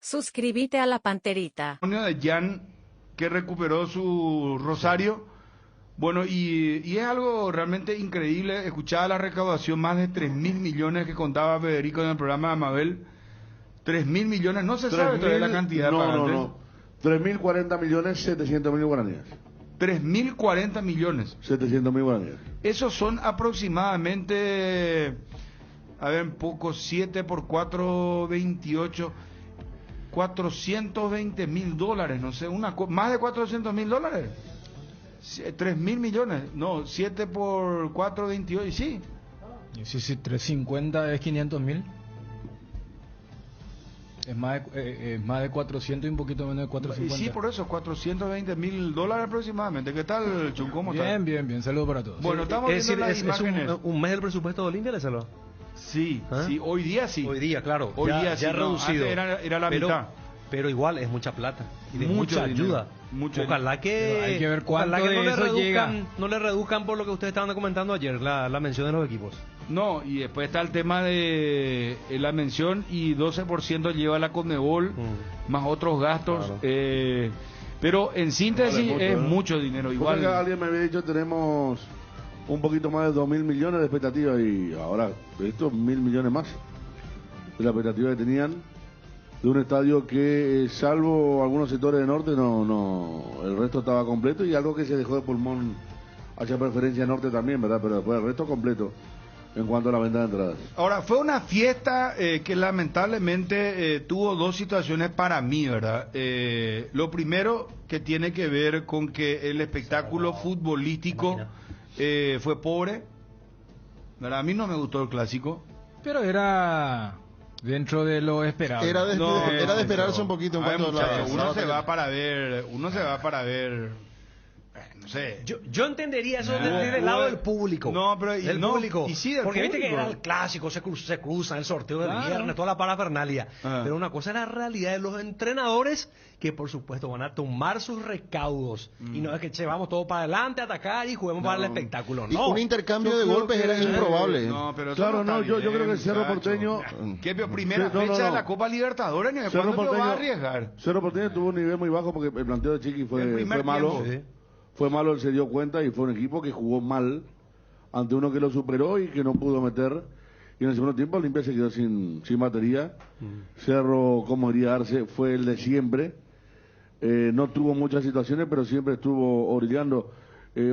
Suscríbete a la Panterita. De Jan, que recuperó su rosario. Bueno, y es algo realmente increíble. Escuchaba la recaudación, más de 3.000 millones que contaba Federico en el programa de Mabel. 3.000 millones, no se sabe todavía la cantidad. No. 3.040 millones 700.000 guaraníes. 3.040 millones. 700.000 guaraníes. Esos son aproximadamente, a ver, un poco, 7 por 4, 28, $420.000, no sé, más de $400.000. 3.000 millones, no, 7 por 4, 28, sí. Sí, 350 es 500.000. Es más de 400 y un poquito menos de 450. Sí, por eso, $420.000 aproximadamente. ¿Qué tal, Chun? ¿Cómo estás? Bien, saludos para todos. Bueno, estamos viendo las imágenes. ¿Es un mes del presupuesto de Olimpia, le saló? Sí, sí, hoy día sí. Hoy día, claro. Hoy día ya sí, reducido. Era la mitad. Pero igual es mucha plata y de Mucho mucha dinero, ayuda. mucho Ojalá que, hay que ver cuánto ojalá que de eso llega. No le reduzcan por lo que ustedes estaban comentando ayer, la mención de los equipos. No, y después está el tema de la mención y 12% lleva la Conmebol, más otros gastos. Claro. Pero en síntesis es mucho dinero. Igual. Alguien me había dicho tenemos un poquito más de 2.000 millones de expectativas y ahora estos 1.000 millones más de la expectativa que tenían de un estadio que salvo algunos sectores del norte el resto estaba completo y algo que se dejó de pulmón hacia preferencia norte también, ¿verdad? Pero después el resto completo en cuanto a la venta de entradas. Ahora, fue una fiesta que lamentablemente tuvo dos situaciones para mí, ¿verdad? Lo primero que tiene que ver con que el espectáculo futbolístico fue pobre, ¿verdad? A mí no me gustó el clásico. Pero era dentro de lo esperado. Era de esperarse un poquito en cuanto a uno se va para ver, no sé. Yo entendería eso desde el lado del público. No, pero público. Y sí, del porque público. Viste que era el clásico, se cruzan el sorteo del viernes, toda la parafernalia. Pero una cosa es la realidad de los entrenadores que por supuesto van a tomar sus recaudos. Y no es que vamos todos para adelante a atacar y juguemos para el espectáculo. No. Y un intercambio de golpes era improbable. No, pero claro, yo creo que el Cerro Porteño. ¿Qué primera fecha de la Copa Libertadores? Ni Cerro Porteño va a arriesgar. Cerro Porteño tuvo un nivel muy bajo porque el planteo de Chiqui fue malo. Fue malo, él se dio cuenta y fue un equipo que jugó mal ante uno que lo superó y que no pudo meter. Y en el segundo tiempo Olimpia se quedó sin batería. Cerro, como diría Arce, fue el de siempre. No tuvo muchas situaciones, pero siempre estuvo orillando.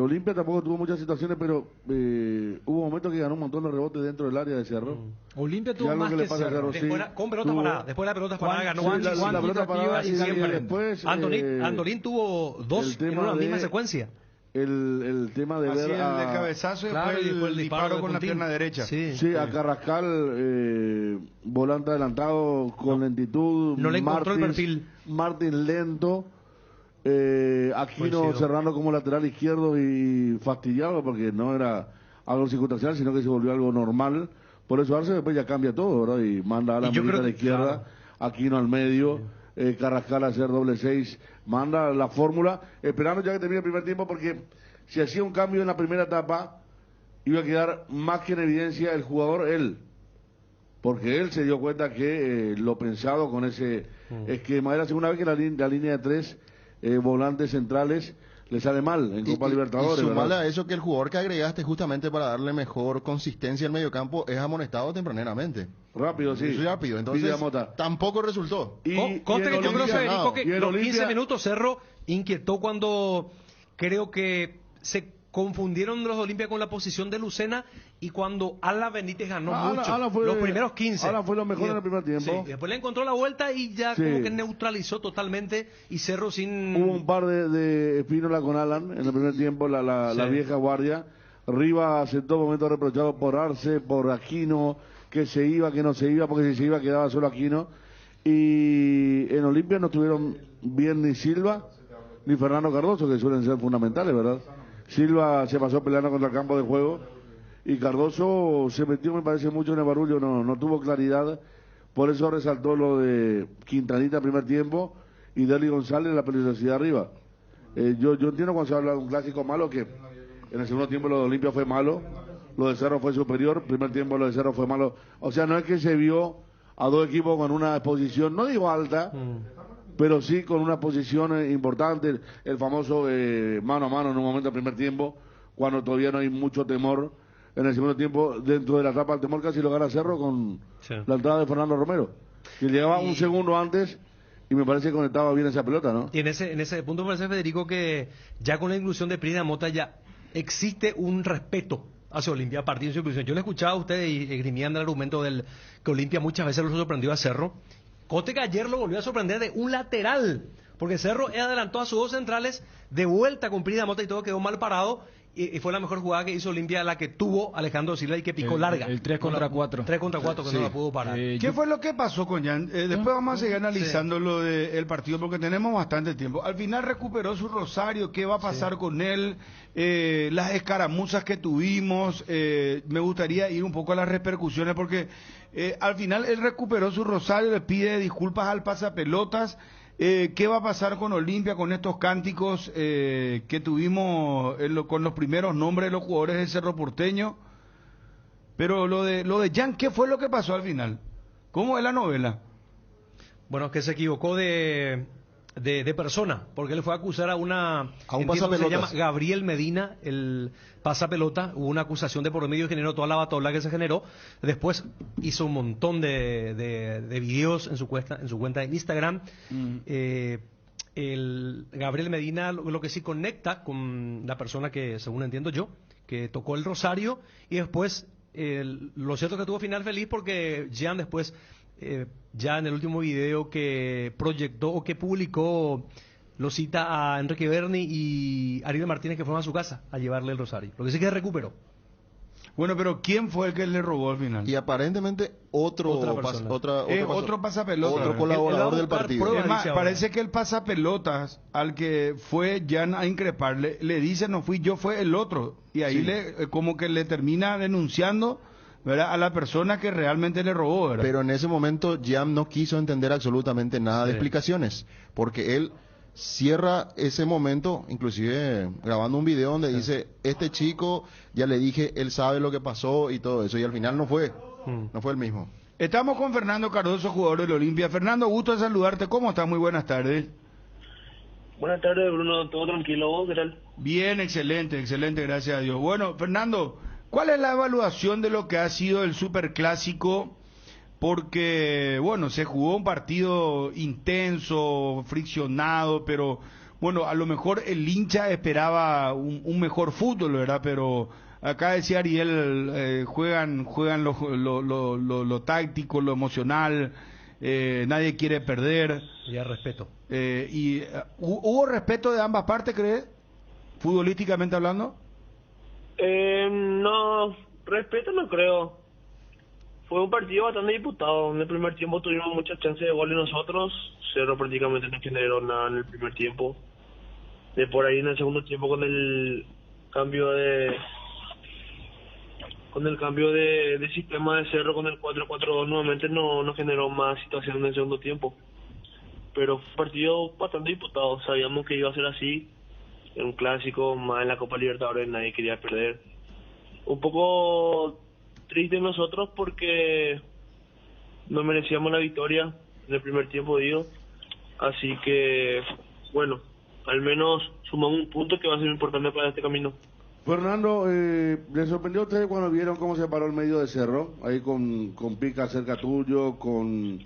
Olimpia tampoco tuvo muchas situaciones, pero hubo momentos que ganó un montón de rebotes dentro del área de Cerro. Olimpia tuvo más que Cerro. Con pelota parada. Después de la pelota parada ganó la pelota parada y siempre. Después, Andolín tuvo dos en una misma secuencia. El tema de ver el de cabezazo y después el disparo con la pierna derecha. Sí, a Carrascal, volante adelantado con lentitud. No le encontró el perfil. Martín lento. Aquino cerrando como lateral izquierdo y fastidiado porque no era algo circunstancial, sino que se volvió algo normal. Por eso Arce después ya cambia todo, ¿verdad? Y manda a la a la izquierda, Aquino al medio, Carrascal a hacer doble 6, manda la fórmula, esperando ya que termine el primer tiempo, porque si hacía un cambio en la primera etapa, iba a quedar más que en evidencia el jugador, él. Porque él se dio cuenta que lo pensado con ese esquema, era la segunda vez que la línea de 3 volantes centrales le sale mal en Copa Libertadores. Y sumarle a eso que el jugador que agregaste justamente para darle mejor consistencia al mediocampo es amonestado tempraneramente. Rápido, sí. Rápido, entonces tampoco resultó. Conste que yo creo, Federico, que los 15 minutos Cerro inquietó cuando creo que se confundieron los Olimpia con la posición de Lucena y cuando Ala Benítez ganó mucho, los primeros 15. Ala fue lo mejor en el primer tiempo. Sí, después le encontró la vuelta y ya como que neutralizó totalmente y Cerro sin... Hubo un par de espínola con Alan en el primer tiempo, la vieja guardia. Rivas en todo momento reprochado por Arce, por Aquino, que se iba, que no se iba, porque si se iba quedaba solo Aquino. Y en Olimpia no estuvieron bien ni Silva ni Fernando Cardoso, que suelen ser fundamentales, ¿verdad? Silva se pasó peleando contra el campo de juego y Cardoso se metió, me parece, mucho en el barullo, no tuvo claridad. Por eso resaltó lo de Quintanita primer tiempo y Derly González la peligrosidad arriba. Yo entiendo cuando se habla de un clásico malo que en el segundo tiempo lo de Olimpia fue malo, lo de Cerro fue superior, primer tiempo lo de Cerro fue malo. O sea, no es que se vio a dos equipos con una posición, no digo alta, pero sí con una posición importante, el famoso mano a mano en un momento del primer tiempo, cuando todavía no hay mucho temor. En el segundo tiempo, dentro de la etapa del temor, casi lo gana Cerro con la entrada de Fernando Romero, que llegaba un segundo antes y me parece que conectaba bien esa pelota, ¿no? Y en ese punto me parece, Federico, que ya con la inclusión de Prida Mota ya existe un respeto hacia Olimpia a partir de su inclusión. Yo le escuchaba a usted y esgrimiendo el argumento del que Olimpia muchas veces lo sorprendió a Cerro. Cote que ayer lo volvió a sorprender de un lateral, porque Cerro adelantó a sus dos centrales de vuelta con Prida Mota y todo quedó mal parado. Y fue la mejor jugada que hizo Olimpia, la que tuvo Alejandro Silva y que picó larga. El 3 contra 4. 3 contra 4 que no la pudo parar. ¿Qué fue lo que pasó con Jan? Después vamos a seguir analizando lo del partido porque tenemos bastante tiempo. Al final recuperó su Rosario, ¿qué va a pasar con él? Las escaramuzas que tuvimos, me gustaría ir un poco a las repercusiones porque al final él recuperó su Rosario, le pide disculpas al pasapelotas. ¿Qué va a pasar con Olimpia, con estos cánticos que tuvimos con los primeros nombres de los jugadores del Cerro Porteño? Pero lo de Jan, ¿qué fue lo que pasó al final? ¿Cómo es la novela? Bueno, que se equivocó de persona, porque él fue a acusar a un pasapelotas. Se llama Gabriel Medina, el pasapelota. Hubo una acusación de por medio, generó toda la batola que se generó. Después hizo un montón de videos en su cuenta de Instagram. El Gabriel Medina lo que sí conecta con la persona que, según entiendo yo, que tocó el Rosario, y después lo cierto es que tuvo final feliz porque Jean después ya en el último video que proyectó o que publicó lo cita a Enrique Berni y Ariel Martínez, que fueron a su casa a llevarle el Rosario. Lo que sí que recuperó. Bueno, pero ¿quién fue el que le robó al final? Y aparentemente otro pasapelota. Otro colaborador del partido. Es más, parece que el pasapelotas al que fue Jan a increparle, le dice no fui yo, fue el otro. Y ahí como que le termina denunciando, ¿verdad?, a la persona que realmente le robó, ¿verdad? Pero en ese momento Jan no quiso entender absolutamente nada de explicaciones, porque él cierra ese momento, inclusive grabando un video donde dice, este chico, ya le dije, él sabe lo que pasó y todo eso, y al final no fue el mismo. Estamos con Fernando Cardoso, jugador del Olimpia. Fernando, gusto de saludarte, ¿cómo estás? Muy buenas tardes. Buenas tardes, Bruno, todo tranquilo, ¿vos qué tal? Bien, excelente, gracias a Dios. Bueno, Fernando, ¿cuál es la evaluación de lo que ha sido el Superclásico? Porque, bueno, se jugó un partido intenso, friccionado, pero, bueno, a lo mejor el hincha esperaba un mejor fútbol, ¿verdad? Pero acá decía Ariel, juegan lo táctico, lo emocional, nadie quiere perder. Y al respeto. ¿Hubo respeto de ambas partes, crees? Futbolísticamente hablando. No, respeto no creo. Fue un partido bastante disputado. En el primer tiempo tuvimos muchas chances de gol y nosotros. Cerro prácticamente no generó nada en el primer tiempo. De por ahí en el segundo tiempo con el cambio de sistema de Cerro con el 4-4-2 nuevamente no generó más situación en el segundo tiempo. Pero fue un partido bastante disputado. Sabíamos que iba a ser así. En un clásico, más en la Copa Libertadores, nadie quería perder. Un poco triste nosotros porque no merecíamos la victoria en el primer tiempo, digo. Así que, bueno, al menos sumamos un punto que va a ser importante para este camino. Fernando, ¿les sorprendió a ustedes cuando vieron cómo se paró el medio de Cerro? Ahí con Pica cerca tuyo, con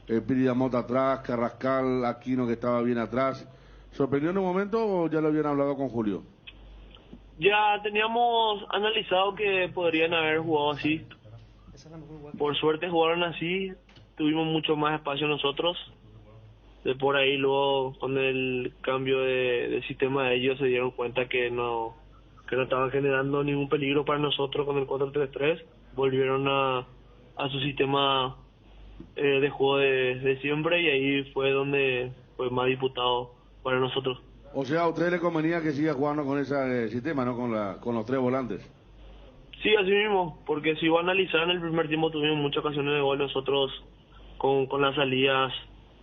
Piri Mota atrás, Carrascal, Aquino que estaba bien atrás. ¿Sorprendió en un momento o ya lo habían hablado con Julio? Ya teníamos analizado que podrían haber jugado así. Por suerte jugaron así, tuvimos mucho más espacio nosotros. De por ahí luego con el cambio de sistema de ellos se dieron cuenta que no estaban generando ningún peligro para nosotros con el 4-3-3. Volvieron a su sistema de juego de siempre y ahí fue donde fue más disputado para nosotros. O sea, a usted le convenía que siga jugando con ese sistema, ¿no? Con los tres volantes. Sí, así mismo, porque si iba a analizar en el primer tiempo tuvimos muchas ocasiones de gol nosotros con las salidas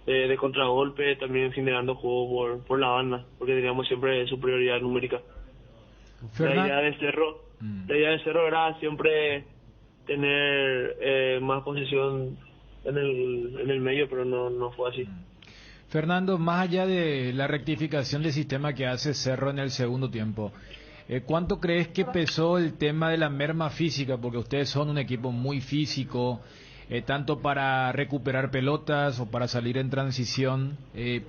de contragolpe, también generando juego por la banda, porque teníamos siempre superioridad numérica. La idea de Cerro era siempre tener más posesión en el medio, pero no fue así. Fernando, más allá de la rectificación del sistema que hace Cerro en el segundo tiempo, ¿cuánto crees que pesó el tema de la merma física? Porque ustedes son un equipo muy físico, tanto para recuperar pelotas o para salir en transición,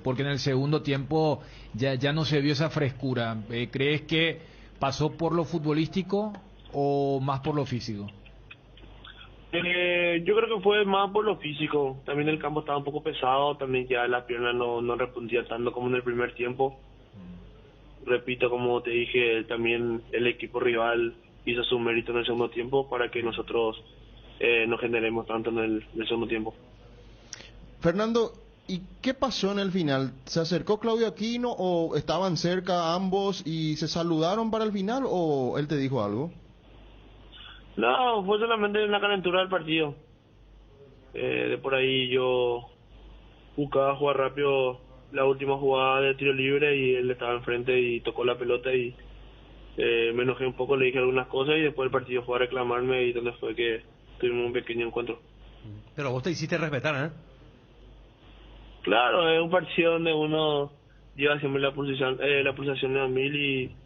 porque en el segundo tiempo ya no se vio esa frescura. ¿Crees que pasó por lo futbolístico o más por lo físico? Yo creo que fue más por lo físico. También el campo estaba un poco pesado, también ya la pierna no respondía tanto como en el primer tiempo. Repito, como te dije, también el equipo rival hizo su mérito en el segundo tiempo para que nosotros no generemos tanto en el segundo tiempo. Fernando, ¿y qué pasó en el final? ¿Se acercó Claudio Aquino o estaban cerca ambos y se saludaron para el final o él te dijo algo? No, fue solamente una calentura del partido. De por ahí yo buscaba jugar rápido la última jugada de tiro libre y él estaba enfrente y tocó la pelota y me enojé un poco, le dije algunas cosas y después el partido fue a reclamarme y donde fue que tuvimos un pequeño encuentro. Pero vos te hiciste respetar, ¿eh? Claro, es un partido donde uno lleva siempre la pulsación a 1000 y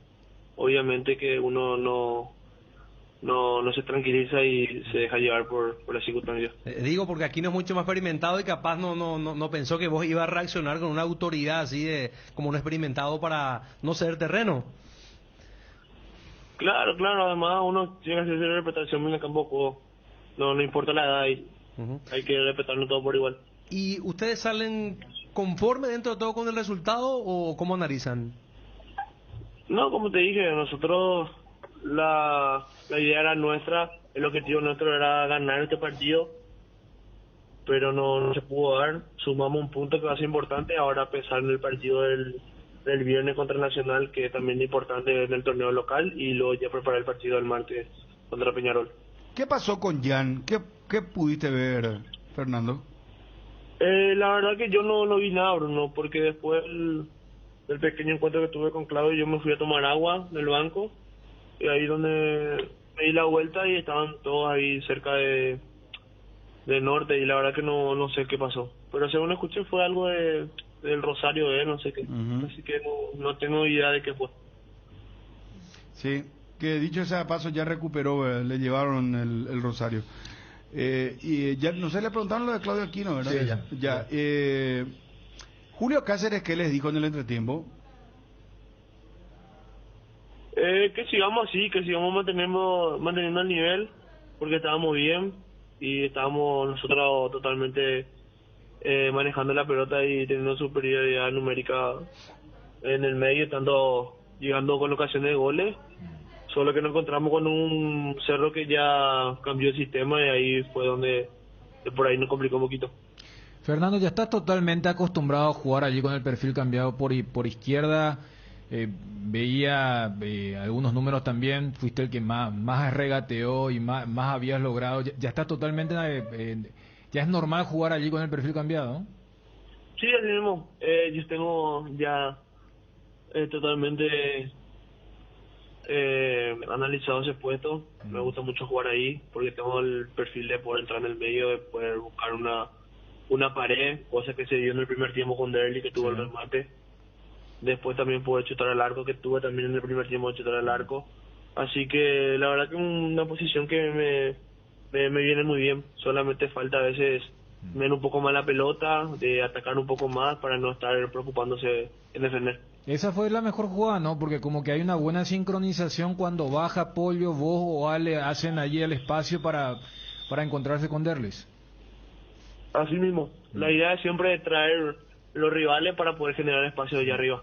obviamente que uno no se tranquiliza y se deja llevar por las circunstancias. Digo porque aquí no es mucho más experimentado y capaz no pensó que vos ibas a reaccionar con una autoridad así de como un experimentado para no ceder terreno. Claro, además uno llega a hacer respetación en el campo de juego. No importa la edad, hay que respetarlo todo por igual. ¿Y ustedes salen conforme dentro de todo con el resultado o cómo analizan? No, como te dije, nosotros la idea era nuestra, el objetivo nuestro era ganar este partido, pero no se pudo dar. Sumamos un punto que va a ser importante ahora pensar en el partido del viernes contra Nacional, que también es importante en el torneo local, y luego ya preparar el partido del martes contra Peñarol. ¿Qué pasó con Jan? ¿Qué pudiste ver, Fernando? La verdad que yo no vi nada, Bruno, porque después del pequeño encuentro que tuve con Claudio, yo me fui a tomar agua del banco, y ahí donde me di la vuelta y estaban todos ahí cerca de norte, y la verdad que no sé qué pasó. Pero según escuché fue algo del rosario de él, no sé qué. Así que no tengo idea de qué fue. Sí, que dicho sea de paso ya recuperó, le llevaron el rosario. Y ya no sé, le preguntaron lo de Claudio Aquino, ¿verdad? Sí, ya. Julio Cáceres, ¿qué les dijo en el entretiempo? Que sigamos así, que sigamos manteniendo el nivel, porque estábamos bien y estábamos nosotros totalmente manejando la pelota y teniendo superioridad numérica en el medio, tanto llegando con ocasiones de goles, solo que nos encontramos con un Cerro que ya cambió el sistema y ahí fue donde por ahí nos complicó un poquito. Fernando, ya estás totalmente acostumbrado a jugar allí con el perfil cambiado por izquierda. Veía algunos números también, fuiste el que más regateó y más habías logrado. Ya estás totalmente, ya es normal jugar allí con el perfil cambiado, ¿no? Sí, así mismo. Yo tengo ya totalmente analizado ese puesto. Me gusta mucho jugar ahí porque tengo el perfil de poder entrar en el medio, de poder buscar una pared, cosa que se dio en el primer tiempo con Derli, que tuvo el remate. Después también pude chutar al arco, que tuve también en el primer tiempo de chutar al arco. Así que la verdad que una posición que me viene muy bien. Solamente falta a veces ver un poco más la pelota, de atacar un poco más para no estar preocupándose en defender. Esa fue la mejor jugada, ¿no? Porque como que hay una buena sincronización cuando baja Pollo, vos o Ale hacen allí el espacio para encontrarse con Derlis. Así mismo. La idea es siempre traer los rivales para poder generar espacio allá arriba.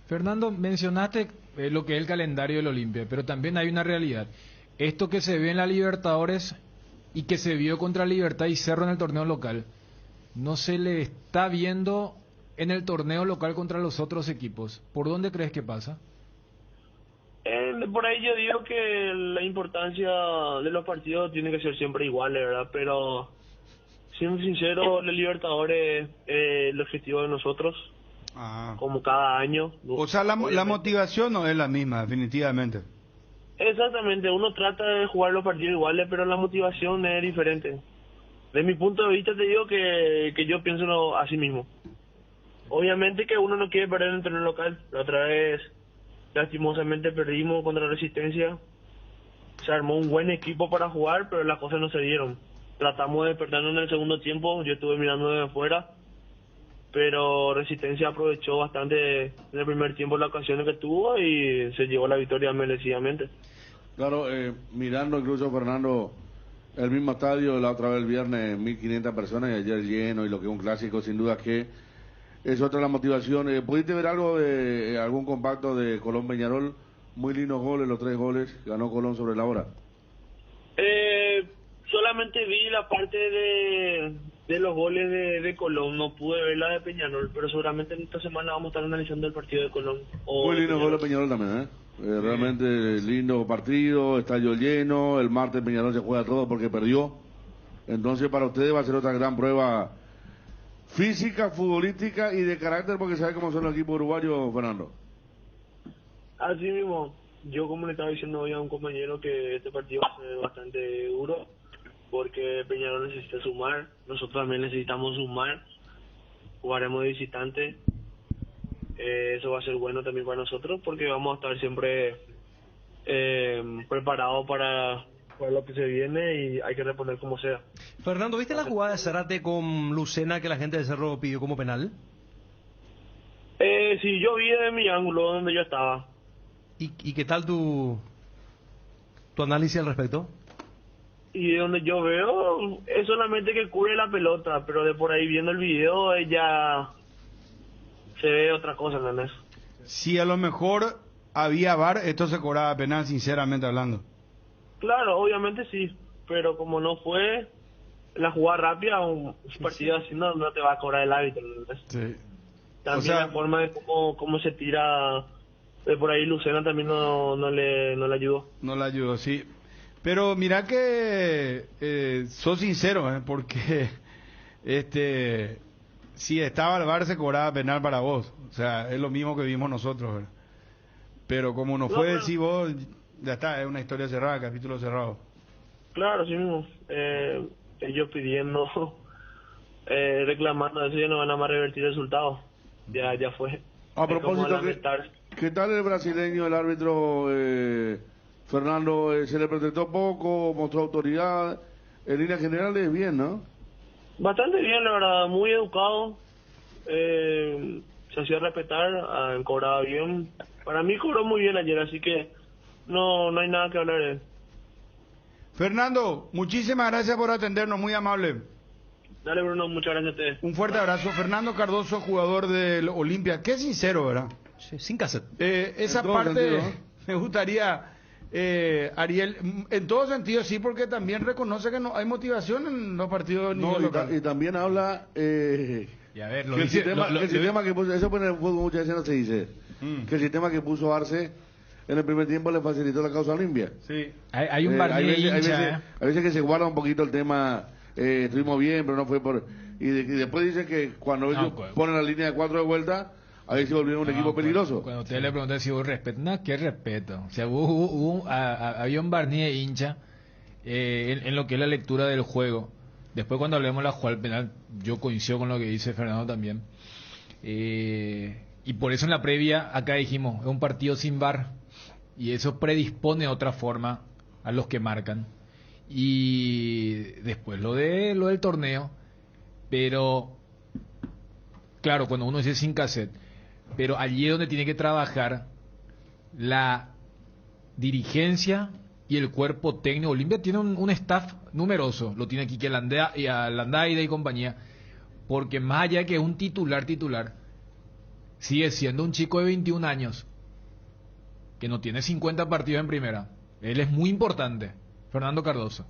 Fernando, mencionaste lo que es el calendario del Olimpia, pero también hay una realidad. Esto que se ve en la Libertadores y que se vio contra Libertad y Cerro en el torneo local, no se le está viendo en el torneo local contra los otros equipos. ¿Por dónde crees que pasa? Por ahí yo digo que la importancia de los partidos tiene que ser siempre igual, ¿verdad? Pero, siendo sincero, la Libertadores es el objetivo de nosotros, como cada año. O sea, la motivación no es la misma, definitivamente. Exactamente, uno trata de jugar los partidos iguales, pero la motivación es diferente. De mi punto de vista te digo que yo pienso así mismo. Obviamente que uno no quiere perder en el torneo local. La otra vez, lastimosamente, perdimos contra Resistencia. Se armó un buen equipo para jugar, pero las cosas no se dieron. Tratamos de despertarnos en el segundo tiempo, yo estuve mirando desde afuera, pero Resistencia aprovechó bastante en el primer tiempo las ocasiones que tuvo y se llevó la victoria merecidamente. Claro, mirando incluso, Fernando, el mismo estadio, la otra vez el viernes, 1.500 personas y ayer lleno, y lo que es un clásico, sin duda que es otra de las motivaciones. ¿Pudiste ver algo de algún compacto de Colón Peñarol? Muy lindos goles, los 3 goles, ganó Colón sobre la hora. Solamente vi la parte de los goles de Colón, no pude ver la de Peñarol, pero seguramente en esta semana vamos a estar analizando el partido de Colón. Muy lindo gol de Peñarol también, realmente lindo partido, estadio lleno, el martes Peñarol se juega todo porque perdió. Entonces para ustedes va a ser otra gran prueba física, futbolística y de carácter, porque sabe cómo son los equipos uruguayos, Fernando. Así mismo, yo como le estaba diciendo hoy a un compañero que este partido va a ser bastante duro, porque Peñarol necesita sumar, nosotros también necesitamos sumar, jugaremos de visitante, eso va a ser bueno también para nosotros, porque vamos a estar siempre preparados para lo que se viene y hay que responder como sea. Fernando, ¿viste la jugada de Zárate con Lucena que la gente de Cerro pidió como penal? Sí, yo vi de mi ángulo donde yo estaba. ¿Y qué tal tu análisis al respecto? Y de donde yo veo, es solamente que cubre la pelota, pero de por ahí viendo el video, ella se ve otra cosa, ¿entendés? Si a lo mejor había VAR, esto se cobraba penal, sinceramente hablando. Claro, obviamente sí, pero como no fue la jugada rápida, un partido así no te va a cobrar el árbitro, ¿entendés? Sí. También O sea, la forma de cómo se tira de por ahí, Lucena también no le ayudó. No la ayudó, sí. Pero mira que sos sincero, porque si estaba el VAR se cobraba penal para vos. O sea, es lo mismo que vimos nosotros, ¿verdad? Pero como no fue, decís vos, ya está, es una historia cerrada, capítulo cerrado. Claro, sí mismo. Ellos pidiendo, reclamando, eso ya no van a más revertir resultados. Ya fue. A propósito, ¿qué tal el brasileño, el árbitro Fernando? ¿Se le presentó poco, mostró autoridad? En líneas generales, bien, ¿no? Bastante bien, la verdad, muy educado. Se hacía respetar, cobraba bien. Para mí cobró muy bien ayer, así que no hay nada que hablar de él. Fernando, muchísimas gracias por atendernos, muy amable. Dale, Bruno, muchas gracias a ustedes. Un fuerte abrazo. Fernando Cardoso, jugador del Olimpia. Qué sincero, ¿verdad? Sí, sin cassette. Esa parte me gustaría, Ariel, en todo sentido sí, porque también reconoce que no hay motivación en los partidos de nivel local. Y también habla y a ver, que el sistema que puso, eso en el fútbol muchas veces no se dice, que el sistema que puso Arce en el primer tiempo le facilitó la causa a Olimpia. Sí. Hay un Barnier hincha. Hay veces que se guarda un poquito el tema, estuvimos bien, pero no fue por... Y después dice que cuando ellos ponen la línea de 4 de vuelta, ahí se volvió un equipo peligroso. Cuando usted le pregunta si hubo respeto, no, ¿qué respeto? O sea, había un Barnier hincha en lo que es la lectura del juego. Después cuando hablemos de la jugada penal, yo coincido con lo que dice Fernando también. Y por eso en la previa acá dijimos, es un partido sin VAR. Y eso predispone de otra forma a los que marcan. Y después lo del torneo. Pero, claro, cuando uno dice sin cassette, pero allí es donde tiene que trabajar la dirigencia y el cuerpo técnico. Olimpia tiene un staff numeroso, lo tiene Quique Landaida y compañía, porque más allá de que es un titular, sigue siendo un chico de 21 años, que no tiene 50 partidos en primera. Él es muy importante, Fernando Cardoso.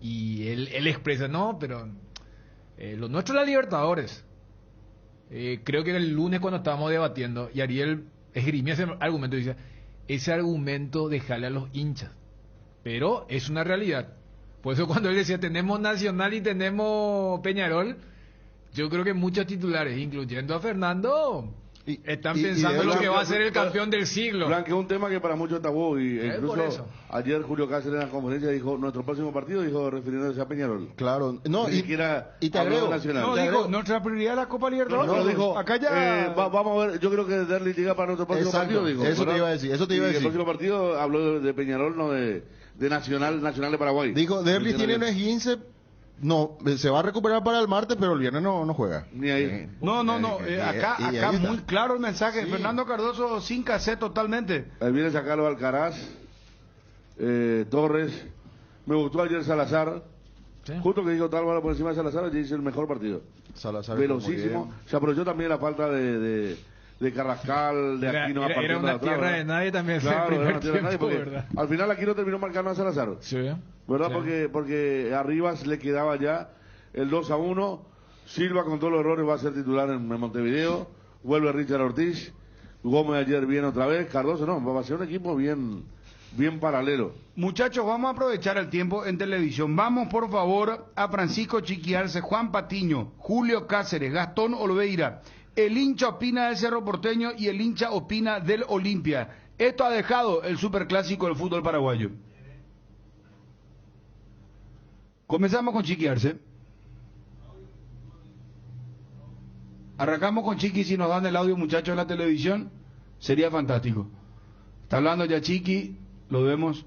Y él expresa, no, pero lo nuestro es la Libertadores. Creo que el lunes cuando estábamos debatiendo, y Ariel esgrimía ese argumento, dice, ese argumento dejarle a los hinchas. Pero es una realidad. Por eso cuando él decía, tenemos Nacional y tenemos Peñarol, yo creo que muchos titulares, incluyendo a Fernando, Están pensando en lo que va a ser el campeón del siglo. Que es un tema que para muchos es tabú. Y por incluso eso. ayer Julio Cáceres en la conferencia dijo, nuestro próximo partido, dijo, refiriéndose a Peñarol. Claro, no, Ni siquiera y te habló agrego, Nacional. No, dijo, nuestra prioridad es la Copa Libertadores. No, dijo, acá ya... vamos a ver, yo creo que Derli llega para nuestro próximo Exacto, partido, dijo. eso te ¿verdad? iba a decir, eso te iba a Y decir. el próximo partido habló de Peñarol, no de Nacional de Paraguay. Dijo, Derlis tiene un esguince, no, se va a recuperar para el martes, pero el viernes no juega. Ni ahí. No, acá ahí está. muy claro el mensaje. Sí. Fernando Cardoso sin cassette totalmente. Ahí viene sacarlo Alcaraz, Torres. Me gustó ayer Salazar. Sí. Justo que dijo Tálvaro por encima de Salazar, allí hizo el mejor partido. Salazar Velocísimo. Se aprovechó también la falta de Carrascal, de Aquino. Era una tierra de nadie también. Claro, era una tierra de nadie, porque ¿verdad? al final Aquino terminó marcando a Salazar. Sí. ¿Verdad? Sí. Porque arriba le quedaba ya el 2-1. Silva con todos los errores va a ser titular en Montevideo. Vuelve Richard Ortiz. Gómez ayer viene otra vez. Cardoso no, va a ser un equipo bien paralelo. Muchachos, vamos a aprovechar el tiempo en televisión. Vamos, por favor, a Francisco Chiquiarce, Juan Patiño, Julio Cáceres, Gastón Olveira. El hincha opina del Cerro Porteño y el hincha opina del Olimpia. Esto ha dejado el superclásico del fútbol paraguayo. Comenzamos con Chiquiarce. Arrancamos con Chiqui, si nos dan el audio, muchachos, en la televisión, sería fantástico. Está hablando ya Chiqui, lo vemos.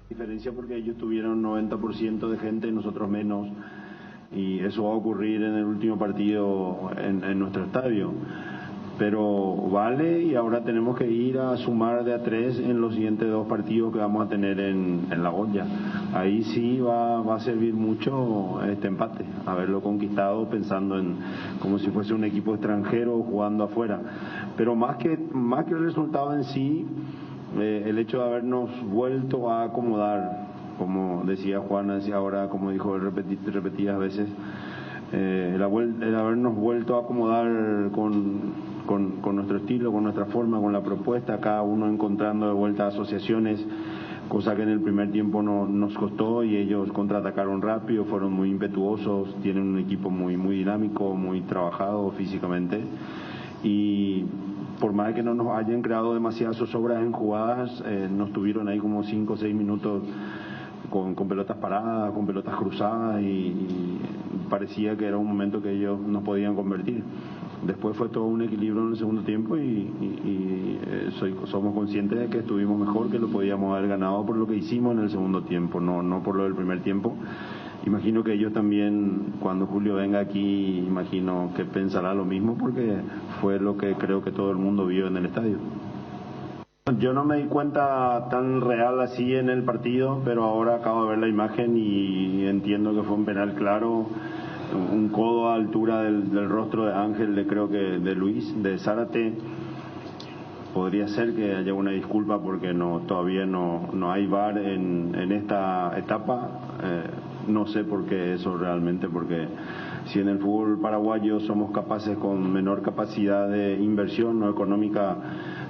Diferencia porque ellos tuvieron 90% de gente y nosotros menos, y eso va a ocurrir en el último partido en nuestro estadio. Pero vale, y ahora tenemos que ir a sumar de a 3 en los siguientes 2 partidos que vamos a tener en La Olla. Ahí sí va a servir mucho este empate, haberlo conquistado pensando en como si fuese un equipo extranjero jugando afuera. Pero más que el resultado en sí, el hecho de habernos vuelto a acomodar, como decía Juan, decía ahora, como dijo él repetidas veces, el habernos vuelto a acomodar con nuestro estilo, con nuestra forma, con la propuesta, cada uno encontrando de vuelta asociaciones, cosa que en el primer tiempo nos costó, y ellos contraatacaron rápido, fueron muy impetuosos, tienen un equipo muy dinámico, muy trabajado físicamente, y por más que no nos hayan creado demasiadas zozobras en jugadas, nos tuvieron ahí como 5 o 6 minutos con pelotas paradas, con pelotas cruzadas, y parecía que era un momento que ellos nos podían convertir. Después fue todo un equilibrio en el segundo tiempo, y somos conscientes de que estuvimos mejor, que lo podíamos haber ganado por lo que hicimos en el segundo tiempo, no por lo del primer tiempo. Imagino que ellos también, cuando Julio venga aquí, imagino que pensará lo mismo, porque fue lo que creo que todo el mundo vio en el estadio. Yo no me di cuenta tan real así en el partido, pero ahora acabo de ver la imagen y entiendo que fue un penal claro, un codo a altura del rostro de Ángel, creo que de Luis, de Zárate. Podría ser que haya una disculpa porque todavía no hay VAR en esta etapa. No sé por qué eso realmente, porque si en el fútbol paraguayo somos capaces, con menor capacidad de inversión no económica,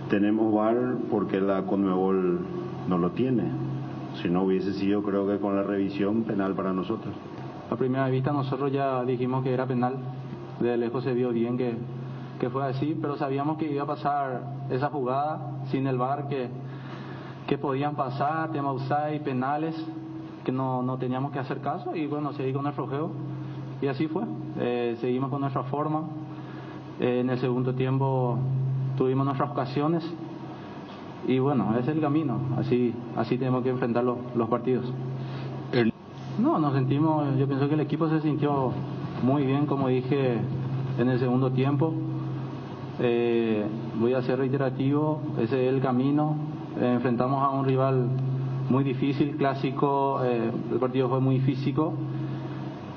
tenemos VAR, porque la Conmebol no lo tiene. Si no hubiese sido, creo que con la revisión, penal para nosotros. A primera vista nosotros ya dijimos que era penal, de lejos se vio bien que fue así, pero sabíamos que iba a pasar esa jugada sin el VAR, que podían pasar, tema offside, penales, que no teníamos que hacer caso, y bueno, seguí con el flojeo, y así fue. Seguimos con nuestra forma. En el segundo tiempo tuvimos nuestras ocasiones, y bueno, ese es el camino, así tenemos que enfrentar los partidos. No, nos sentimos, yo pienso que el equipo se sintió muy bien, como dije, en el segundo tiempo. Voy a ser reiterativo, ese es el camino. Enfrentamos a un rival muy difícil, clásico, el partido fue muy físico,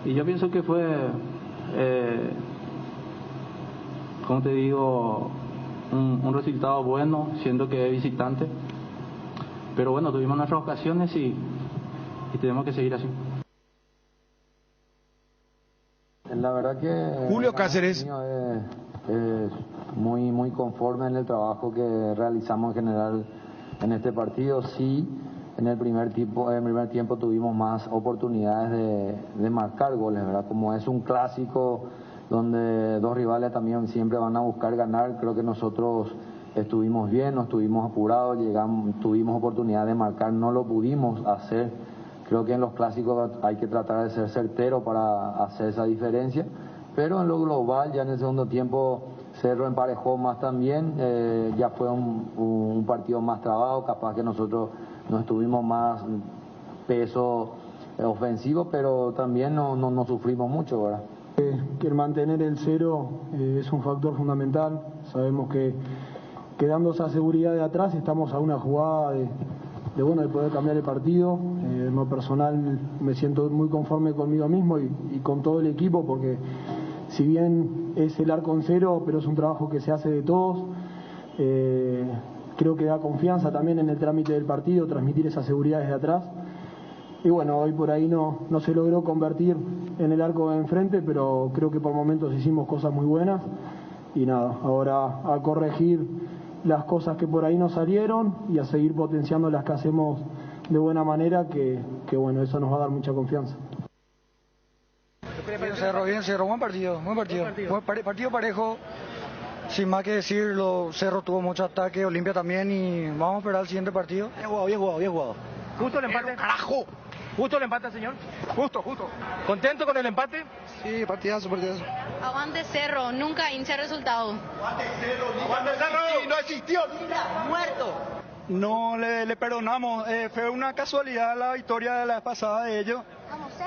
y yo pienso que fue, como te digo, un resultado bueno, siendo que es visitante, pero bueno, tuvimos nuestras ocasiones y tenemos que seguir así. La verdad que Julio Cáceres es muy conforme en el trabajo que realizamos en general en este partido. Sí, en el primer tiempo tuvimos más oportunidades de marcar goles, ¿verdad? Como es un clásico, donde dos rivales también siempre van a buscar ganar. Creo que nosotros estuvimos bien, no estuvimos apurados, tuvimos oportunidad de marcar, no lo pudimos hacer. Creo que en los clásicos hay que tratar de ser certero para hacer esa diferencia, pero en lo global ya en el segundo tiempo Cerro emparejó más también, ya fue un partido más trabado, capaz que nosotros no estuvimos más peso ofensivo, pero también no sufrimos mucho, ¿verdad? Que el mantener el cero es un factor fundamental. Sabemos que dando esa seguridad de atrás estamos a una jugada de poder cambiar el partido. En lo personal me siento muy conforme conmigo mismo y con todo el equipo, porque si bien es el arco en cero, pero es un trabajo que se hace de todos. Creo que da confianza también en el trámite del partido, transmitir esa seguridad desde atrás. Y bueno, hoy por ahí no se logró convertir en el arco de enfrente, pero creo que por momentos hicimos cosas muy buenas. Y nada, ahora a corregir las cosas que por ahí no salieron y a seguir potenciando las que hacemos de buena manera, que bueno, eso nos va a dar mucha confianza. Cerro, buen partido. Partido parejo, sin más que decir, Cerro tuvo mucho ataque, Olimpia también, y vamos a esperar el siguiente partido. Bien jugado. ¿Justo el empate? ¡Carajo! ¿Justo el empate, señor? Justo. ¿Contento con el empate? Sí, partidazo. Aguante Cerro, nunca hincha resultado. ¡Aguante Cerro! Sí, no existió. ¡Muerto! No le perdonamos, fue una casualidad la victoria de la vez pasada de ellos,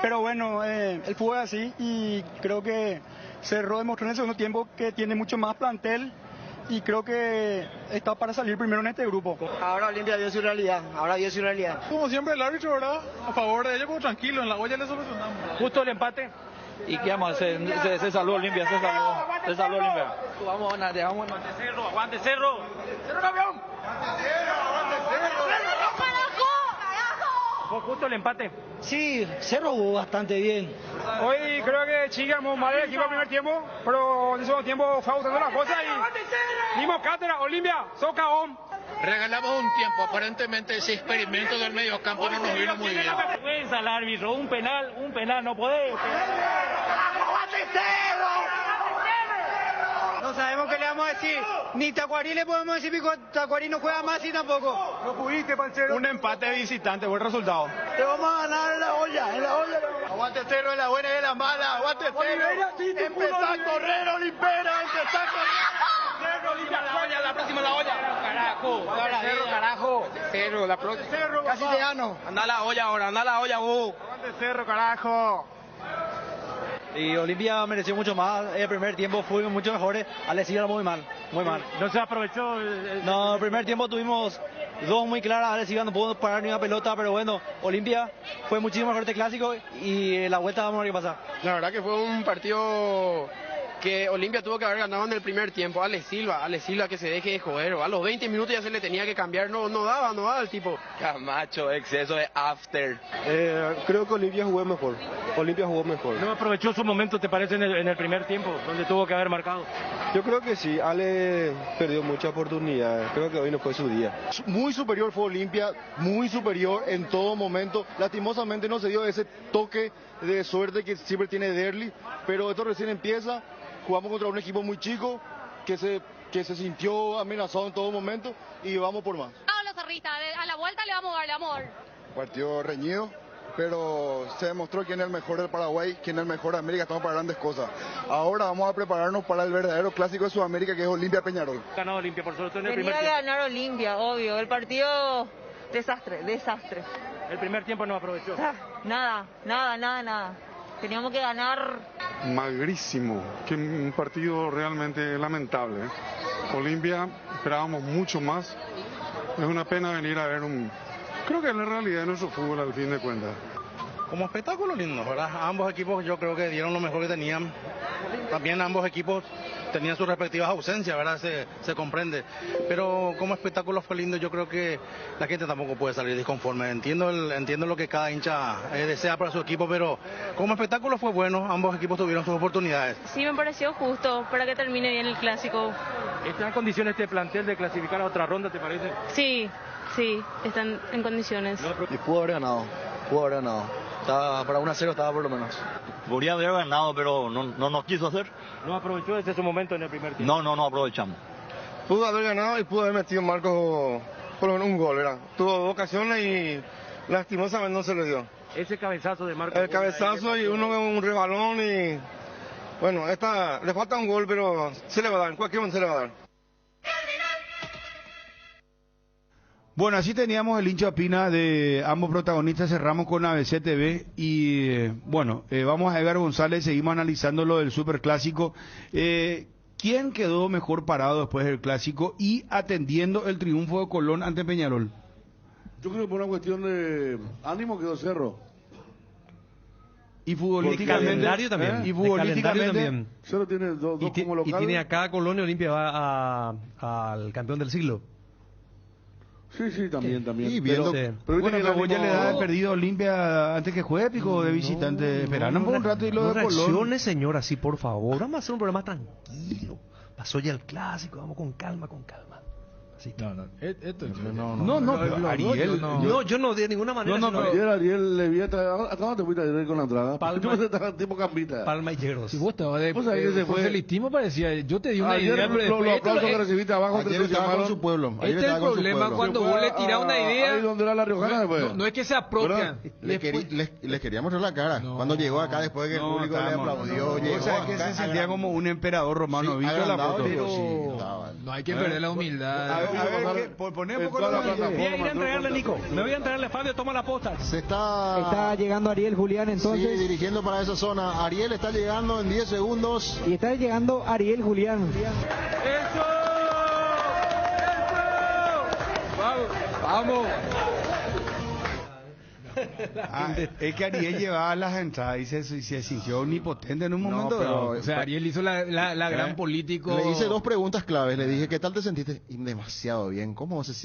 pero bueno, el fútbol es así y creo que Cerro demostró en el segundo tiempo que tiene mucho más plantel y creo que está para salir primero en este grupo. Ahora Olimpia dio su realidad, Como siempre el árbitro, ¿verdad? A favor de ellos, pues tranquilo, en la olla le solucionamos. ¿Justo el empate? ¿Y qué vamos a hacer? Se salvó Olimpia, se salvó Olimpia. Vamos a ganar. ¡Aguante Cerro! ¡Cerro campeón! ¿Fue justo el empate? Sí, Cerro jugó bastante bien. Hoy creo que chingamos mal el equipo al primer tiempo, pero en el segundo tiempo fue ajustando las cosas y dimos cátedra. Olimpia, Socaón. Regalamos un tiempo, aparentemente ese experimento del mediocampo no nos vino muy bien. Vergüenza al árbitro, un penal, no podés. No sabemos qué le vamos a decir. Ni Tacuarí le podemos decir, porque Tacuarí no juega más y tampoco. No pudiste, Pancero. Un empate de visitante, buen resultado. Te vamos a ganar en la olla. Aguante Cerro, en la buena y en la mala. Aguante Cerro. Empezá a correr, Olimpera. Cerro, Olimpia, la olla, la próxima la olla. Carajo. Cerro, la próxima. Cerro, casi te gano. Anda la olla ahora, vos. Aguante Cerro, carajo. Y Olimpia mereció mucho más, el primer tiempo fuimos mucho mejores, Alessio muy mal. ¿No se aprovechó? No, el primer tiempo tuvimos dos muy claras, Alessio no pudo parar ni una pelota, pero bueno, Olimpia fue muchísimo mejor este clásico y la vuelta vamos a ver qué pasa. La verdad que fue un partido que Olimpia tuvo que haber ganado en el primer tiempo. Ale Silva que se deje de joder, a los 20 minutos ya se le tenía que cambiar, no daba el tipo. Camacho, exceso de after. Creo que Olimpia jugó mejor. ¿No aprovechó su momento, te parece, en el primer tiempo, donde tuvo que haber marcado? Yo creo que sí, Ale perdió muchas oportunidades, creo que hoy no fue su día. Muy superior fue Olimpia, muy superior en todo momento. Lastimosamente no se dio ese toque de suerte que siempre tiene Derli, pero esto recién empieza. Jugamos contra un equipo muy chico que se sintió amenazado en todo momento y vamos por más. Los cerristas, a la vuelta le vamos a dar. Partido reñido, pero se demostró quién es el mejor del Paraguay, quién es el mejor de América, estamos para grandes cosas. Ahora vamos a prepararnos para el verdadero clásico de Sudamérica, que es Olimpia Peñarol. Ganó Olimpia, por suerte, en el primer tiempo. Tenía que ganar Olimpia, obvio. El partido, desastre. El primer tiempo no aprovechó. Nada. Teníamos que ganar. Magrísimo, que un partido realmente lamentable. Olimpia, esperábamos mucho más. Es una pena venir a ver creo que es la realidad de nuestro fútbol al fin de cuentas. Como espectáculo lindo, ¿verdad? Ambos equipos yo creo que dieron lo mejor que tenían. También ambos equipos tenían sus respectivas ausencias, ¿verdad? Se comprende. Pero como espectáculo fue lindo, yo creo que la gente tampoco puede salir disconforme. Entiendo lo que cada hincha desea para su equipo, pero como espectáculo fue bueno, ambos equipos tuvieron sus oportunidades. Sí, me pareció justo para que termine bien el clásico. ¿Está en condiciones este plantel de clasificar a otra ronda, te parece? Sí, están en condiciones. Y pudo haber ganado. para 1-0 estaba por lo menos. Podría haber ganado, pero no nos quiso hacer. ¿No aprovechó ese momento en el primer tiempo? No aprovechamos. Pudo haber ganado y pudo haber metido Marcos por lo menos un gol, ¿verdad? Tuvo 2 ocasiones y lastimosamente no se le dio. Ese cabezazo de Marcos. El cabezazo y uno con un rebalón y... Bueno, le falta un gol, pero se le va a dar, en cualquier momento se le va a dar. Bueno, así teníamos el hincha opina de ambos protagonistas. Cerramos con ABC TV y bueno, vamos a Edgar González, seguimos analizando lo del superclásico. ¿Quién quedó mejor parado después del clásico y atendiendo el triunfo de Colón ante Peñarol? Yo creo que por una cuestión de ánimo quedó Cerro. Y futbolísticamente también. Y futbolísticamente también. Cerro tiene dos como local. Y tiene acá Colonia Olimpia va al campeón del siglo. Sí, también. Y viendo, pero bueno, pero ya le da perdido Olimpia antes que juegue, pico de visitante. Esperaron por un rato y lo de Colón. Reacciones, señora, sí, por favor. Vamos a hacer un programa tranquilo. Pasó ya el clásico, vamos con calma. Así. No, pero Ariel. Yo no de ninguna manera. Ariel le vi hasta ¿cómo te fuiste a Ariel con la entrada? Palma, yo tipo Campita. Palma y Lleros. Si vos estabas de Felicimo parecía, yo te di una idea, pero los aplausos que recibiste abajo ayer estaba con su pueblo. Este es el problema cuando vos le tirás una idea. Ahí donde era la Riojana después. No es que se apropian. Les quería mostrar la cara. Cuando llegó acá después de que el público le aplaudió. O sea, que se sentía como un emperador romano. ¿Viste la foto? No hay que perder la humildad. A ver, ponemos con la plataforma. Voy a ir a entregarle, Nico. Me voy a entregarle, Fabio, toma la posta. Se está llegando Ariel Julián, entonces. Sí, dirigiendo para esa zona. Ariel está llegando en 10 segundos. Y está llegando Ariel Julián. ¡Eso! ¡Vamos! Es que Ariel llevaba las entradas y se sintió omnipotente en un momento dado. O sea, Ariel hizo la gran político. Le hice 2 preguntas claves. Le dije, ¿qué tal te sentiste? Y demasiado bien. ¿Cómo se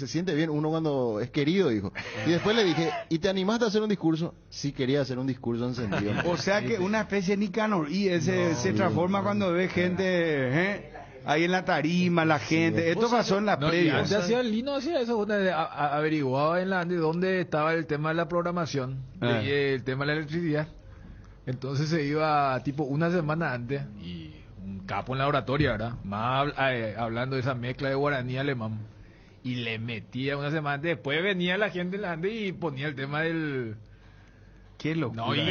siente bien uno cuando es querido? Dijo. Y después le dije, ¿y te animaste a hacer un discurso? Sí, quería hacer un discurso en sentido. O sea que una especie de Nicanor y se transforma cuando ve gente... Ahí en la tarima, la gente. Sí, esto pasó en la previa. Lino hacía eso, averiguaba en la de dónde estaba el tema de la programación, el tema de la electricidad. Entonces se iba tipo una semana antes y un capo en la oratoria, ¿verdad? Más hablando de esa mezcla de guaraní alemán. Y le metía una semana antes. Después venía la gente en la ande y ponía el tema del... Qué locura. No, y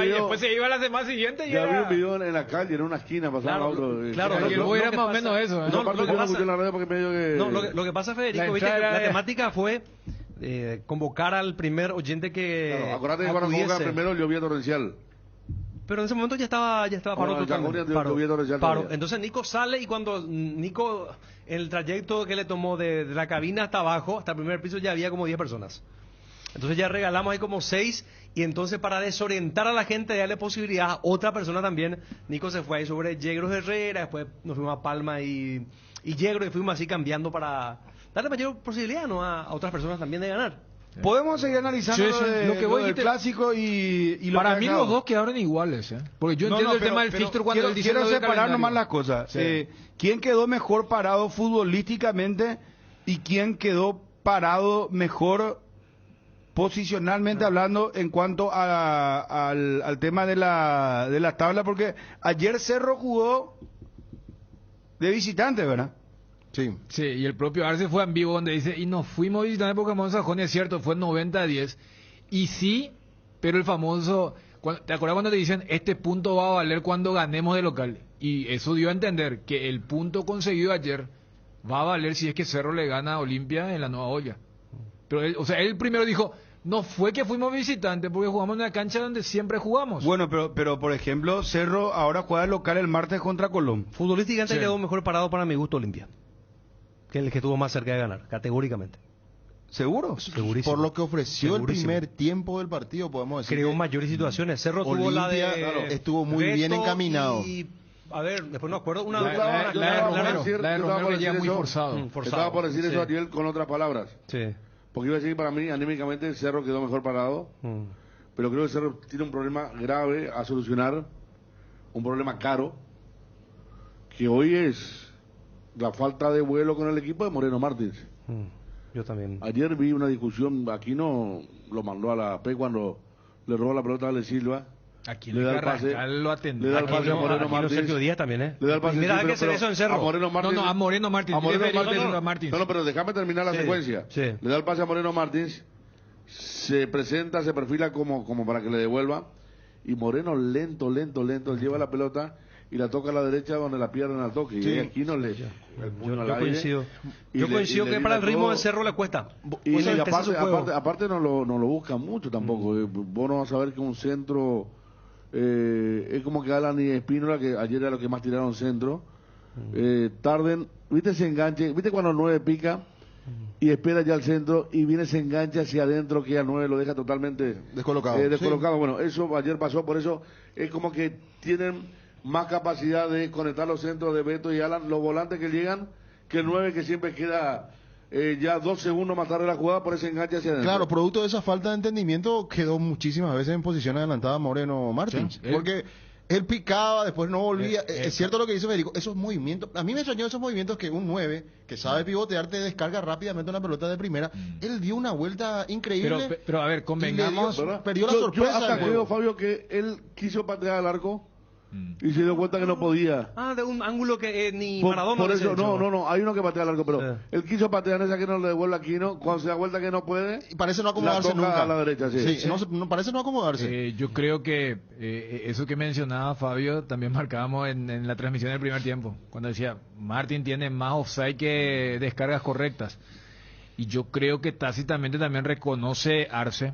después se iba la semana siguiente y ya había un video en la calle, en una esquina, pasaba otro. Claro, era más o menos eso. Lo que pasa, Federico, viste que la temática fue convocar al primer oyente que claro, acordate que cuando convocar primero lluvia torrencial. Pero en ese momento ya estaba paro. Entonces Nico sale y cuando Nico, en el trayecto que le tomó de la cabina hasta abajo, hasta el primer piso, ya había como 10 personas. Entonces ya regalamos ahí como 6 y entonces para desorientar a la gente, darle posibilidad a otra persona también, Nico se fue ahí sobre Yegros Herrera, después nos fuimos a Palma y Yegros y fuimos así cambiando para darle mayor posibilidad, ¿no?, a otras personas también de ganar. Podemos seguir analizando lo que voy del clásico y lo para que mí los dos quedaron iguales, porque yo entiendo el tema del fixture cuando él dice quiero separar nomás las cosas. Sí. ¿Quién quedó mejor parado futbolísticamente y quién quedó parado mejor posicionalmente hablando en cuanto al tema de la tabla? Porque ayer Cerro jugó de visitante, ¿verdad? Sí. Sí, y el propio Arce fue en vivo donde dice, y nos fuimos visitando porque Pokémon Sajón, es cierto, fue 90-10. Y sí, pero el famoso, ¿te acuerdas cuando te dicen, este punto va a valer cuando ganemos de local? Y eso dio a entender que el punto conseguido ayer va a valer si es que Cerro le gana a Olimpia en la nueva olla. Pero él primero dijo, no fue que fuimos visitantes porque jugamos en una cancha donde siempre jugamos. Bueno, pero por ejemplo, Cerro ahora juega local el martes contra Colón. Futbolísticamente quedó mejor parado para mi gusto Olimpia que el que estuvo más cerca de ganar, categóricamente. ¿Seguro? Segurísimo. Por lo que ofreció el primer tiempo del partido, podemos decir. Creó mayores situaciones. Cerro tuvo la de... estuvo muy bien encaminado. A ver, después no acuerdo. La de Romero que ya muy forzado. Estaba por decir eso, Ariel, con otras palabras. Sí. Porque iba a decir, para mí, anímicamente, Cerro quedó mejor parado. Pero creo que Cerro tiene un problema grave a solucionar. Un problema caro. Que hoy es la falta de vuelo con el equipo de Moreno Martins. Yo también. Ayer vi una discusión, Aquino lo mandó a la P cuando le roba la pelota a Ale Silva. Aquí le da el pase, lo atendió. le da el pase a Moreno Martins. Sergio Díaz también, ¿eh? Le da el pase, Mira, sí, hay que hacer eso en Cerro. A Moreno Martins. No, a Moreno Martins. A Moreno Martins. Martins. No, pero déjame terminar la secuencia. Sí. Le da el pase a Moreno Martins, se presenta, se perfila como para que le devuelva, y Moreno lento, él lleva la pelota y la toca a la derecha donde la pierden al toque, Sí. y aquí no le... Yo coincido. Yo coincido que para el ritmo del Cerro le cuesta. Y aparte no lo busca mucho tampoco. Vos no vas a ver que un centro es como que Alan y Espínola, que ayer era lo que más tiraron centro, tarden, viste ese enganche, viste cuando el 9 pica y espera ya al centro y viene ese enganche hacia adentro que al 9 lo deja totalmente descolocado. Descolocado. Bueno, eso ayer pasó, por eso es como que tienen más capacidad de conectar los centros de Beto y Alan, los volantes que llegan, que el 9 que siempre queda ya 2 segundos más tarde la jugada por ese enganche hacia adentro. Claro, producto de esa falta de entendimiento quedó muchísimas veces en posición adelantada Moreno Martins, Sí, porque él picaba, después no volvía. Es cierto lo que dice Federico, esos movimientos, a mí me extrañó esos movimientos que un 9 que sabe pivotear te descarga rápidamente una pelota de primera. Él dio una vuelta increíble. Pero a ver, convengamos, perdió la sorpresa. Yo hasta creo, Fabio, que él quiso patear al arco y se dio cuenta que no podía. De un ángulo que ni Por Maradona. por eso, no, hay uno que patea al arco, pero él quiso patear en esa que no le devuelve a Aquino, cuando se da vuelta que no puede, Y parece no acomodarse la toca nunca. a la derecha, sí. No, parece no acomodarse. yo creo que eso que mencionaba Fabio también marcábamos en la transmisión del primer tiempo, cuando decía, Martín tiene más offside que descargas correctas. Y yo creo que tácitamente también reconoce Arce,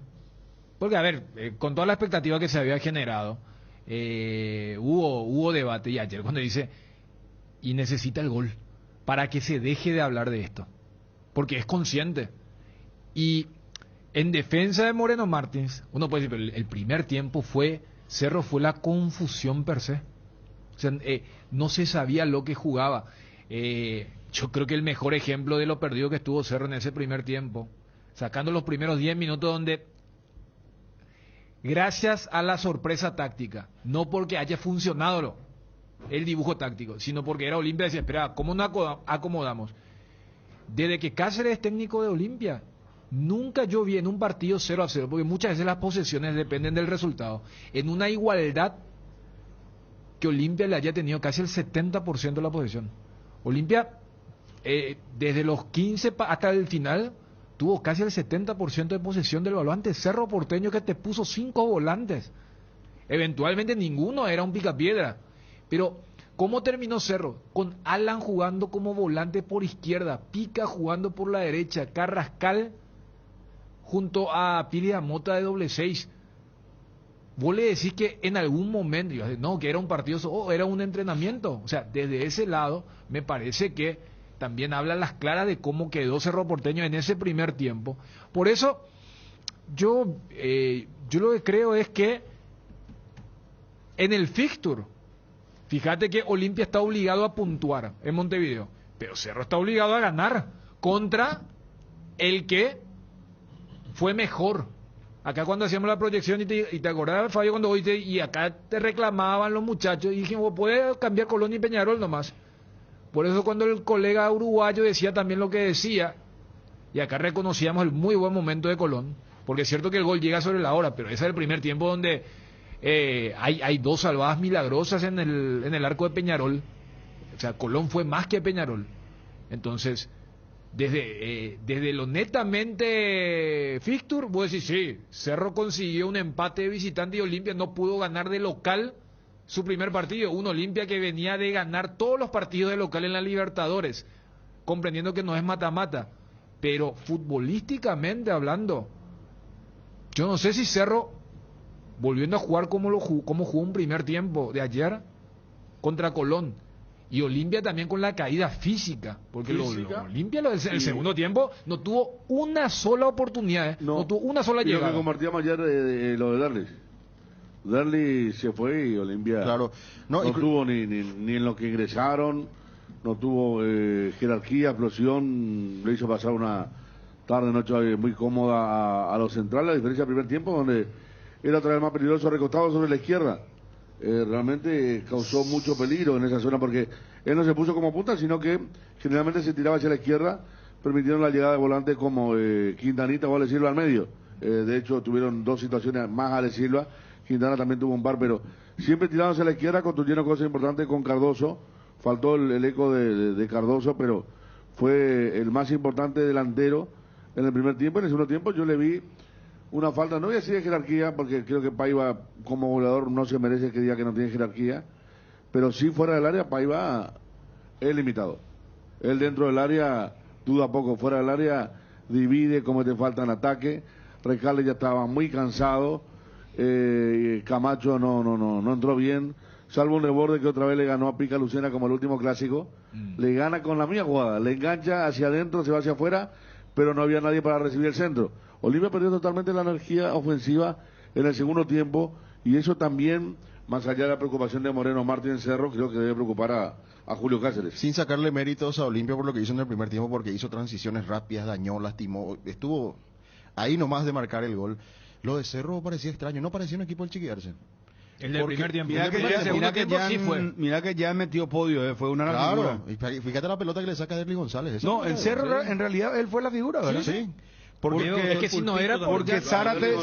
porque a ver, con toda la expectativa que se había generado, hubo debate, y ayer cuando dice, y necesita el gol para que se deje de hablar de esto, porque es consciente. Y en defensa de Moreno Martins, uno puede decir, pero el primer tiempo Cerro fue la confusión per se. O sea, no se sabía lo que jugaba. Yo creo que el mejor ejemplo de lo perdido que estuvo Cerro en ese primer tiempo, sacando los primeros 10 minutos donde, gracias a la sorpresa táctica, no porque haya funcionado el dibujo táctico, sino porque era Olimpia desesperada. ¿Cómo nos acomodamos? Desde que Cáceres es técnico de Olimpia, nunca yo vi en un partido 0-0, porque muchas veces las posesiones dependen del resultado, en una igualdad que Olimpia le haya tenido casi el 70% de la posesión. Olimpia, desde los 15 hasta el final, tuvo casi el 70% de posesión del balón ante Cerro Porteño, que te puso 5 volantes. Eventualmente ninguno era un picapiedra. Pero, ¿cómo terminó Cerro? Con Alan jugando como volante por izquierda, Pica jugando por la derecha, Carrascal junto a Pili Amota de doble 6. Vos le decís que en algún momento, no, que era un partido, era un entrenamiento. O sea, desde ese lado, me parece que también habla las claras de cómo quedó Cerro Porteño en ese primer tiempo. Por eso, yo lo que creo es que en el fixture, fíjate que Olimpia está obligado a puntuar en Montevideo, pero Cerro está obligado a ganar contra el que fue mejor. Acá cuando hacíamos la proyección, y te acordás, Fabio, cuando oíste, y acá te reclamaban los muchachos, y dijimos, puede cambiar Colón y Peñarol nomás. Por eso cuando el colega uruguayo decía también lo que decía, y acá reconocíamos el muy buen momento de Colón, porque es cierto que el gol llega sobre la hora, pero ese es el primer tiempo donde hay 2 salvadas milagrosas en el arco de Peñarol. O sea, Colón fue más que Peñarol. Entonces, desde lo netamente fixture, vos decís, sí, Cerro consiguió un empate de visitante y Olimpia no pudo ganar de local su primer partido. Un Olimpia que venía de ganar todos los partidos de local en la Libertadores, comprendiendo que no es mata-mata. Pero futbolísticamente hablando, yo no sé si Cerro, volviendo a jugar como jugó un primer tiempo de ayer contra Colón, y Olimpia también con la caída física, porque Olimpia el segundo tiempo no tuvo una sola oportunidad, no tuvo una sola llegada. Lo que compartíamos ayer lo de Darlis. Darlis se fue y Olimpia no tuvo ni en lo que ingresaron, no tuvo jerarquía, explosión, le hizo pasar una tarde-noche muy cómoda a los centrales, a diferencia del primer tiempo, donde era otra vez más peligroso recostado sobre la izquierda. Realmente causó mucho peligro en esa zona, porque él no se puso como punta, sino que generalmente se tiraba hacia la izquierda, permitieron la llegada de volantes como Quintanita o Ale Silva al medio. De hecho, tuvieron 2 situaciones más Ale Silva. Quintana también tuvo un par, pero siempre tirándose a la izquierda, construyendo cosas importantes con Cardoso. Faltó el eco de Cardoso, pero fue el más importante delantero en el primer tiempo. En el segundo tiempo yo le vi una falta, no voy a decir de jerarquía, porque creo que Paiva como goleador no se merece que diga que no tiene jerarquía, pero sí fuera del área Paiva es limitado. Él dentro del área duda poco, fuera del área divide, comete falta en ataque. Recalde ya estaba muy cansado, Camacho no entró bien, salvo un reborde que otra vez le ganó a Pica Lucena como el último clásico. Le gana con la misma jugada, le engancha hacia adentro, se va hacia afuera, pero no había nadie para recibir el centro. Olimpia perdió totalmente la energía ofensiva en el segundo tiempo, y eso también, más allá de la preocupación de Moreno Martín Cerro, creo que debe preocupar a Julio Cáceres. Sin sacarle méritos a Olimpia por lo que hizo en el primer tiempo, porque hizo transiciones rápidas, dañó, lastimó, estuvo ahí nomás de marcar el gol. Lo de Cerro parecía extraño, no parecía un equipo del Chiquiarse. El del primer tiempo. Mira que ya metió podio, fue una figura. Y fíjate la pelota que le saca a Derly González. No, el Cerro en realidad él fue la figura, ¿verdad? Sí. Porque es que si no era porque Zárate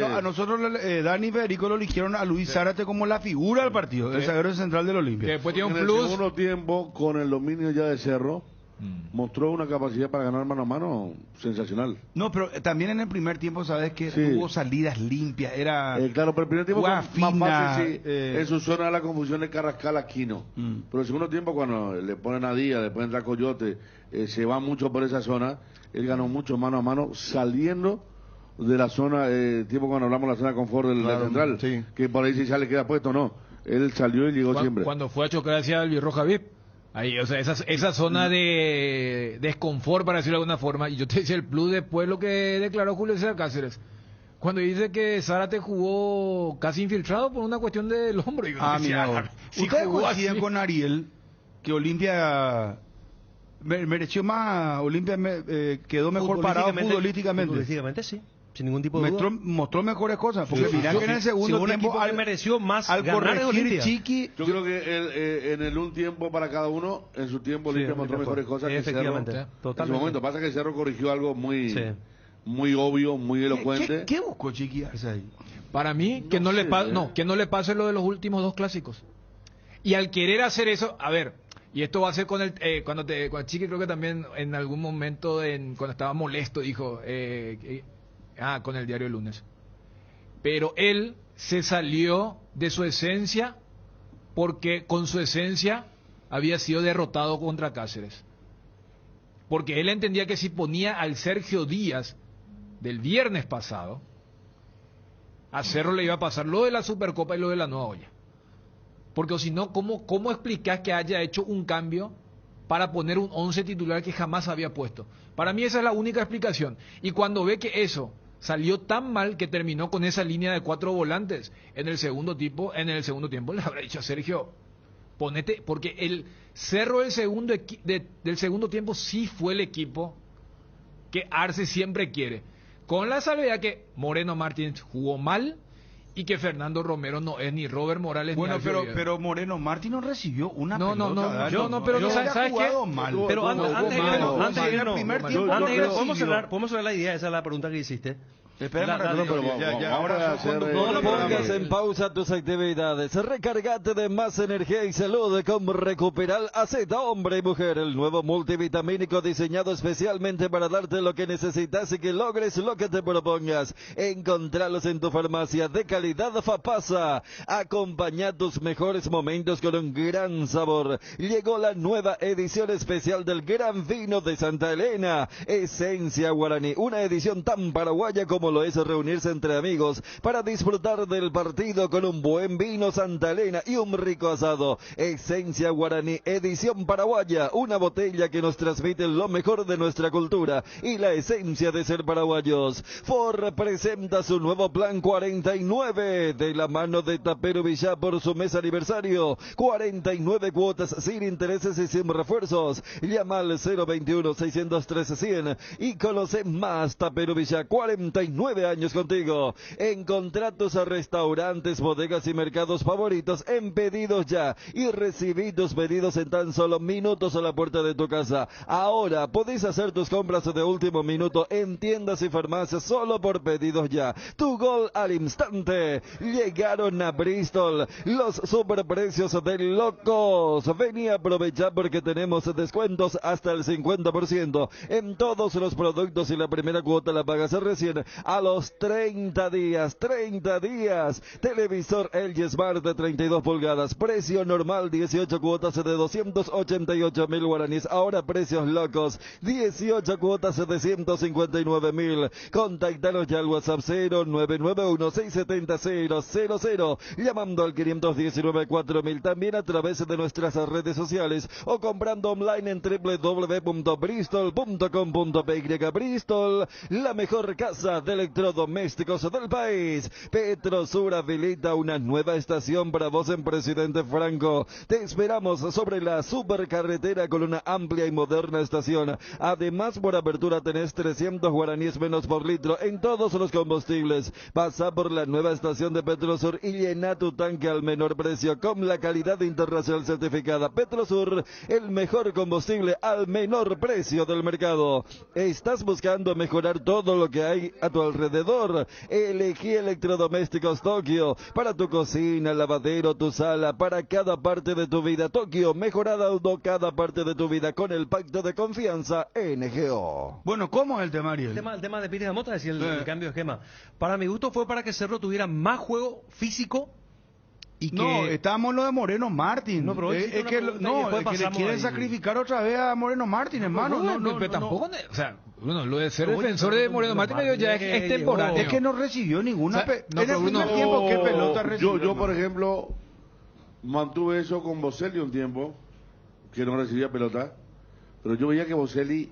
a nosotros Dani y Federico lo eligieron a Luis Zárate como la figura del partido, el zaguero central del Olimpia. Después tiene un en plus. el segundo tiempo, con el dominio ya de Cerro, mostró una capacidad para ganar mano a mano sensacional. No, pero también en el primer tiempo, sabes que hubo salidas limpias, era claro, pero el primer tiempo fue más fácil, fina, en su zona la confusión de Carrascal Aquino. Pero el segundo tiempo, cuando le ponen a Díaz, después entra Coyote, se va mucho por esa zona, él ganó mucho mano a mano, saliendo de la zona, tipo cuando hablamos de la zona de confort del central, que por ahí si ya le queda puesto, no. Él salió y llegó siempre. Cuando fue a chocar hacia el Birroja VIP. Ahí, o sea, esa zona de desconfort, para decirlo de alguna forma, y yo te decía el plus después lo que declaró Julio César Cáceres, cuando dice que Zárate jugó casi infiltrado por una cuestión del hombro. Y mira, si ustedes coinciden con Ariel, que Olimpia mereció más, Olimpia quedó mejor parado futbolísticamente. Futbolísticamente sí. Sin ningún tipo de duda. Mostró mejores cosas, porque mirá que en el segundo tiempo mereció más al corregir Chiqui. Yo creo que en un tiempo para cada uno, en su tiempo Olimpia mostró mejores cosas que Cerro. Totalmente. En su momento pasa que Cerro corrigió algo muy obvio, muy elocuente. ¿Qué buscó Chiqui ahí? Para mí, que no le pase lo de los últimos 2 clásicos. Y al querer hacer eso, a ver, y esto va a ser con cuando Chiqui creo que también en algún momento cuando estaba molesto dijo con el diario El Lunes, pero él se salió de su esencia porque con su esencia había sido derrotado contra Cáceres, porque él entendía que si ponía al Sergio Díaz del viernes pasado, a Cerro le iba a pasar lo de la Supercopa y lo de la nueva olla. Porque si no, ¿cómo explicás que haya hecho un cambio para poner un 11 titular que jamás había puesto? Para mí esa es la única explicación. Y cuando ve que eso salió tan mal que terminó con esa línea de 4 volantes en el segundo tiempo le habrá dicho a Sergio, ponete, porque el Cerro del segundo tiempo sí fue el equipo que Arce siempre quiere. Con la salvedad que Moreno Martínez jugó mal y que Fernando Romero no es ni Robert Morales ni Alfio Vidal. Pero Moreno Martínez no recibió una pelota. Pero ¿sabes qué? Mal. Pero antes de ir al primer tiempo, podemos cerrar la idea, esa es la pregunta que hiciste. Ahora no pongas en pausa tus actividades. Recargate de más energía y salud con Recuperal AZ, hombre y mujer, el nuevo multivitamínico diseñado especialmente para darte lo que necesitas y que logres lo que te propongas. Encontralos en tu farmacia de calidad Fapasa. Acompaña tus mejores momentos con un gran sabor. Llegó la nueva edición especial del Gran Vino de Santa Elena, Esencia Guaraní, una edición tan paraguaya como lo es reunirse entre amigos para disfrutar del partido con un buen vino Santa Elena y un rico asado. Esencia Guaraní, edición paraguaya, una botella que nos transmite lo mejor de nuestra cultura y la esencia de ser paraguayos. Ford presenta su nuevo plan 49 de la mano de Tapero Villá por su mes aniversario. 49 cuotas sin intereses y sin refuerzos. Llama al 021-603-100 y conoce más. Tapero Villá, 49 9 años contigo. Encontrá tus restaurantes, bodegas y mercados favoritos en Pedidos Ya y recibí tus pedidos en tan solo minutos a la puerta de tu casa. Ahora podéis hacer tus compras de último minuto en tiendas y farmacias solo por Pedidos Ya. Tu gol al instante. Llegaron a Bristol los superprecios de locos. Vení a aprovechar porque tenemos descuentos hasta el 50% en todos los productos y la primera cuota la pagas recién a los 30 días. 30 días. Televisor LG Smart de 32 pulgadas. Precio normal 18 cuotas de 288.000 guaraníes. Ahora precios locos. 18 cuotas de 159.000. Contactanos ya al WhatsApp 0991-670-000. Llamando al 519-4000. También a través de nuestras redes sociales o comprando online en www.bristol.com.py. Bristol, la mejor casa de electrodomésticos del país. Petrosur habilita una nueva estación para vos en Presidente Franco. Te esperamos sobre la supercarretera con una amplia y moderna estación. Además, por apertura tenés 300 guaraníes menos por litro en todos los combustibles. Pasa por la nueva estación de Petrosur y llena tu tanque al menor precio con la calidad internacional certificada. Petrosur, el mejor combustible al menor precio del mercado. ¿Estás buscando mejorar todo lo que hay a tu alrededor? Elegí Electrodomésticos Tokio para tu cocina, lavadero, tu sala, para cada parte de tu vida. Tokio, mejorando cada parte de tu vida con el pacto de confianza NGO. Bueno, ¿cómo es el tema, Ariel? El tema de Pires de Mota, decía el cambio de esquema. Para mi gusto fue para que Cerro tuviera más juego físico. Y que... No, estábamos lo de Moreno Martín. No, pero es que le quieren sacrificar otra vez a Moreno Martín, hermano. Pero tampoco, o sea, bueno, lo de ser defensor de Moreno Martín ya es temporáneo. Es que no recibió ninguna. O sea, en el primer tiempo, ¿qué pelota recibió? Yo, por ejemplo, mantuve eso con Boselli un tiempo, que no recibía pelota, pero yo veía que Boselli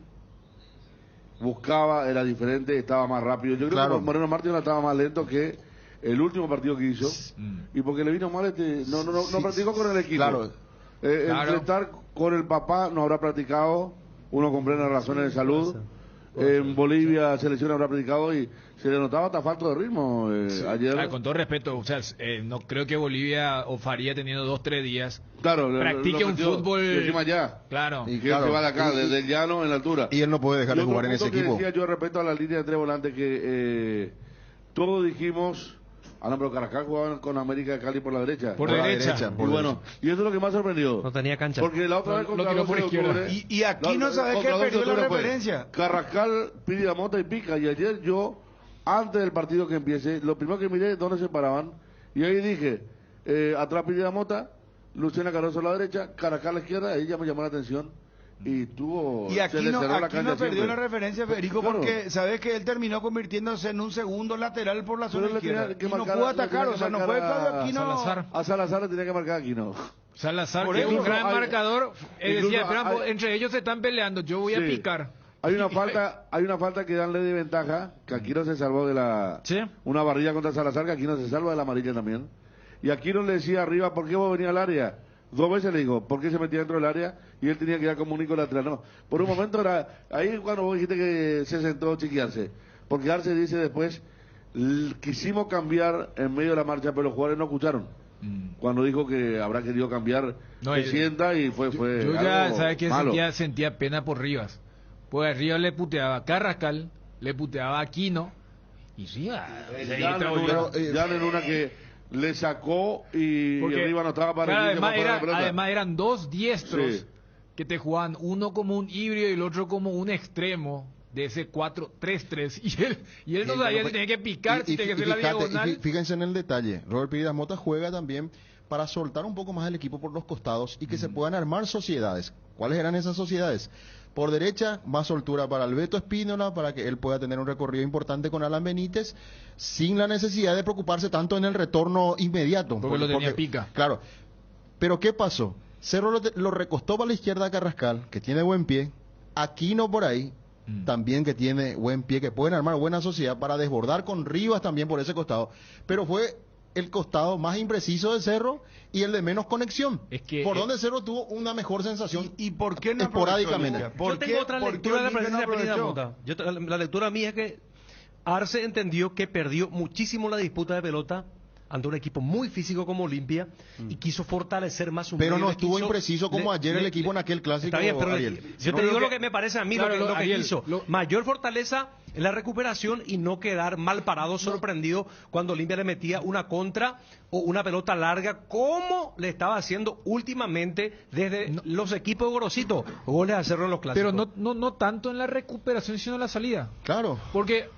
buscaba, era diferente, estaba más rápido. Yo creo que Moreno Martín estaba más lento que el último partido que hizo, y porque le vino mal no practicó con el equipo. Claro. Entre estar con el papá no habrá practicado, uno comprende las razones de salud. En Bolivia selección habrá practicado y se le notaba hasta falta de ritmo ayer. Con todo respeto, o sea, no creo que Bolivia o Faría teniendo 2-3 días practique un fútbol. Y encima ya. Claro. Y que se va de acá, desde el llano en la altura. Y él no puede dejar de jugar en ese equipo. Decía yo respeto a la línea de tres volantes que todos dijimos. No, pero Carrascal jugaba con América de Cali por la derecha. Por derecha. Y bueno, y eso es lo que más sorprendió. No tenía cancha. Porque la otra vez contra por izquierda. Y aquí no sabes qué perdió la referencia. Carrascal pide la mota y pica. Y ayer yo, antes del partido que empiece, lo primero que miré dónde se paraban. Y ahí dije, atrás pide la mota, Luciana Cardoso a la derecha, Carrascal a la izquierda. Ahí ya me llamó la atención. Y aquí no perdió la referencia, Federico, porque sabes que él terminó convirtiéndose en un segundo lateral por la zona izquierda y no pudo atacar, o sea, no fue Fabio Aquino. A Salazar le tenía que marcar a Aquino. Salazar, que es un gran marcador, decía, entre ellos se están peleando, yo voy a picar. Hay una falta que danle de ventaja, que Aquino se salvó de una barrilla contra Salazar, que Aquino se salva de la amarilla también. Y Aquino le decía arriba, ¿por qué vos venís al área? 2 veces le digo, ¿por qué se metía dentro del área? Y él tenía que ir a como único lateral. No, por un momento era ahí cuando vos dijiste que se sentó Chiqui-Arce. Porque Arce dice después, quisimos cambiar en medio de la marcha, pero los jugadores no escucharon. Cuando dijo que habrá querido cambiar, se sienta y fue yo ya, ¿sabes qué? Sentía pena por Rivas. Pues Rivas le puteaba a Carrascal, le puteaba a Aquino, y Rivas... Ya en una que... le sacó y arriba no estaba para además eran 2 diestros que te jugaban, uno como un híbrido y el otro como un extremo de ese 4-3-3 y él no sabía si tenía que picar, si tenía que hacer la diagonal. Fíjense en el detalle, Robert Pires Mota juega también para soltar un poco más el equipo por los costados y que se puedan armar sociedades. ¿Cuáles eran esas sociedades? Por derecha, más soltura para Alberto Espínola, para que él pueda tener un recorrido importante con Alan Benítez, sin la necesidad de preocuparse tanto en el retorno inmediato. Porque lo tenía pica. Claro. Pero ¿qué pasó? Cerro lo recostó para la izquierda a Carrascal, que tiene buen pie. Aquino por ahí, también que tiene buen pie, que pueden armar buena sociedad para desbordar con Rivas también por ese costado. Pero fue el costado más impreciso de Cerro y el de menos conexión. Es que por donde Cerro tuvo una mejor sensación. ¿Y por qué no esporádicamente? Yo tengo otra lectura de la presencia de Pires de Mota. La lectura mía es que Arce entendió que perdió muchísimo la disputa de pelota ante un equipo muy físico como Olimpia y quiso fortalecer más su Pero medio. no estuvo impreciso como ayer el equipo en aquel clásico. Está bien, pero Ariel. yo te digo lo que me parece a mí, claro, lo que Ariel, hizo. Mayor fortaleza en la recuperación y no quedar mal parado, sorprendido cuando Olimpia le metía una contra o una pelota larga, como le estaba haciendo últimamente desde los equipos de Gorosito. Goles a Cerro en los clásicos. Pero no tanto en la recuperación, sino en la salida. Claro. Porque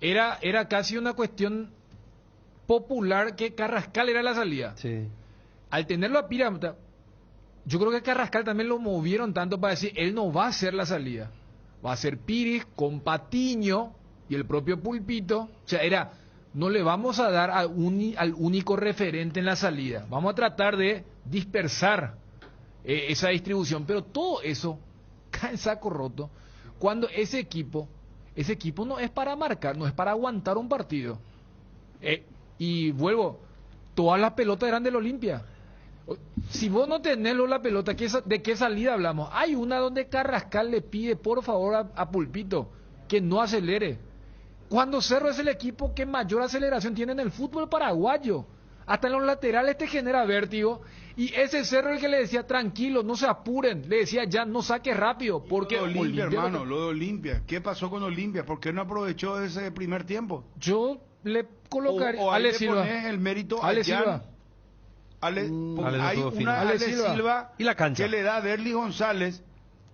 era casi una cuestión popular que Carrascal era la salida. Sí. Al tenerlo a Pira, yo creo que Carrascal también lo movieron tanto para decir, él no va a ser la salida. Va a ser Piris con Patiño y el propio Pulpito. O sea, no le vamos a dar al único referente en la salida. Vamos a tratar de dispersar esa distribución. Pero todo eso cae en saco roto cuando ese equipo no es para marcar, no es para aguantar un partido. Y vuelvo, todas las pelotas eran del Olimpia. Si vos no tenés la pelota, ¿de qué salida hablamos? Hay una donde Carrascal le pide por favor a Pulpito que no acelere. Cuando Cerro es el equipo que mayor aceleración tiene en el fútbol paraguayo. Hasta en los laterales te genera vértigo. Y ese Cerro el que le decía, tranquilo, no se apuren. Le decía, ya no saque rápido. Porque lo de Olimpia, hermano, lo de Olimpia. ¿Qué pasó con Olimpia? ¿Por qué no aprovechó ese primer tiempo? Yo le colocaría o Ale le Silva. Pones el mérito Ale a Silva. hay no una Ale Silva y la cancha que le da a Derly González,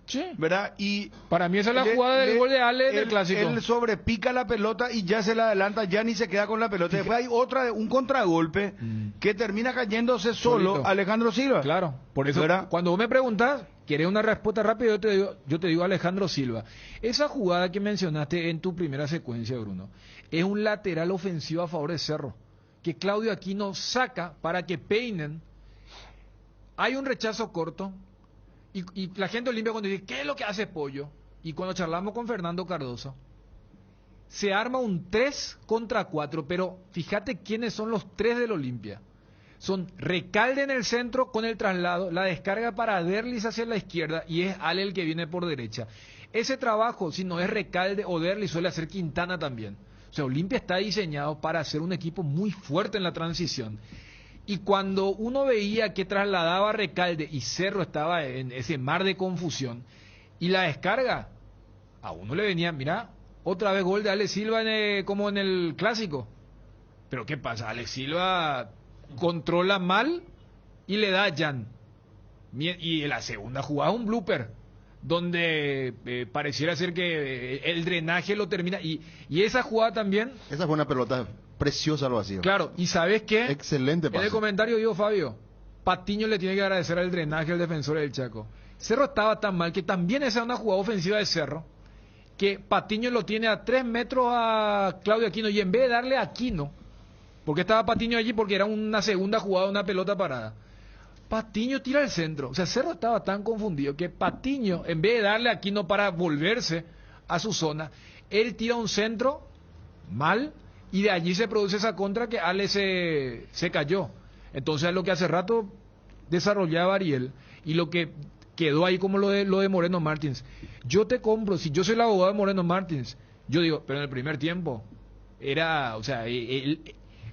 sí, ¿verdad? Y para mí esa es la jugada del gol de Ale del clásico. Él sobrepica la pelota y ya se la adelanta, ya ni se queda con la pelota. Después hay un contragolpe que termina cayéndose solo Alejandro Silva. Claro, por eso cuando vos me preguntás, ¿querés una respuesta rápida? Yo te digo Alejandro Silva. Esa jugada que mencionaste en tu primera secuencia, Bruno, es un lateral ofensivo a favor de Cerro, que Claudio Aquino saca para que peinen. Hay un rechazo corto y la gente Olimpia cuando dice, ¿qué es lo que hace Pollo? Y cuando charlamos con Fernando Cardoso, se arma un 3 contra 4, pero fíjate quiénes son los 3 del Olimpia. Son Recalde en el centro con el traslado, la descarga para Derlis hacia la izquierda y es Ale el que viene por derecha. Ese trabajo, si no es Recalde o Derlis, suele hacer Quintana también. O sea, Olimpia está diseñado para ser un equipo muy fuerte en la transición. Y cuando uno veía que trasladaba a Recalde y Cerro estaba en ese mar de confusión, y la descarga, a uno le venía, mira, otra vez gol de Ale Silva como en el clásico. Pero ¿qué pasa? Ale Silva controla mal y le da a Jan. Y en la segunda jugada un blooper, donde pareciera ser que el drenaje lo termina. Y esa jugada también... Esa fue una pelota preciosa al vacío. Claro, y ¿sabes qué? Excelente pase. En el comentario dijo Fabio, Patiño le tiene que agradecer al drenaje al defensor del Chaco. Cerro estaba tan mal que también esa es una jugada ofensiva de Cerro, que Patiño lo tiene a 3 metros a Claudio Aquino, y en vez de darle a Aquino, porque estaba Patiño allí, porque era una segunda jugada, una pelota parada, Patiño tira al centro. O sea, Cerro estaba tan confundido que Patiño, en vez de darle a Aquino para volverse a su zona, él tira un centro mal, y de allí se produce esa contra que Ale se cayó. Entonces es lo que hace rato desarrollaba Ariel, y lo que quedó ahí como lo de Moreno Martins. Yo te compro, si yo soy el abogado de Moreno Martins, yo digo, pero en el primer tiempo era, o sea,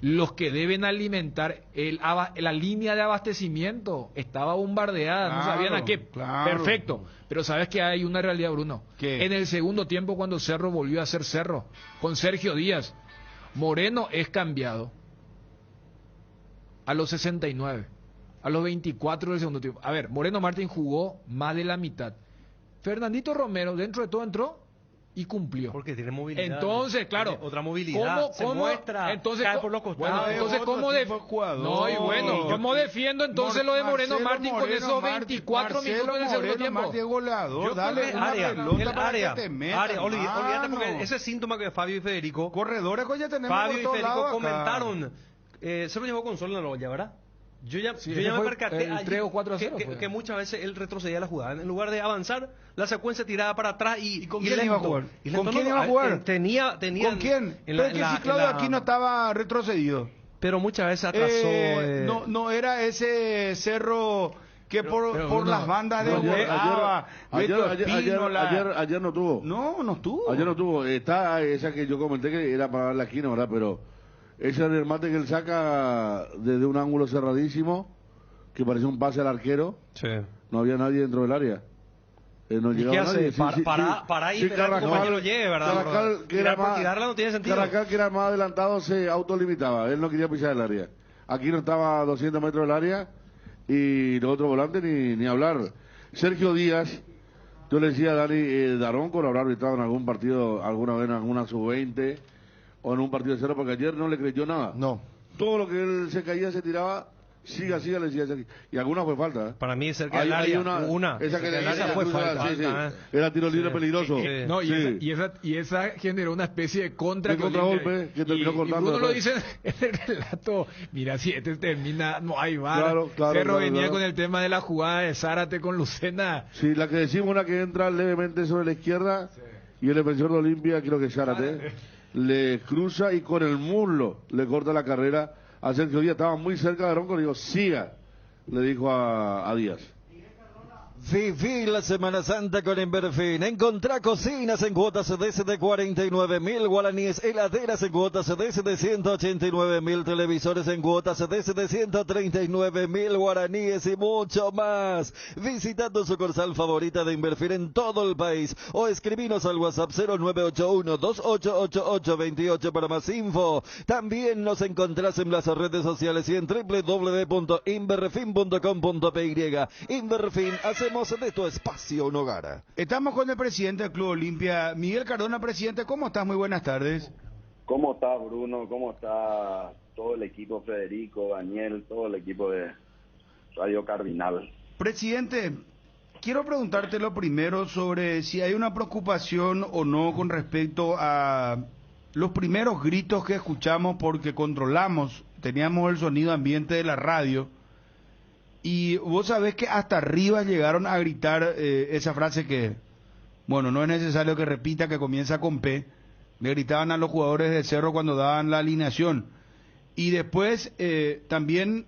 los que deben alimentar la línea de abastecimiento estaba bombardeada, no sabían a qué. Claro. Perfecto, pero sabes que hay una realidad, Bruno. ¿Qué? En el segundo tiempo, cuando Cerro volvió a ser Cerro, con Sergio Díaz, Moreno es cambiado a los 69, a los 24 del segundo tiempo. A ver, Moreno Martín jugó más de la mitad. Fernandito Romero, dentro de todo, entró y cumplió. Porque tiene movilidad. Entonces, claro. Otra movilidad. ¿Cómo muestra. Entonces, cae por los costados. Bueno, entonces, no, y bueno, ¿cómo defiendo entonces lo de Moreno Martín con esos 24 minutos en el segundo tiempo? Goleador, dale una pelota para que te metas. Olvídate, porque ese síntoma que Fabio y Federico... Corredores que ya tenemos Fabio y por todos Federico lados comentaron. Se lo llevó con Sol en la olla, ¿verdad? Yo ya me percaté el 3 o 4 a 0 que muchas veces él retrocedía la jugada. En lugar de avanzar, la secuencia tiraba para atrás y ¿con quién iba a jugar? ¿Con quién iba a jugar? Tenía ¿Con quién? Pero que si Claudio aquí no estaba retrocedido. Pero muchas veces atrasó. No era ese Cerro que por las bandas de ayer no tuvo. No estuvo. Ayer no tuvo. Está esa que yo comenté que era para la esquina, ¿verdad? Pero ese remate que él saca desde un ángulo cerradísimo, que parecía un pase al arquero. Sí. No había nadie dentro del área. No llegaba ¿Y qué hace? nadie. Para ahí, esperar que tu compañero lo lleve, ¿verdad? Carrascal, que era más, tirarla no tiene sentido. Carrascal, que era más adelantado, se autolimitaba. Él no quería pisar el área. Aquí no estaba a 200 metros del área y los otros volantes ni hablar. Sergio Díaz, yo le decía a Dani Daronco, habrá arbitrado en algún partido, alguna vez en alguna sub-20 o en un partido de cero, porque ayer no le creyó nada. No. Todo lo que él se caía, se tiraba. Siga, le decía Sergio. Y alguna fue falta. Para mí, cerca del área, una. Esa que esa fue falta. Sí. Era tiro libre peligroso. No, y esa generó una especie de contragolpe que terminó cortando. Y uno lo dice en el relato, mira, si este termina, no hay VAR. Cerro venía con el tema de la jugada de Zárate con Lucena. Sí, la que decimos, una que entra levemente sobre la izquierda, y el defensor de Olimpia, creo que Zárate, le cruza y con el muslo le corta la carrera a Sergio Díaz. Estaba muy cerca de Daronco, le digo, siga, le dijo a Díaz. Viví la Semana Santa con Inverfin. Encontrá cocinas en cuotas CDS de 49.000 guaraníes, heladeras en cuotas CDS de 189.000, televisores en cuotas CDS de 139.000 guaraníes y mucho más. Visita tu sucursal favorita de Inverfin en todo el país o escribinos al WhatsApp 0981-288828 para más info. También nos encontrás en las redes sociales y en www.inverfin.com.py. Inverfin, hacemos de tu espacio un hogar. Estamos con el presidente del Club Olimpia, Miguel Cardona. Presidente, ¿cómo estás? Muy buenas tardes. ¿Cómo está Bruno? ¿Cómo está todo el equipo, Federico, Daniel, todo el equipo de Radio Cardinal? Presidente, quiero preguntarte lo primero sobre si hay una preocupación o no con respecto a los primeros gritos que escuchamos, porque teníamos el sonido ambiente de la radio. Y vos sabés que hasta arriba llegaron a gritar esa frase que, bueno, no es necesario que repita, que comienza con P. Le gritaban a los jugadores de Cerro cuando daban la alineación. Y después también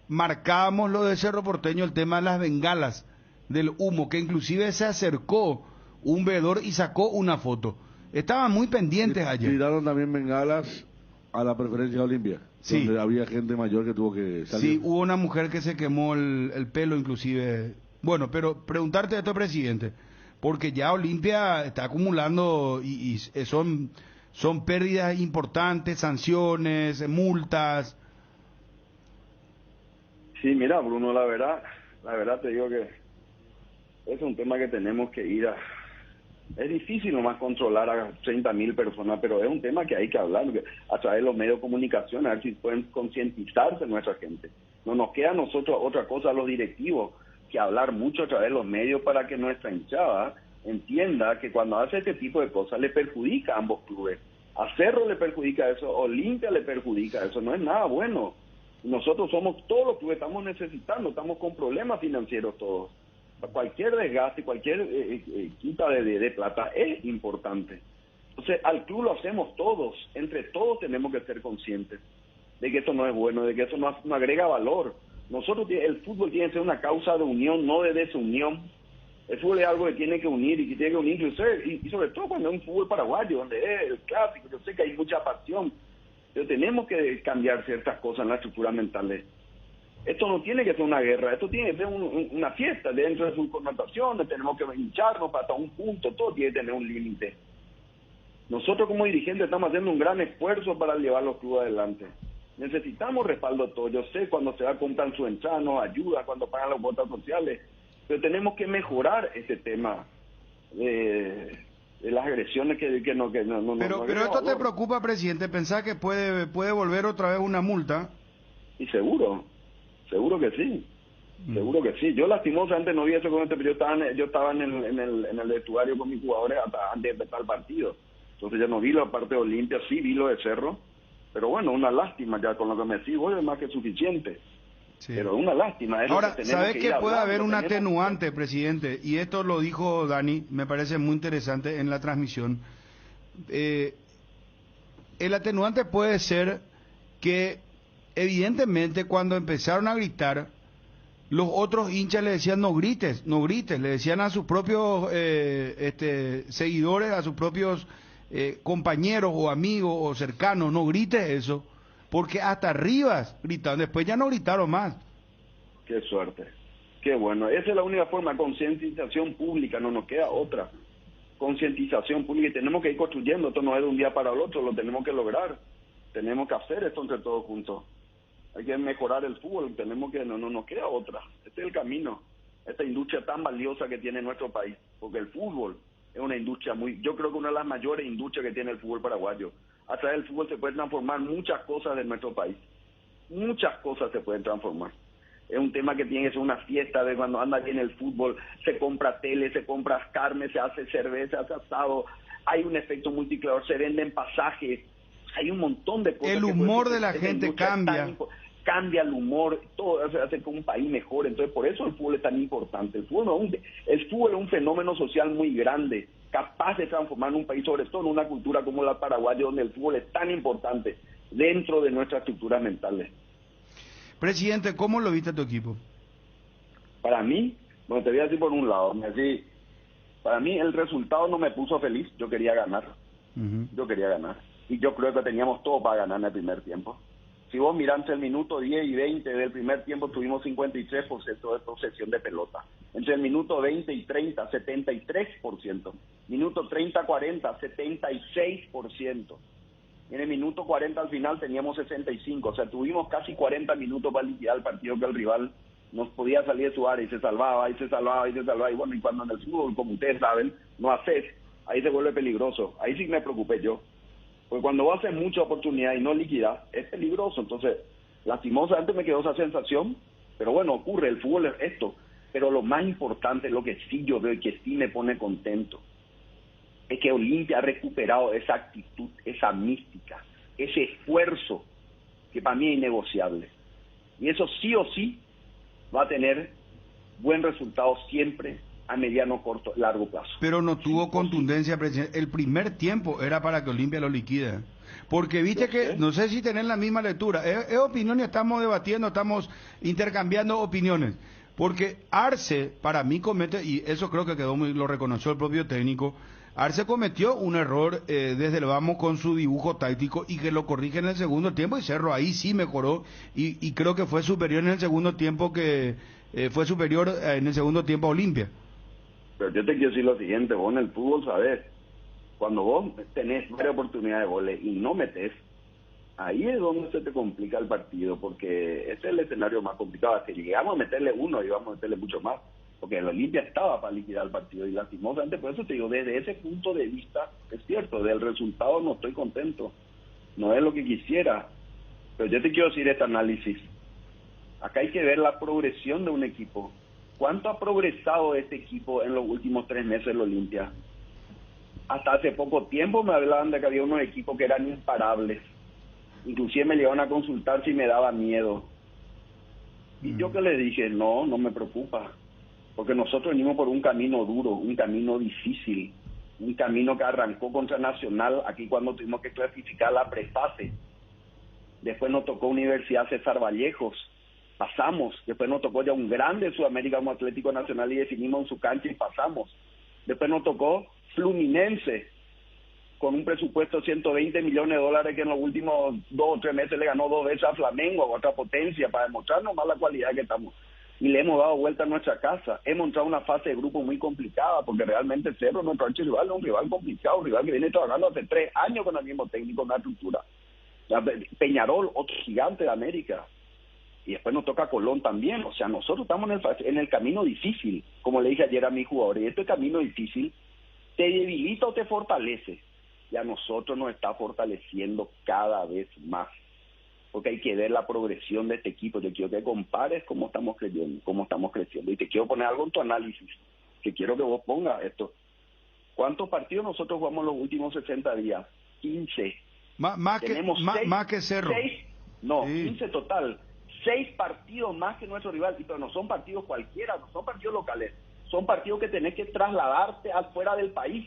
marcábamos lo de Cerro Porteño, el tema de las bengalas, del humo, que inclusive se acercó un veedor y sacó una foto. Estaban muy pendientes ayer. Tiraron también bengalas a la preferencia de Olimpia. Sí. Donde había gente mayor que tuvo que salir. Sí, hubo una mujer que se quemó el pelo inclusive. Bueno, pero preguntarte esto, presidente, porque ya Olimpia está acumulando y son pérdidas importantes, sanciones, multas. Sí, mira, Bruno, la verdad te digo que es un tema que tenemos que ir a... Es difícil nomás controlar a 30.000 personas, pero es un tema que hay que hablar a través de los medios de comunicación, a ver si pueden concientizarse nuestra gente. No nos queda a nosotros otra cosa, a los directivos, que hablar mucho a través de los medios para que nuestra hinchada entienda que cuando hace este tipo de cosas le perjudica a ambos clubes. A Cerro le perjudica eso, a Olimpia le perjudica eso, no es nada bueno. Nosotros somos, todos los clubes estamos necesitando, estamos con problemas financieros todos. Cualquier desgaste, cualquier quita de plata es importante. Entonces, al club lo hacemos todos, entre todos tenemos que ser conscientes de que eso no es bueno, de que eso no agrega valor. Nosotros, el fútbol tiene que ser una causa de unión, no de desunión. El fútbol es algo que tiene que unir y que tiene que unir, y sobre todo cuando es un fútbol paraguayo, donde es el clásico. Yo sé que hay mucha pasión, pero tenemos que cambiar ciertas cosas en la estructura mental. Esto no tiene que ser una guerra, esto tiene que ser una fiesta dentro de sus connotaciones, tenemos que hincharnos hasta un punto, todo tiene que tener un límite. Nosotros como dirigentes estamos haciendo un gran esfuerzo para llevar los clubes adelante. Necesitamos respaldo de todo. Yo sé cuando se va a comprar su entrada, nos ayuda, cuando pagan las cuotas sociales, pero tenemos que mejorar este tema de las agresiones que no Pero esto te preocupa, presidente, ¿pensás que puede volver otra vez una multa? Y seguro que sí. Seguro que sí. Yo lastimosamente no vi eso con pero yo estaba en el vestuario con mis jugadores hasta antes de empezar el partido. Entonces yo no vi la parte de Olimpia, sí vi lo de Cerro, pero bueno, una lástima, ya con lo que me sigo es más que suficiente. Sí. Pero una lástima. Ahora, ¿sabes que puede haber un atenuante, presidente? Y esto lo dijo Dani, me parece muy interesante en la transmisión. El atenuante puede ser que evidentemente cuando empezaron a gritar los otros hinchas le decían no grites, le decían a sus propios seguidores, a sus propios compañeros o amigos o cercanos, no grites eso, porque hasta arriba gritaban, después ya no gritaron más. Qué suerte, qué bueno, esa es la única forma, concientización pública, no nos queda otra, concientización pública, y tenemos que ir construyendo, esto no es de un día para el otro, lo tenemos que lograr, tenemos que hacer esto entre todos juntos. Hay que mejorar el fútbol, tenemos que, no nos queda otra. Este es el camino, esta industria tan valiosa que tiene nuestro país, porque el fútbol es una industria yo creo que una de las mayores industrias que tiene el fútbol paraguayo. A través del fútbol se pueden transformar muchas cosas de nuestro país, muchas cosas se pueden transformar. Es un tema que tiene que ser una fiesta de cuando anda bien el fútbol, se compra tele, se compra carne, se hace cerveza, se hace asado, hay un efecto multiplicador, se venden pasajes, hay un montón de cosas. El humor de la gente cambia. Cambia el humor, todo hace que un país mejor. Entonces, por eso el fútbol es tan importante. El fútbol es un fenómeno social muy grande, capaz de transformar un país, sobre todo en una cultura como la paraguaya, donde el fútbol es tan importante dentro de nuestras estructuras mentales. Presidente, ¿cómo lo viste a tu equipo? Para mí, bueno, te voy a decir por un lado, para mí el resultado no me puso feliz, yo quería ganar. Yo quería ganar. Y yo creo que teníamos todo para ganar en el primer tiempo. Si vos mirás entre el minuto 10 y 20 del primer tiempo, tuvimos 53% de posesión de pelota. Entre el minuto 20 y 30, 73%. Minuto 30-40, 76%. En el minuto 40 al final teníamos 65%. O sea, tuvimos casi 40 minutos para liquidar el partido, que el rival nos podía salir de su área y se salvaba, y se salvaba, y se salvaba. Y bueno, y cuando en el fútbol, como ustedes saben, no haces, ahí se vuelve peligroso. Ahí sí me preocupé yo. Porque cuando vos haces mucha oportunidad y no liquidas, es peligroso. Entonces, lastimosamente me quedó esa sensación, pero bueno, ocurre, el fútbol es esto. Pero lo más importante, lo que sí yo veo y que sí me pone contento, es que Olimpia ha recuperado esa actitud, esa mística, ese esfuerzo que para mí es innegociable. Y eso sí o sí va a tener buen resultado siempre a mediano, corto, largo plazo. Pero no tuvo contundencia, presidente. El primer tiempo era para que Olimpia lo liquide. Porque viste que, no sé si tenés la misma lectura, es opinión y estamos debatiendo, estamos intercambiando opiniones. Porque Arce, para mí, comete, y eso creo que lo reconoció el propio técnico, Arce cometió un error desde el vamos con su dibujo táctico y que lo corrige en el segundo tiempo, y Cerro ahí sí mejoró y creo que fue superior en el segundo tiempo a Olimpia. Pero yo te quiero decir lo siguiente, vos en el fútbol sabés, cuando vos tenés varias oportunidades de goles y no metés, ahí es donde se te complica el partido, porque ese es el escenario más complicado. Si llegamos a meterle uno, íbamos a meterle mucho más, porque el Olimpia estaba para liquidar el partido, y lastimosamente, por eso te digo, desde ese punto de vista, es cierto, del resultado no estoy contento, no es lo que quisiera, pero yo te quiero decir este análisis. Acá hay que ver la progresión de un equipo. ¿Cuánto ha progresado este equipo en los últimos 3 meses el Olimpia? Hasta hace poco tiempo me hablaban de que había unos equipos que eran imparables. Inclusive me llegaron a consultar si me daba miedo. Y yo que les dije, no me preocupa. Porque nosotros venimos por un camino duro, un camino difícil. Un camino que arrancó contra Nacional, aquí cuando tuvimos que clasificar la prefase. Después nos tocó Universidad César Vallejos. Pasamos, después nos tocó ya un grande Sudamérica como Atlético Nacional y definimos en su cancha y pasamos. Después nos tocó Fluminense, con un presupuesto de $120 millones que en los últimos 2 o 3 meses le ganó 2 veces a Flamengo, a otra potencia, para demostrarnos más la cualidad que estamos. Y le hemos dado vuelta a nuestra casa. Hemos entrado en una fase de grupo muy complicada, porque realmente Cerro, nuestro archirrival, es un rival complicado, un rival que viene trabajando hace 3 años con el mismo técnico en la estructura. Peñarol, otro gigante de América. Y después nos toca Colón también. O sea, nosotros estamos en el camino difícil, como le dije ayer a mis jugadores. Y este camino difícil te debilita o te fortalece. Y a nosotros nos está fortaleciendo cada vez más. Porque hay que ver la progresión de este equipo. Yo quiero que compares cómo estamos creciendo. Y te quiero poner algo en tu análisis, que quiero que vos pongas esto. ¿Cuántos partidos nosotros jugamos los últimos 60 días? 15. Más que Cerro. 15 total. 6 partidos más que nuestro rival, pero no son partidos cualquiera, no son partidos locales, son partidos que tenés que trasladarte afuera del país,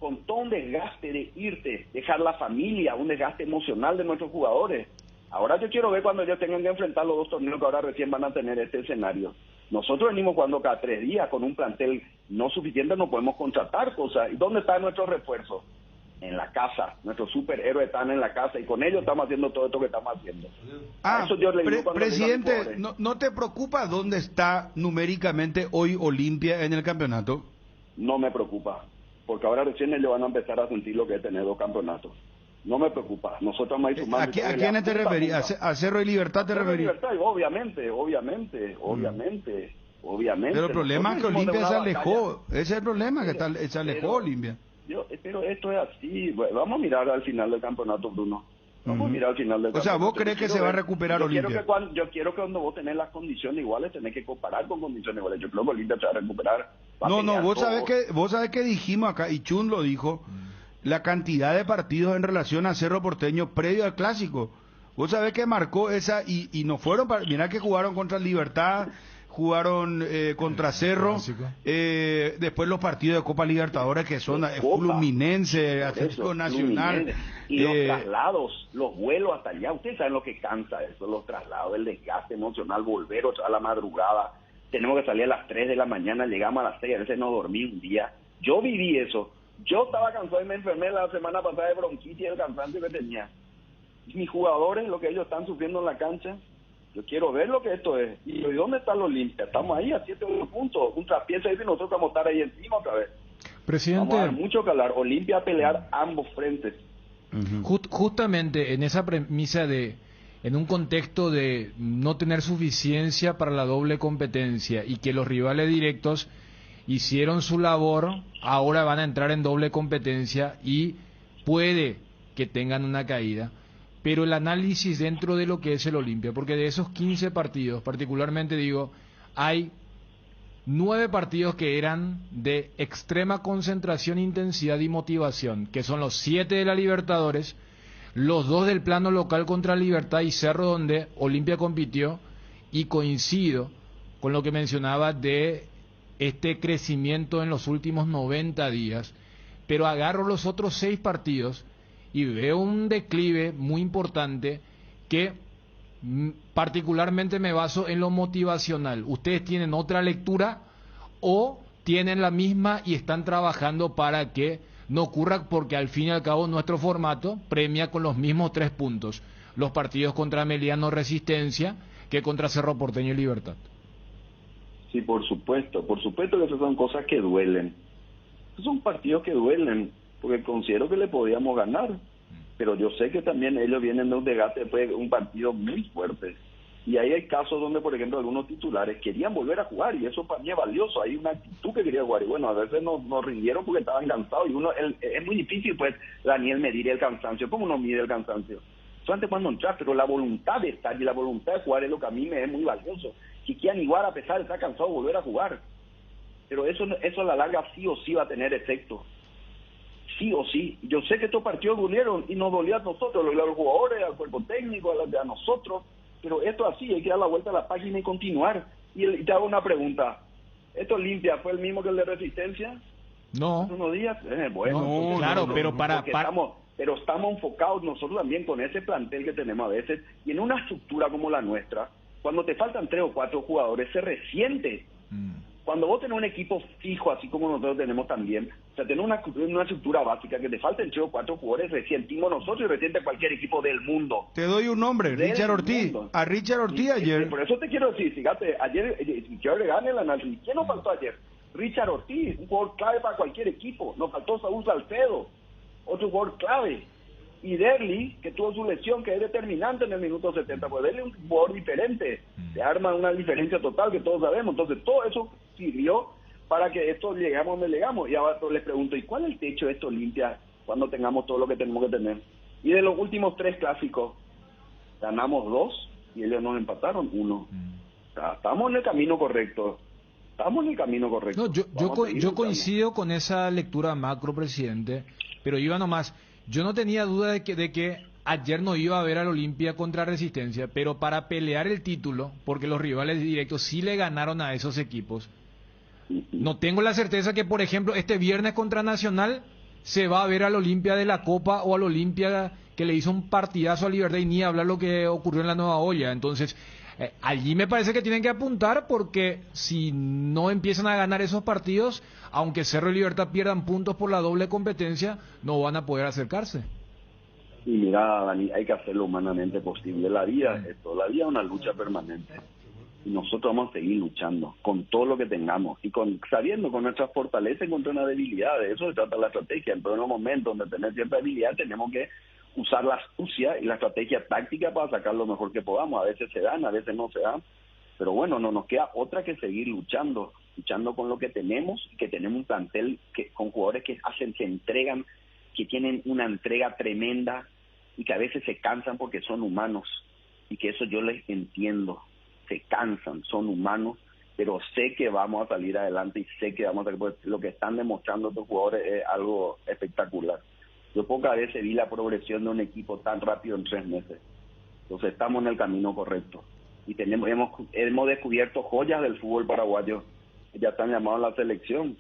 con todo un desgaste de irte, dejar la familia, un desgaste emocional de nuestros jugadores. Ahora yo quiero ver cuando ellos tengan que enfrentar los dos torneos que ahora recién van a tener este escenario. Nosotros venimos jugando cada 3 días con un plantel no suficiente, no podemos contratar cosas. ¿Y dónde están nuestros refuerzos? En la casa. Nuestros superhéroes están en la casa y con ellos estamos haciendo todo esto que estamos haciendo. Eso yo le digo cuando presidente, ¿no te preocupa dónde está numéricamente hoy Olimpia en el campeonato? No me preocupa, porque ahora recién ellos van a empezar a sentir lo que es tener 2 campeonatos. No me preocupa. Nosotros vamos a ir sumando. ¿A quiénes te referías? ¿A Cerro y Libertad te referías? Obviamente. Pero el problema es que Olimpia se alejó. Ese es el problema, que se alejó Olimpia. Pero esto es así. Vamos a mirar al final del campeonato, Bruno. Vamos a mirar al final del campeonato. O sea, ¿vos crees que se va a recuperar Olimpia? Yo quiero que cuando vos tenés las condiciones iguales, tenés que comparar con condiciones iguales. Yo creo que Olimpia se va a recuperar. Vos sabés que dijimos acá, y Chun lo dijo, la cantidad de partidos en relación a Cerro Porteño previo al Clásico. Vos sabés que marcó esa, y no fueron, mirá que jugaron contra Libertad, jugaron contra Cerro, después los partidos de Copa Libertadores que son Fluminense, Atlético Nacional. Y los traslados, los vuelos hasta allá, ustedes saben lo que cansa eso, los traslados, el desgaste emocional, volver a la madrugada, tenemos que salir a las 3 de la mañana, llegamos a las 6, a veces no dormí un día. Yo viví eso. Yo estaba cansado y me enfermé la semana pasada de bronquitis y el cansancio que tenía. Mis jugadores, lo que ellos están sufriendo en la cancha, yo quiero ver lo que esto es. ¿Y dónde está el Olimpia? Estamos ahí a 7 puntos, un traspiés ahí y nosotros vamos a estar ahí encima otra vez. Presidente, vamos a dar mucho que hablar. Olimpia a pelear ambos frentes. Justamente en esa premisa en un contexto de no tener suficiencia para la doble competencia y que los rivales directos hicieron su labor, ahora van a entrar en doble competencia y puede que tengan una caída, pero el análisis dentro de lo que es el Olimpia, porque de esos 15 partidos, particularmente digo, hay 9 partidos que eran de extrema concentración, intensidad y motivación, que son los 7 de la Libertadores, los 2 del plano local contra Libertad y Cerro, donde Olimpia compitió, y coincido con lo que mencionaba de este crecimiento en los últimos 90 días, pero agarro los otros 6 partidos y veo un declive muy importante que particularmente me baso en lo motivacional. ¿Ustedes tienen otra lectura o tienen la misma y están trabajando para que no ocurra? Porque al fin y al cabo nuestro formato premia con los mismos 3 puntos los partidos contra Meliano Resistencia que contra Cerro Porteño y Libertad. Sí, por supuesto que esas son cosas que duelen. Esos son partidos que duelen, porque considero que le podíamos ganar, pero yo sé que también ellos vienen de un desgaste después de un partido muy fuerte. Y ahí hay casos donde, por ejemplo, algunos titulares querían volver a jugar, y eso para mí es valioso. Hay una actitud que quería jugar, y bueno, a veces nos rindieron porque estaban cansados, y es muy difícil, pues, Daniel, medir el cansancio. ¿Cómo uno mide el cansancio? Solamente cuando entras, pero la voluntad de estar y la voluntad de jugar es lo que a mí me es muy valioso. Si quieran igual, a pesar de estar cansado, volver a jugar. Pero eso a la larga sí o sí va a tener efecto. Sí o sí. Yo sé que estos partidos dolieron y nos dolía a nosotros, a los jugadores, al cuerpo técnico, a nosotros. Pero esto así, hay que dar la vuelta a la página y continuar. Y te hago una pregunta. ¿Esto Olimpia fue el mismo que el de Resistencia? No. ¿Hace unos días? Bueno. No, claro, pero pero estamos enfocados nosotros también con ese plantel que tenemos a veces, y en una estructura como la nuestra, cuando te faltan 3 o 4 jugadores, se resiente. Cuando vos tenés un equipo fijo, así como nosotros tenemos también, o sea, tenés una estructura básica, que te falten 3 o 4 jugadores, resentimos nosotros y resiente cualquier equipo del mundo. Te doy un nombre, Richard Ortiz. A Richard Ortiz ayer. Por eso te quiero decir, fíjate, ayer, quiero agregarle el análisis. ¿Quién nos faltó ayer? Richard Ortiz, un jugador clave para cualquier equipo. Nos faltó Saúl Salcedo, otro jugador clave. Y Derli, que tuvo su lesión, que es determinante en el minuto 70, pues Derli es un jugador diferente, se arma una diferencia total que todos sabemos. Entonces todo eso sirvió para que esto llegamos donde llegamos. Y ahora les pregunto, ¿y cuál es el techo de esto Olimpia cuando tengamos todo lo que tenemos que tener? Y de los últimos 3 clásicos, ganamos 2 y ellos nos empataron 1. O sea, estamos en el camino correcto. No, yo coincido con esa lectura macro, presidente, pero iba nomás. Yo no tenía duda de que ayer no iba a ver al Olimpia contra Resistencia, pero para pelear el título, porque los rivales directos sí le ganaron a esos equipos, no tengo la certeza que, por ejemplo, este viernes contra Nacional se va a ver al Olimpia de la Copa o al Olimpia que le hizo un partidazo a Libertad, y ni hablar lo que ocurrió en la Nueva Olla. Entonces, allí me parece que tienen que apuntar, porque si no empiezan a ganar esos partidos, aunque Cerro y Libertad pierdan puntos por la doble competencia, no van a poder acercarse. Y mira, Dani, hay que hacer lo humanamente posible. La vida es esto, la vida es una lucha permanente. Y nosotros vamos a seguir luchando con todo lo que tengamos y sabiendo con nuestras fortalezas contra una debilidad. De eso se trata la estrategia. Pero en los momentos donde tenemos cierta debilidad tenemos que usar la astucia y la estrategia táctica para sacar lo mejor que podamos. A veces se dan, a veces no se dan. Pero bueno, no nos queda otra que seguir luchando con lo que tenemos, y que tenemos un plantel con jugadores que se entregan, que tienen una entrega tremenda y que a veces se cansan porque son humanos, y que eso yo les entiendo. Se cansan, son humanos, pero sé que vamos a salir adelante y sé que vamos a salir, porque lo que están demostrando estos jugadores es algo espectacular. Yo pocas veces vi la progresión de un equipo tan rápido en 3 meses. Entonces estamos en el camino correcto y hemos descubierto joyas del fútbol paraguayo que ya están llamados a la selección,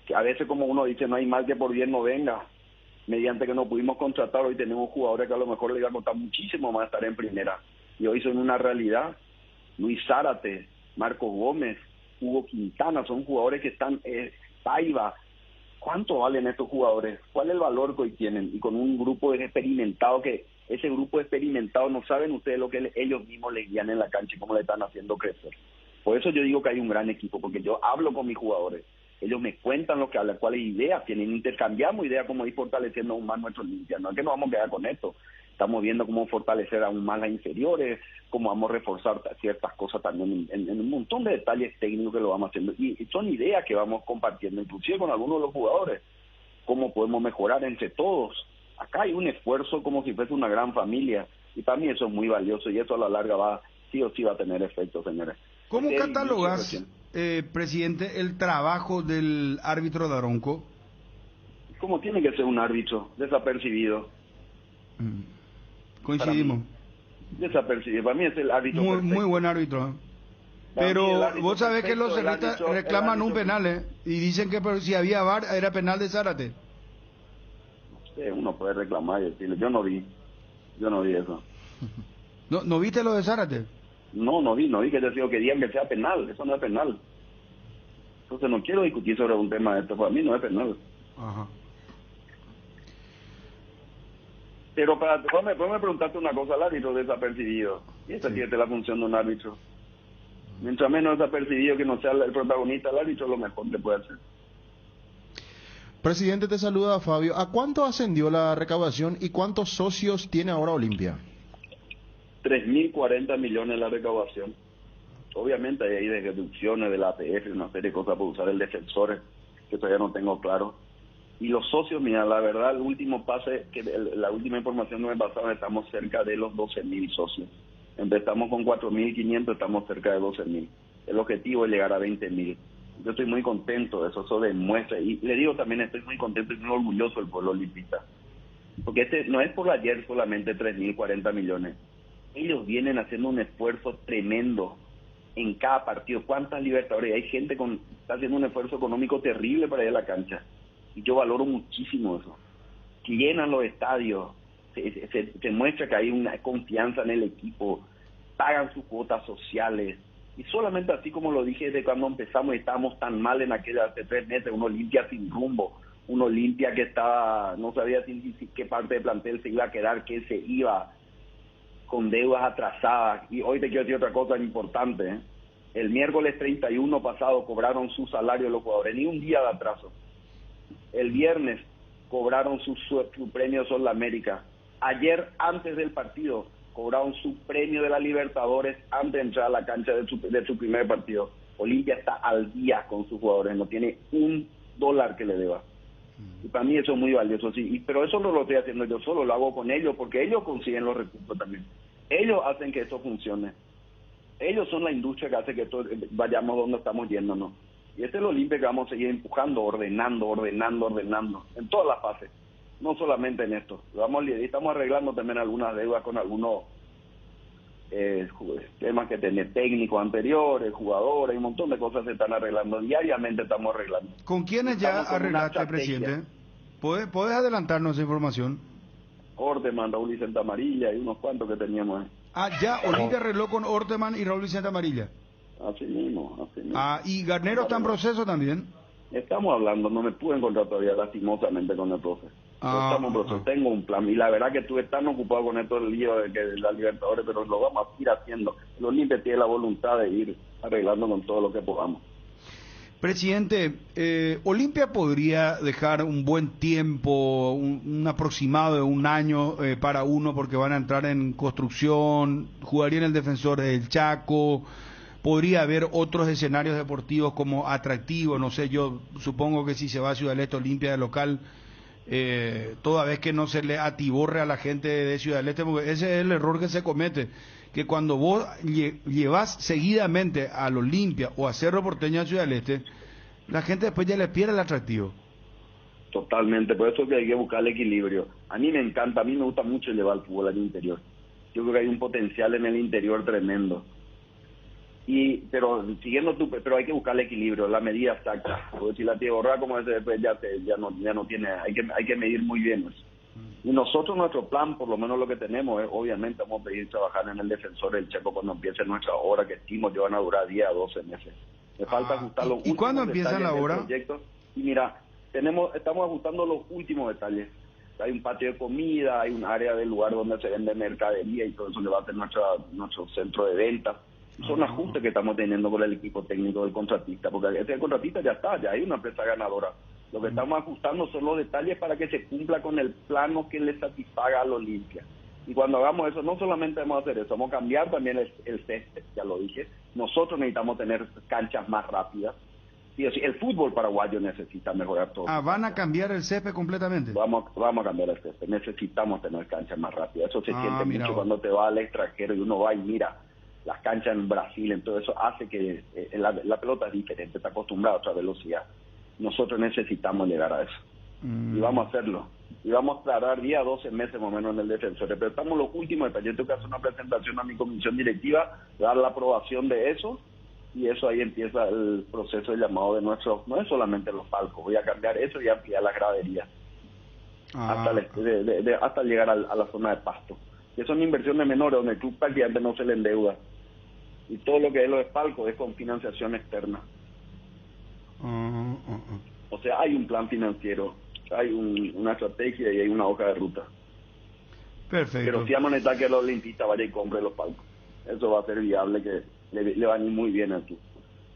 que a veces, como uno dice, no hay mal que por bien no venga. Mediante que no pudimos contratar, hoy tenemos jugadores que a lo mejor les iba a costar muchísimo más estar en primera, y hoy son una realidad. Luis Zárate, Marcos Gómez, Hugo Quintana, son jugadores que están, Paiva. ¿Cuánto valen estos jugadores? ¿Cuál es el valor que hoy tienen? Y con un grupo experimentado, que ese grupo experimentado no saben ustedes lo que ellos mismos les guían en la cancha y cómo le están haciendo crecer. Por eso yo digo que hay un gran equipo, porque yo hablo con mis jugadores, ellos me cuentan lo que hablan, cuáles ideas tienen, intercambiamos ideas cómo ir fortaleciendo aún más nuestros limpias. No es que nos vamos a quedar con esto, estamos viendo cómo fortalecer aún más las inferiores, cómo vamos a reforzar ciertas cosas también en un montón de detalles técnicos que lo vamos haciendo, y son ideas que vamos compartiendo, inclusive con algunos de los jugadores, cómo podemos mejorar entre todos. Acá hay un esfuerzo como si fuese una gran familia, y para mí eso es muy valioso, y eso a la larga sí o sí va a tener efecto, señores. ¿Cómo catalogas, presidente, el trabajo del árbitro Daronco? Como tiene que ser un árbitro, desapercibido. Coincidimos. Desapercibido, para mí es el árbitro muy buen árbitro. Pero vos sabés que los cerristas reclaman un penal, y dicen que si había VAR era penal de Zárate. Uno puede reclamar y decirle, yo no vi eso. ¿No viste lo de Zárate? No vi que ellos querían que sea penal, eso no es penal. Entonces no quiero discutir sobre un tema de esto, para mí no es penal. Ajá. Pero podeme preguntarte una cosa, al árbitro desapercibido, y esta es la función de un árbitro. Mientras menos desapercibido que no sea el protagonista, el árbitro, lo mejor que puede hacer. Presidente, te saluda Fabio. ¿A cuánto ascendió la recaudación y cuántos socios tiene ahora Olimpia? 3.040 millones la recaudación. Obviamente hay de deducciones de la APF, una serie de cosas por usar el defensor, que todavía no tengo claro. Y los socios, mira, la verdad, el último pase, la última información que me pasaron, estamos cerca de los 12.000 socios. Empezamos con 4.500, estamos cerca de 12.000. El objetivo es llegar a 20.000. Yo estoy muy contento de eso, eso demuestra. Y le digo también, estoy muy contento y muy orgulloso del pueblo olimpista. Porque no es por ayer solamente 3.040 millones. Ellos vienen haciendo un esfuerzo tremendo en cada partido. ¿Cuántas Libertadores? Hay gente que está haciendo un esfuerzo económico terrible para ir a la cancha. Y yo valoro muchísimo eso. Que llenan los estadios, se muestra que hay una confianza en el equipo, pagan sus cuotas sociales. Y solamente así, como lo dije desde cuando empezamos, estábamos tan mal en aquella hace 3 meses, un Olimpia sin rumbo, un Olimpia que no sabía qué parte del plantel se iba a quedar, qué se iba, con deudas atrasadas. Y hoy te quiero decir otra cosa importante, ¿eh? El miércoles 31 pasado cobraron su salario los jugadores, ni un día de atraso. El viernes cobraron su premio Sol América. Ayer, antes del partido, cobraron su premio de la Libertadores antes de entrar a la cancha de su primer partido. Olimpia está al día con sus jugadores, no tiene $1 que le deba. Y para mí eso es muy valioso, sí. Pero eso no lo estoy haciendo yo solo, lo hago con ellos, porque ellos consiguen los recursos también. Ellos hacen que esto funcione. Ellos son la industria que hace que vayamos donde estamos yéndonos. Y este es el Olimpia que vamos a seguir empujando, ordenando, en todas las fases. No solamente en esto. Estamos arreglando también algunas deudas con algunos temas que tienen técnicos anteriores, jugadores, un montón de cosas se están arreglando. Diariamente estamos arreglando. ¿Con quiénes ya arreglaste, presidente? ¿Podés adelantarnos esa información? Orteman, Raúl Vicente Amarilla y unos cuantos que teníamos. Ya, Olimpia arregló con Orteman y Raúl Vicente Amarilla. Así mismo. ¿Y Garnero está en proceso también? Estamos hablando, no me pude encontrar todavía lastimosamente con el profe. Estamos en proceso, tengo un plan, y la verdad que estuve tan ocupado con esto del lío de la Libertadores, pero lo vamos a ir haciendo. El Olimpia tiene la voluntad de ir arreglando con todo lo que podamos. Presidente, Olimpia podría dejar un buen tiempo, un aproximado de un año para uno, porque van a entrar en construcción, jugaría en el Defensor del Chaco, podría haber otros escenarios deportivos como atractivos, no sé, yo supongo que si se va a Ciudad del Este Olimpia de local, toda vez que no se le atiborre a la gente de Ciudad del Este, porque ese es el error que se comete, que cuando vos llevas seguidamente al Olimpia o a Cerro Porteño a Ciudad del Este, la gente después ya le pierde el atractivo. Totalmente, por eso que hay que buscar el equilibrio. A mí me encanta, a mí me gusta mucho llevar el fútbol al interior. Yo creo que hay un potencial en el interior tremendo. Pero hay que buscar el equilibrio, la medida exacta. Porque si la atiborra como ese, después ya no tiene, hay que medir muy bien eso. Y nosotros, nuestro plan, por lo menos lo que tenemos es, obviamente, vamos a pedir trabajar en el Defensor del Chaco cuando empiece nuestra obra, que estimo que van a durar 10 a 12 meses. Me falta ajustar los últimos. ¿Y cuándo empieza la obra? Y mira, estamos ajustando los últimos detalles. Hay un patio de comida, hay un área del lugar donde se vende mercadería y todo eso le va a ser nuestro centro de ventas. Son ajustes que estamos teniendo con el equipo técnico del contratista, porque el contratista ya está, ya hay una empresa ganadora. Lo que estamos ajustando son los detalles para que se cumpla con el plano que le satisfaga al Olimpia. Y cuando hagamos eso, no solamente vamos a hacer eso, vamos a cambiar también el césped, ya lo dije. Nosotros necesitamos tener canchas más rápidas. Y el fútbol paraguayo necesita mejorar todo. ¿Van a cambiar el césped completamente? Vamos a cambiar el césped. Necesitamos tener canchas más rápidas. Eso se siente mucho cuando te va al extranjero y uno va y mira las canchas en Brasil. Entonces eso hace que la pelota es diferente, está acostumbrada a otra velocidad. Nosotros necesitamos llegar a eso. Y vamos a hacerlo. Y vamos a tardar 10 a 12 meses más o menos en el Defensor. Pero estamos en los últimos detalles. Yo tengo que hacer una presentación a mi comisión directiva, dar la aprobación de eso. Y eso ahí empieza el proceso de llamado de nuestros, no es solamente los palcos, voy a cambiar eso y ampliar las graderías hasta llegar a la zona de pasto. Que son inversiones menores donde el club prácticamente no se le endeuda. Y todo lo que es los palcos es con financiación externa. O sea, hay un plan financiero, hay una estrategia y hay una hoja de ruta. Perfecto. Pero si vamos a necesitar que los olimpistas vayan y compren los palcos. Eso va a ser viable, que le va a ir muy bien al club.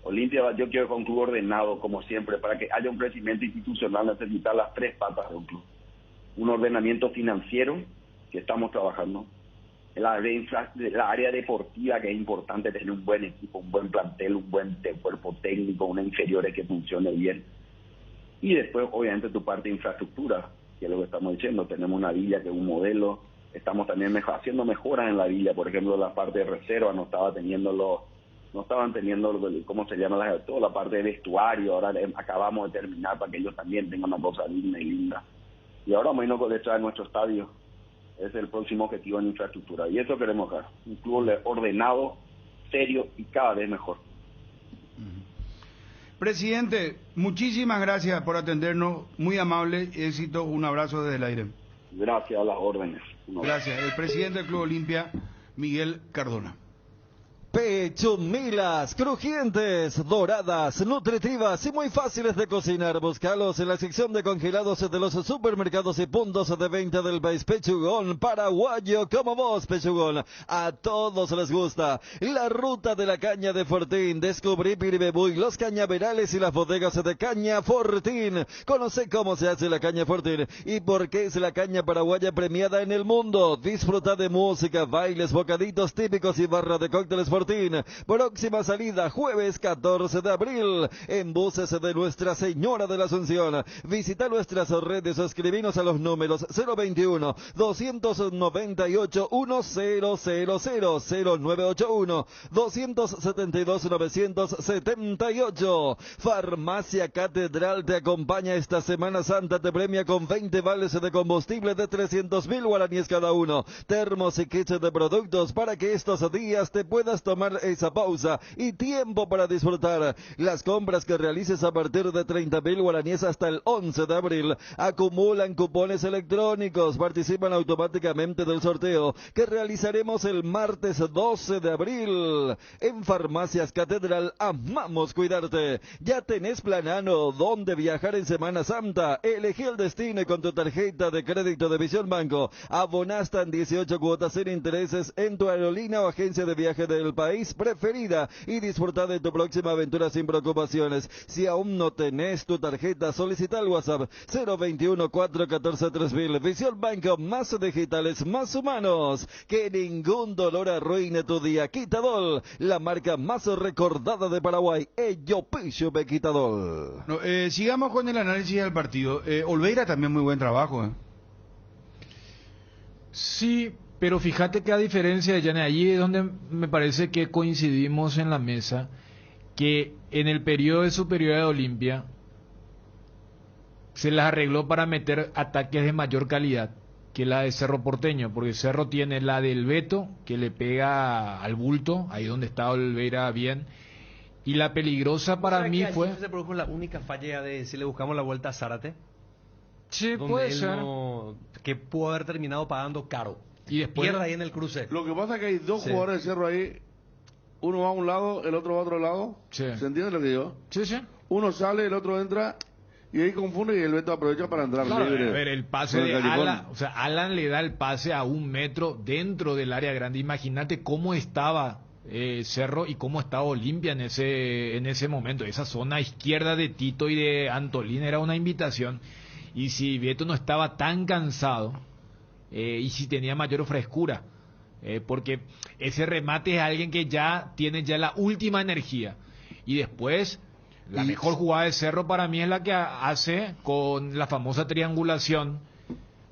Olimpia, yo quiero con un club ordenado, como siempre, para que haya un crecimiento institucional, necesita las tres patas de un club. Un ordenamiento financiero, que estamos trabajando. La área deportiva, que es importante tener un buen equipo, un buen plantel, un buen cuerpo técnico, una inferiores que funcione bien. Y después, obviamente, tu parte de infraestructura, que es lo que estamos diciendo. Tenemos una villa que es un modelo. Estamos también haciendo mejoras en la villa, por ejemplo, la parte de reserva no estaban teniendo, ¿cómo se llama? Toda la parte de vestuario, ahora acabamos de terminar para que ellos también tengan una cosa digna y linda. Y ahora vamos a irnos detrás de nuestro estadio, es el próximo objetivo en infraestructura, y eso queremos acá, un club ordenado, serio y cada vez mejor. Presidente, muchísimas gracias por atendernos, muy amable, éxito, un abrazo desde el aire. Gracias a las órdenes. Gracias. El presidente del Club Olimpia, Miguel Cardona. Pechumilas, crujientes, doradas, nutritivas y muy fáciles de cocinar. Búscalos en la sección de congelados de los supermercados y puntos de venta del país. Pechugón, paraguayo como vos, Pechugón. A todos les gusta. La ruta de la caña de Fortín. Descubrí Piribebuy, los cañaverales y las bodegas de caña Fortín. Conoce cómo se hace la caña Fortín y por qué es la caña paraguaya premiada en el mundo. Disfruta de música, bailes, bocaditos típicos y barra de cócteles Fortín. Próxima salida jueves 14 de abril en buses de Nuestra Señora de la Asunción. Visita nuestras redes o escribinos a los números 021 298 1000 0981 272 978. Farmacia Catedral te acompaña esta Semana Santa, te premia con 20 vales de combustible de 300.000 guaraníes cada uno, termos y kits de productos para que estos días te puedas tomar tomar esa pausa y tiempo para disfrutar. Las compras que realices a partir de 30.000 guaraníes hasta el 11 de abril acumulan cupones electrónicos, participan automáticamente del sorteo que realizaremos el martes 12 de abril. En Farmacias Catedral amamos cuidarte. ¿Ya tenés planado dónde viajar en Semana Santa? Elegí el destino y con tu tarjeta de crédito de Visión Banco abonasta en 18 cuotas sin intereses en tu aerolínea o agencia de viaje del país preferida y disfruta de tu próxima aventura sin preocupaciones. Si aún no tenés tu tarjeta, solicita el WhatsApp 021-414-3000. Visión Banco, más digitales, más humanos. Que ningún dolor arruine tu día. Quitadol, la marca más recordada de Paraguay. Ello Picho Quitadol. No, sigamos con el análisis del partido. Olveira también muy buen trabajo. Sí, pero fíjate que a diferencia de Yane, allí es donde me parece que coincidimos en la mesa, que en el periodo de superioridad de Olimpia se las arregló para meter ataques de mayor calidad que la de Cerro Porteño, porque Cerro tiene la del Beto, que le pega al bulto, ahí donde está Olveira bien, y la peligrosa para mí fue... Se produjo la única falla de si le buscamos la vuelta a Zárate. Sí, puede ser. Que pudo haber terminado pagando caro. Y después pierde ahí en el cruce. Lo que pasa es que hay dos jugadores de Cerro ahí. Uno va a un lado, el otro va a otro lado. Sí. ¿Se entiende lo que digo? Sí, sí. Uno sale, el otro entra. Y ahí confunde y el Beto aprovecha para entrar Claro, libre. a ver, el pase de Alan, o sea, Alan le da el pase a 1 metro dentro del área grande. Imagínate cómo estaba Cerro y cómo estaba Olimpia en ese momento. Esa zona izquierda de Tito y de Antolín era una invitación. Y si Beto no estaba tan cansado y si tenía mayor frescura, porque ese remate es alguien que ya tiene ya la última energía. Y después, la mejor jugada de Cerro para mí es la que hace con la famosa triangulación,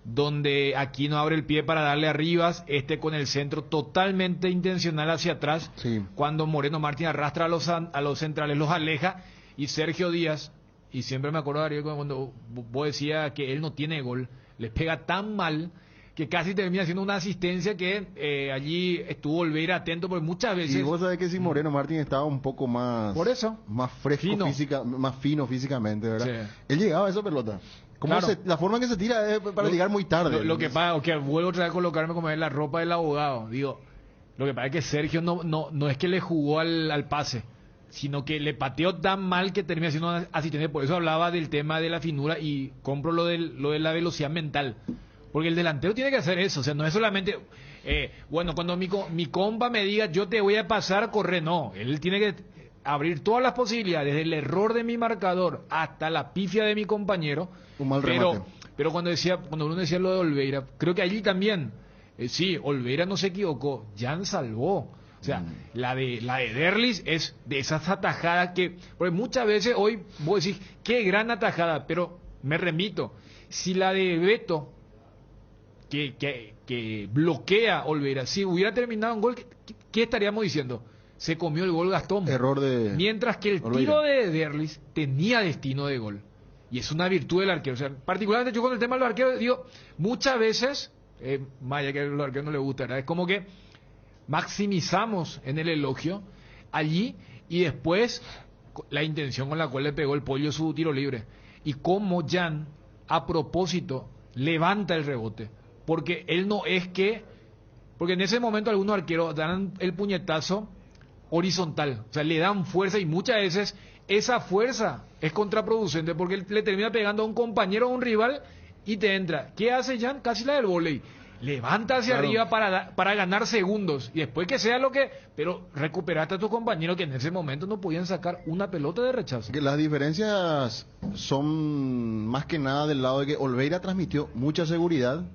donde Aquino abre el pie para darle a Rivas, con el centro totalmente intencional hacia atrás, cuando Moreno Martín arrastra a los centrales, los aleja, y Sergio Díaz, y siempre me acuerdo de Ariel cuando vos decías que él no tiene gol, le pega tan mal que casi termina haciendo una asistencia que allí estuvo Olveira atento, porque muchas veces... Y vos sabés que si Moreno Martín estaba un poco más... Por eso. Más fresco, más fino físicamente, ¿verdad? Sí. Él llegaba a esa pelota. Claro. La forma que se tira es para llegar muy tarde. Lo que pasa es que vuelvo otra vez a colocarme como en la ropa del abogado. Digo, lo que pasa es que Sergio no es que le jugó al pase, sino que le pateó tan mal que termina siendo una asistencia. Por eso hablaba del tema de la finura y compro lo de la velocidad mental. Porque el delantero tiene que hacer eso. O sea, no es solamente, bueno, cuando mi compa me diga yo te voy a pasar, corre. No, él tiene que abrir todas las posibilidades, desde el error de mi marcador hasta la pifia de mi compañero. Un mal remate. Pero cuando uno decía lo de Olveira, creo que allí también, sí, Olveira no se equivocó, Jan salvó. O sea, la de Derlis es de esas atajadas que, porque muchas veces hoy vos decís, qué gran atajada, pero me remito, si la de Beto, que bloquea a Olveira, si hubiera terminado en gol, ¿qué estaríamos diciendo? Se comió el gol Gastón. Error de... Mientras que el tiro de Derlis tenía destino de gol. Y es una virtud del arquero. O sea, particularmente yo con el tema de los arqueros, digo, muchas veces, vaya que a los arqueros no les gusta, ¿verdad? Es como que maximizamos en el elogio allí y después la intención con la cual le pegó el Pollo su tiro libre. Y cómo Jan, a propósito, levanta el rebote. Porque él no es que... Porque en ese momento algunos arqueros dan el puñetazo horizontal. O sea, le dan fuerza y muchas veces esa fuerza es contraproducente porque le termina pegando a un compañero o a un rival y te entra. ¿Qué hace Jan? Casi la del vóley. Levanta hacia arriba para ganar segundos y después que sea lo que... Pero recuperaste a tu compañero que en ese momento no podían sacar una pelota de rechazo. Que las diferencias son más que nada del lado de que Olveira transmitió mucha seguridad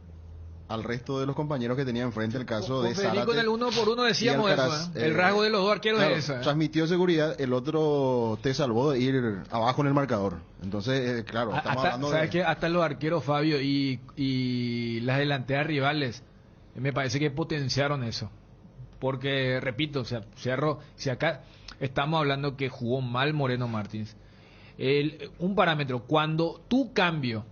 al resto de los compañeros que tenía enfrente, el caso de Zárate. Con el 1 por 1 decíamos eso, el rasgo de los dos arqueros claro, es eso. Transmitió seguridad, el otro te salvó de ir abajo en el marcador. Entonces, claro, estamos hablando ¿sabes qué? Hasta los arqueros, Fabio, y las delanteras rivales, me parece que potenciaron eso. Porque, repito, o sea, Cerro, si acá estamos hablando que jugó mal Moreno Martins, un parámetro, cuando tu cambio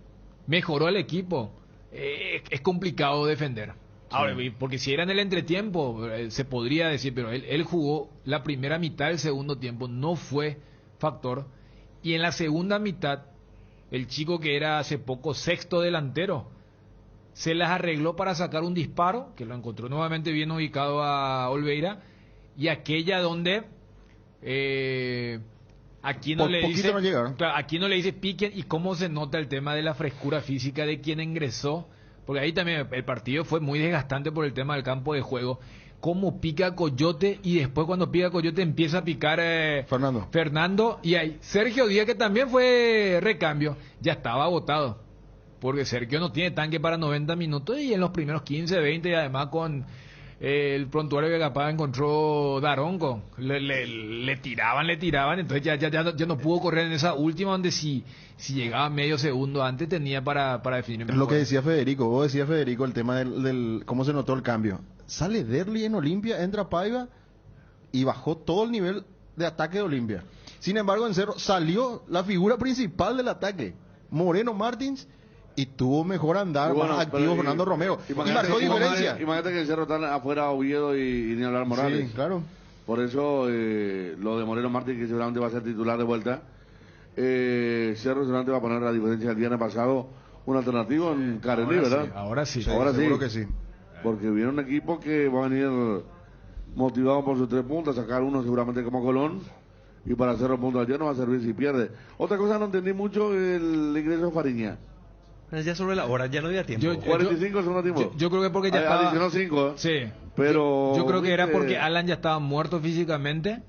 mejoró el equipo, es complicado defender. Ahora, porque si era en el entretiempo, se podría decir, pero él jugó la primera mitad del segundo tiempo, no fue factor. Y en la segunda mitad, el chico que era hace poco sexto delantero, se las arregló para sacar un disparo, que lo encontró nuevamente bien ubicado a Olveira, y aquella donde aquí no le dice, claro, aquí no le dice piquen, y cómo se nota el tema de la frescura física de quien ingresó, porque ahí también el partido fue muy desgastante por el tema del campo de juego. Cómo pica Coyote, y después cuando pica Coyote empieza a picar Fernando, y ahí Sergio Díaz, que también fue recambio, ya estaba agotado, porque Sergio no tiene tanque para 90 minutos, y en los primeros 15, 20, y además con el prontuario de Capaz encontró Daronco, le tiraban, entonces ya no pudo correr en esa última, donde si llegaba medio segundo antes tenía para definir. Es lo que decía Federico, vos decías, Federico, el tema del cómo se notó el cambio. Sale Derli en Olimpia, entra Paiva y bajó todo el nivel de ataque de Olimpia. Sin embargo, en Cerro salió la figura principal del ataque, Moreno Martins, y tuvo mejor andar, más activo Fernando Romero. Y marcó diferencia. Imagínate que en Cerro están afuera Oviedo y ni hablar Morales. Sí, claro. Por eso lo de Moreno Martins, que seguramente va a ser titular de vuelta, Cerro seguramente va a poner la diferencia del viernes pasado, un alternativo en Carelli, ¿verdad? Sí, ahora sí. Ahora sí. Seguro que sí. Porque viene un equipo que va a venir motivado por sus 3 puntos, a sacar uno seguramente como Colón, y para hacer los puntos ayer no va a servir si pierde. Otra cosa, no entendí mucho el ingreso de Fariña. Ya sobre la hora, ya no había tiempo. 45 segundo tiempo. Yo creo que porque ya estaba... Adicionó 5, Sí. Pero... Yo creo que era porque Alan ya estaba muerto físicamente,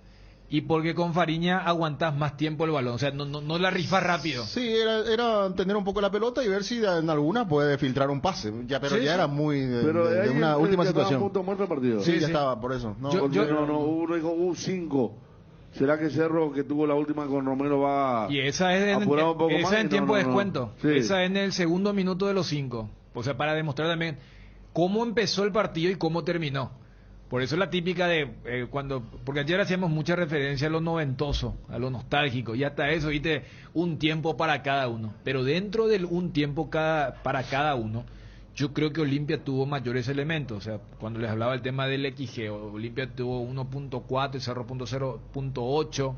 y porque con Fariña aguantás más tiempo el balón, o sea, no la rifas rápido. Sí, era tener un poco la pelota y ver si en alguna puede filtrar un pase, pero Sí, ya sí. era muy de Pero una última ya situación. estaba a punto muerto el partido. Sí, ya estaba, por eso. No, uno dijo 5. ¿Será que Cerro, que tuvo la última con Romero, va Y esa es a apurar un poco más? en tiempo de descuento. Sí. Esa es en el segundo minuto de los 5. O sea, para demostrar también cómo empezó el partido y cómo terminó. Por eso es la típica de porque ayer hacíamos mucha referencia a lo noventoso, a lo nostálgico, y hasta eso, viste, un tiempo para cada uno. Pero dentro del un tiempo para cada uno, yo creo que Olimpia tuvo mayores elementos. O sea, cuando les hablaba el tema del XG, Olimpia tuvo 1.4 y Cerro 0.8.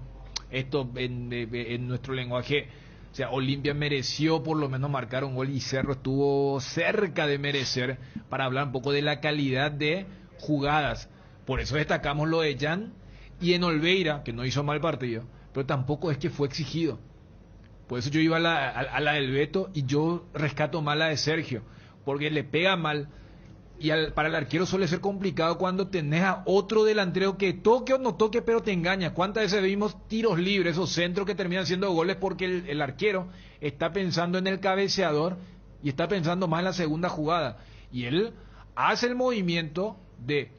Esto en nuestro lenguaje, o sea, Olimpia mereció por lo menos marcar un gol, y Cerro estuvo cerca de merecer, para hablar un poco de la calidad de jugadas. Por eso destacamos lo de Jan, y en Olveira, que no hizo mal partido, pero tampoco es que fue exigido. Por eso yo iba a la del Beto, y yo rescato mal la de Sergio, porque le pega mal, y para el arquero suele ser complicado cuando tenés a otro delantero que toque o no toque, pero te engaña. ¿Cuántas veces vimos tiros libres, esos centros que terminan siendo goles, porque el arquero está pensando en el cabeceador y está pensando más en la segunda jugada, y él hace el movimiento de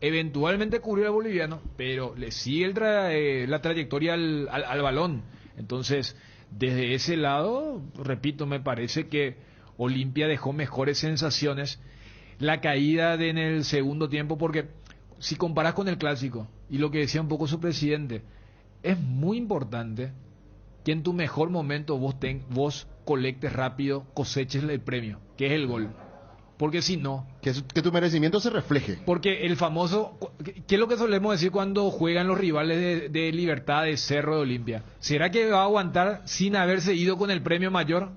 eventualmente cubrir al boliviano, pero le sigue la trayectoria al balón? Entonces, desde ese lado, repito, me parece que Olimpia dejó mejores sensaciones. La caída en el segundo tiempo, porque si comparás con el clásico, y lo que decía un poco su presidente, es muy importante que en tu mejor momento vos colectes rápido, coseches el premio, que es el gol. Porque si no... Que tu merecimiento se refleje. Porque el famoso... ¿Qué es lo que solemos decir cuando juegan los rivales de Libertad, de Cerro, de Olimpia? ¿Será que va a aguantar sin haberse ido con el premio mayor?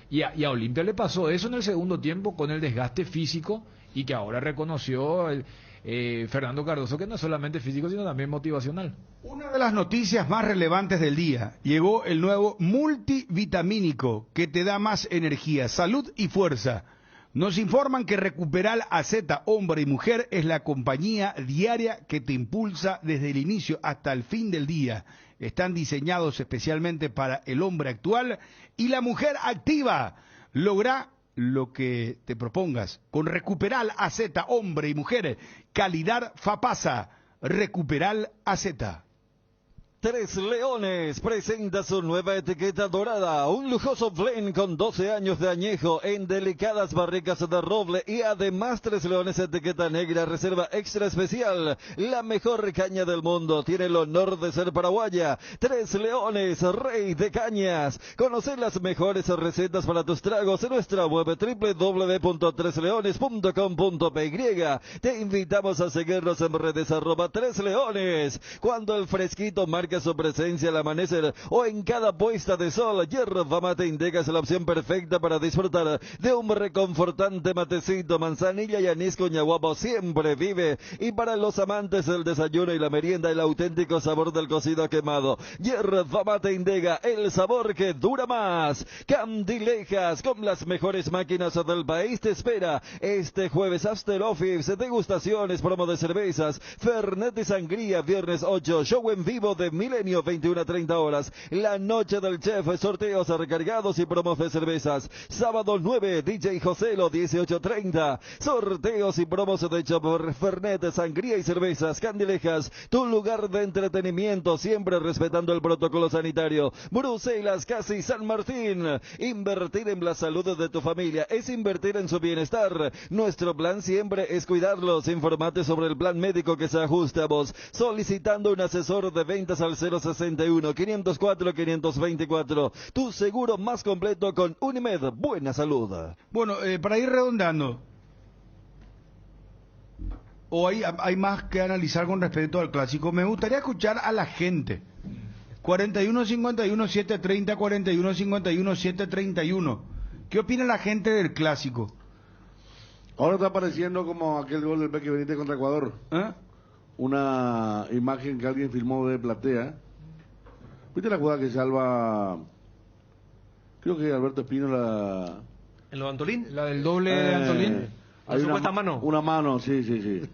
Y a Olimpia le pasó eso en el segundo tiempo, con el desgaste físico, y que ahora reconoció Fernando Cardoso, que no es solamente físico, sino también motivacional. Una de las noticias más relevantes del día: llegó el nuevo multivitamínico que te da más energía, salud y fuerza. Nos informan que Recuperal AZ Hombre y Mujer es la compañía diaria que te impulsa desde el inicio hasta el fin del día. Están diseñados especialmente para el hombre actual y la mujer activa. Logra lo que te propongas con Recuperal AZ Hombre y Mujer. Calidad Fapasa. Recuperal AZ. Tres Leones presenta su nueva etiqueta dorada, un lujoso blend con 12 años de añejo en delicadas barricas de roble y además Tres Leones etiqueta negra, reserva extra especial, la mejor caña del mundo, tiene el honor de ser paraguaya. Tres Leones, rey de cañas. Conoce las mejores recetas para tus tragos en nuestra web www.tresleones.com.py. Te invitamos a seguirnos en redes @3leones. Cuando el fresquito marca su presencia al amanecer o en cada puesta de sol, Yerba Mate Indega es la opción perfecta para disfrutar de un reconfortante matecito. Manzanilla y anís con ñaguabo siempre vive. Y para los amantes del desayuno y la merienda, el auténtico sabor del cocido quemado. Yerba Mate Indega, el sabor que dura más. Candilejas, con las mejores máquinas del país, te espera este jueves After Office, degustaciones, promo de cervezas, Fernet y sangría, viernes 8, show en vivo de Milenio, 21 a 30 horas, la noche del chef, sorteos recargados y promos de cervezas, sábado 9, DJ Joselo, 18:30, sorteos y promos de hecho por Fernet, sangría y cervezas. Candilejas, tu lugar de entretenimiento, siempre respetando el protocolo sanitario. Bruselas, casi San Martín, invertir en la salud de tu familia es invertir en su bienestar. Nuestro plan siempre es cuidarlos. Informate sobre el plan médico que se ajuste a vos, solicitando un asesor de ventas al 061-504-524. Tu seguro más completo con Unimed. Buena salud. Bueno, para ir redondeando, o hay más que analizar con respecto al clásico, me gustaría escuchar a la gente. 41-51-730, 41-51-731. ¿Qué opina la gente del clásico? Ahora está apareciendo como aquel gol del Peque Benítez contra Ecuador. Una imagen que alguien filmó de platea. ¿Viste la jugada que salva? Creo que Alberto Espino ¿En lo de Antolín? La del doble de Antolín. ¿La supuesta mano? Una mano, sí.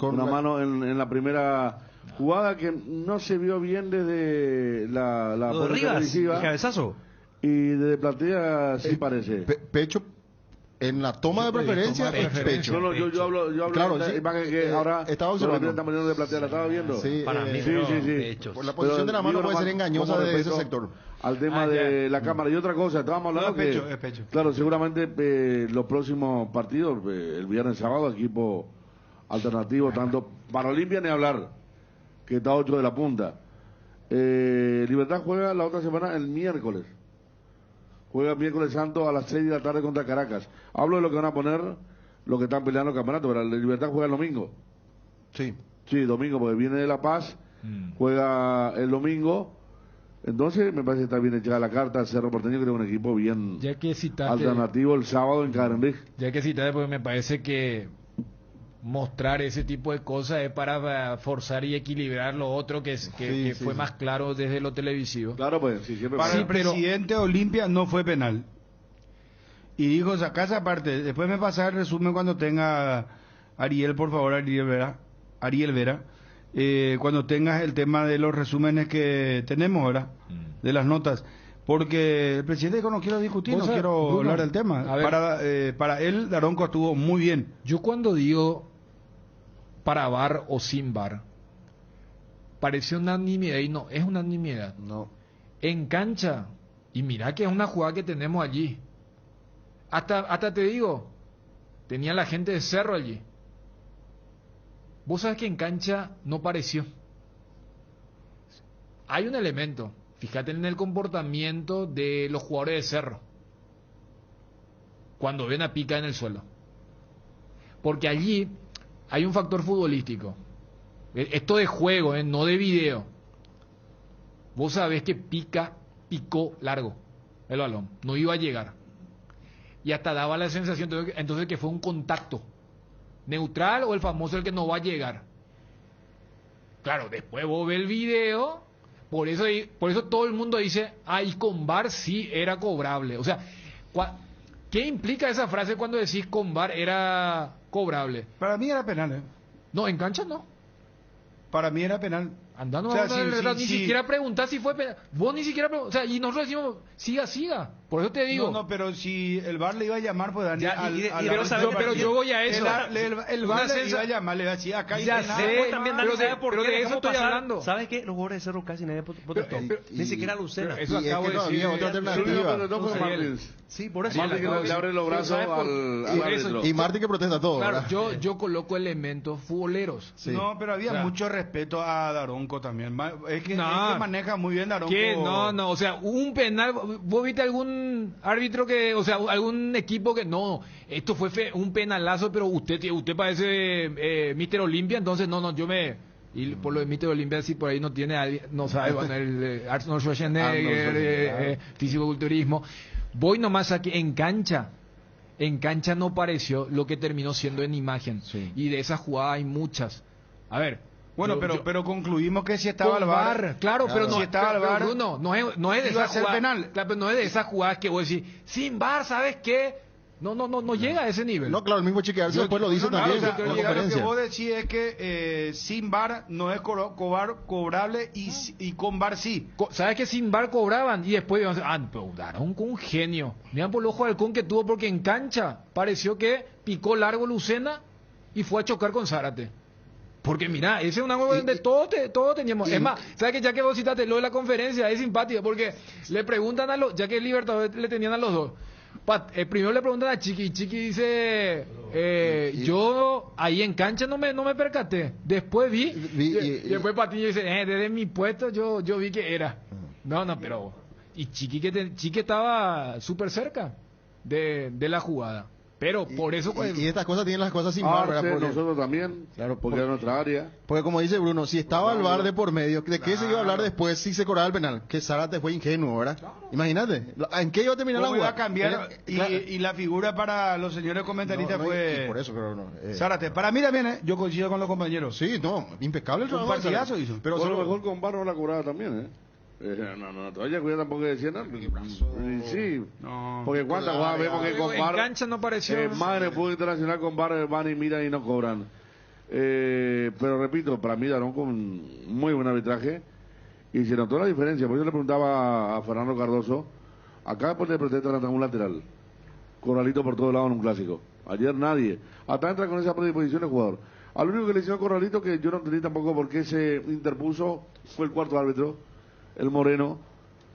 Una mano en la primera jugada que no se vio bien desde la lo de Rivas, el cabezazo. Y desde platea sí parece. Pecho. En la toma de preferencia, pecho. No, yo hablo claro, de la imagen que ahora estaba observando. Estamos de platea, la estaba viendo. Sí, para mí, sí. Por la posición de la mano puede ser engañosa de ese sector. Al tema de la cámara. Y otra cosa, estábamos hablando es pecho. Claro, seguramente los próximos partidos, el viernes, sábado, equipo alternativo, tanto para Olimpia ni hablar, que está 8 de la punta. Libertad juega la otra semana el miércoles. Juega el miércoles santo a las 6 de la tarde contra Caracas. Hablo de lo que van a poner los que están peleando el campeonato, pero la Libertad juega el domingo. Sí, domingo, porque viene de La Paz, juega el domingo. Entonces me parece que está bien echada la carta al Cerro Porteño, que es un equipo bien alternativo el sábado en Carenrich. Ya que citaste, porque me parece que mostrar ese tipo de cosas es para forzar y equilibrar lo otro que fue más claro desde lo televisivo. Claro, pues sí, siempre para el presidente Olimpia no fue penal. Y dijo, sacá esa parte, después me pasa el resumen cuando tenga Ariel, por favor, Ariel Vera, cuando tengas el tema de los resúmenes que tenemos, ¿verdad? De las notas. Porque el presidente dijo, no quiero discutir, no quiero hablar del tema. Para él, Daronco estuvo muy bien. Yo cuando digo para VAR o sin VAR, pareció unanimidad y no, es unanimidad. No. En cancha, y mira que es una jugada que tenemos allí. Hasta te digo, tenía la gente de Cerro allí. Vos sabés que en cancha no pareció. Hay un elemento. Fíjate en el comportamiento de los jugadores de Cerro cuando ven a Pica en el suelo. Porque allí hay un factor futbolístico. Esto de juego, no de video. Vos sabés que Pica picó largo el balón. No iba a llegar. Y hasta daba la sensación entonces que fue un contacto neutral o el famoso el que no va a llegar. Claro, después vos ves el video. Por eso todo el mundo dice, y con VAR sí era cobrable. O sea, ¿qué implica esa frase cuando decís con VAR era cobrable? Para mí era penal, No, en cancha no. Para mí era penal. Andando, o sea, ni siquiera preguntás si fue penal. Vos ni siquiera preguntás. O sea, y nosotros decimos, siga. Por eso te digo. No, pero si el VAR le iba a llamar, pues Dani, pero yo voy a eso. El VAR le iba a llamar, le iba a decir, acá ya sé, también Dani sabe por qué de eso estoy pasar. hablando. ¿Sabes qué? Los jugadores de Cerro casi nadie protestó. Ni siquiera Lucena. Eso acabo de decir. Otra alternativa. Sí, por eso. Martín que le abre los brazos al árbitro. Y Martín que protesta todo. Claro, yo coloco elementos futboleros. Sí. No, pero había mucho respeto a Daronco también. Es que maneja muy bien Daronco. No, o sea, un penal. ¿Vos viste algún árbitro que, o sea, algún equipo que no, esto fue un penalazo, pero usted parece Mr. Olimpia, entonces y por lo de Mr. Olimpia, si por ahí no tiene alguien, no sabe, bueno, el Arnold Schwarzenegger, fisicoculturismo. Voy nomás aquí en cancha no pareció lo que terminó siendo en imagen. Sí. Y de esas jugadas hay muchas. A ver. Bueno, pero concluimos que si estaba el VAR. Claro, pero no si estaba el VAR. Bruno, no es de esas jugadas. Penal. Claro, pero no es de esas jugadas que vos decís, sin VAR, ¿sabes qué? No llega a ese nivel. No, claro, el mismo Chiqui Arce después lo dice también. Lo que vos decís es que sin VAR no es cobrable y con VAR sí. ¿Sabes que sin VAR cobraban? Y después pero Daronco un genio. Miren por el ojo de halcón que tuvo, porque en cancha pareció que picó largo Lucena y fue a chocar con Zárate. Porque mira, ese es un ángulo donde todos teníamos. Es más, ¿sabes que ya que vos citaste lo de la conferencia, es simpático? Porque le preguntan ya que el Libertadores le tenían a los dos. Primero le preguntan a Chiqui, y Chiqui dice, yo ahí en cancha no me percaté. Después vi y después Patiño dice, desde mi puesto yo vi que era. Pero... Y Chiqui estaba súper cerca de la jugada. Pero por eso... Y estas cosas tienen las cosas sin VAR, ¿verdad? Porque nosotros también, claro, porque era nuestra área. Porque como dice Bruno, si estaba el VAR de por medio, ¿de qué se iba a hablar después si se cobraba el penal? Que Zárate fue ingenuo, ¿verdad? Claro. Imagínate, ¿en qué iba a terminar la jugada? Iba a cambiar y la figura para los señores comentaristas fue... por eso creo Zárate. Para mí también, yo coincido con los compañeros. Sí, impecable el trabajo. Un partidazo hizo. Pero a lo mejor con VAR no la cobraba también, todavía cuida tampoco decía nada. Sí, porque cuántas jugadas vemos que con VAR en cancha no pareció. Más en el fútbol internacional con VAR van y miran y no cobran. Pero repito, para mí Daronco con muy buen arbitraje y se notó la diferencia. Porque yo le preguntaba a Fernando Cardoso, acá después de protesta era un lateral, Corralito por todos lados en un clásico. Ayer nadie, hasta entra con esa predisposición el jugador. Al único que le hicieron a Corralito, que yo no entendí tampoco por qué se interpuso, fue el cuarto árbitro, el Moreno,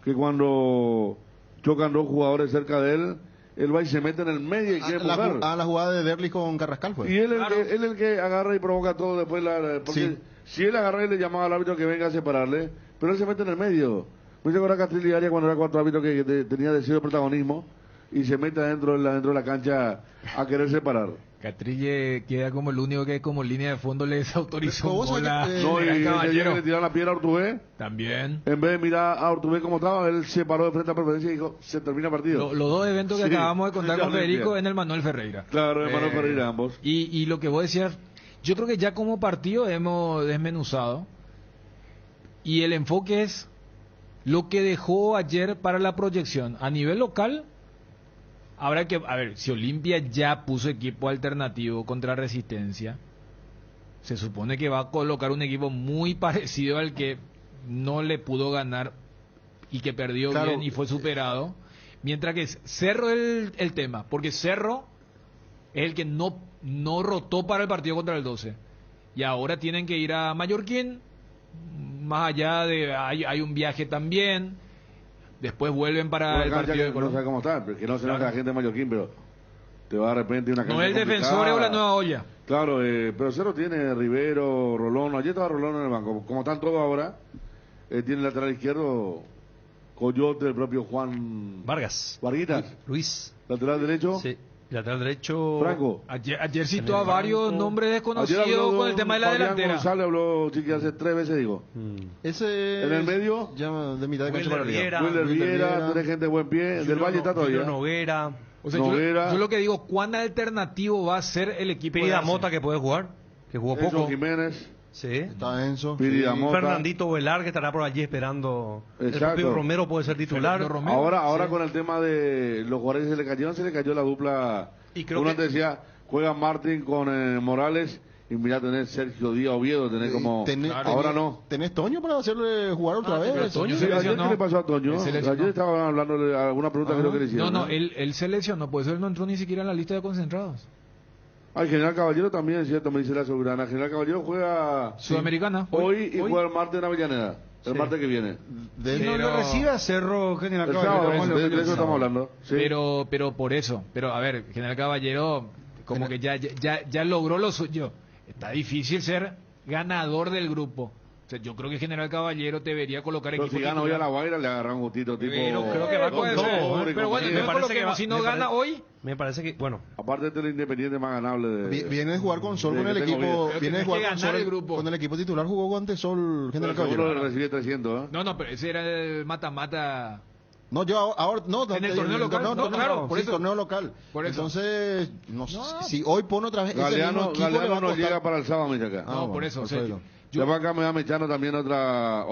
que cuando chocan dos jugadores cerca de él va y se mete en el medio y quiere empujar. La jugada de Derlis con Carrascal fue. Y él es el que agarra y provoca todo después. Porque si él agarra y le llamaba al árbitro que venga a separarle, pero él se mete en el medio. Me dice ahora Castrilli y Arias cuando era cuatro árbitros que tenía deseo de protagonismo y se mete adentro de la cancha a querer separar. Catrille queda como el único que como línea de fondo le desautorizó bola. No, y le tiraron la piedra a Urtubé. También. En vez de mirar a Urtubé como estaba, él se paró de frente a preferencia y dijo, se termina el partido. Los dos eventos que acabamos de contar con Federico en el Manuel Ferreira. Claro, el Manuel Ferreira ambos. Y lo que vos decías, yo creo que ya como partido hemos desmenuzado. Y el enfoque es lo que dejó ayer para la proyección. A nivel local... Habrá que, a ver, si Olimpia ya puso equipo alternativo contra Resistencia, se supone que va a colocar un equipo muy parecido al que no le pudo ganar y que perdió bien y fue superado. Mientras que Cerro el tema, porque Cerro es el que no rotó para el partido contra el 12. Y ahora tienen que ir a Mallorquín, más allá de, hay un viaje también. Después vuelven para el partido de Colombia. No sé cómo está, porque no se nota la gente de Mallorquín, pero te va de repente una cancha. No es el Defensor o la Nueva Olla. Claro, pero Cerro tiene Rivero, Rolón. Ayer estaba Rolón en el banco. Como están todos ahora, tiene el lateral izquierdo Coyote, el propio Juan Vargas. Varguitas. Luis. Lateral derecho. Sí. Lateral derecho. Franco. Ayer citó a varios nombres desconocidos con el tema de la delantera. González habló, Chiqui, hace 3 veces, digo. Ese en el medio. Ya de mitad de cancha para arriba. Willer Viera, tiene gente de buen pie. Del Valle está todavía. Noguera. O sea, yo lo que digo, ¿cuán alternativo va a ser el equipo? Pida Mota, que puede jugar, que jugó Enzo poco. Jiménez. Sí. Está Enzo. Fernandito Velar, que estará por allí esperando. Exacto. El propio Romero puede ser titular. Ahora con el tema de los jugadores se le cayó la dupla. Y creo uno antes decía, juega Martín con Morales Y mira, tenés Sergio Díaz Oviedo, tenés como... ahora no. ¿Tenés Toño para hacerle jugar otra vez? Toño sí, ayer, ¿qué le pasó a Toño? Ayer estaba hablando de alguna pregunta creo que le hicieron. No, él se lesionó, por eso él no entró ni siquiera en la lista de concentrados. El General Caballero también, es cierto, me dice la soberana. General Caballero juega... Sudamericana. Hoy y juega el martes en Avellaneda. El martes que viene. No lo recibe a Cerro General Caballero. De eso estamos hablando. Sí. Pero por eso. Pero a ver, General Caballero como que ya logró lo suyo. Está difícil ser ganador del grupo. O sea, yo creo que General Caballero debería colocar equipos. Si gana hoy a La Guaira le agarran un gustito tipo. Pero creo que va con todo. Pero bueno, me parece que si no gana hoy. Me parece que, bueno. Aparte de el Independiente más ganable de... Viene a jugar con Sol con el equipo. Viene a jugar con Sol con el equipo titular. Jugó ante Sol General Caballero. Seguro recibe 300, ¿eh? No, pero ese era el mata-mata. No, yo ahora no, en el torneo local, claro, por eso eso torneo local. Por eso. Entonces, si hoy pone otra vez Galeano no llega para el sábado, mira acá. No, por eso. Yo acá me va echando también otra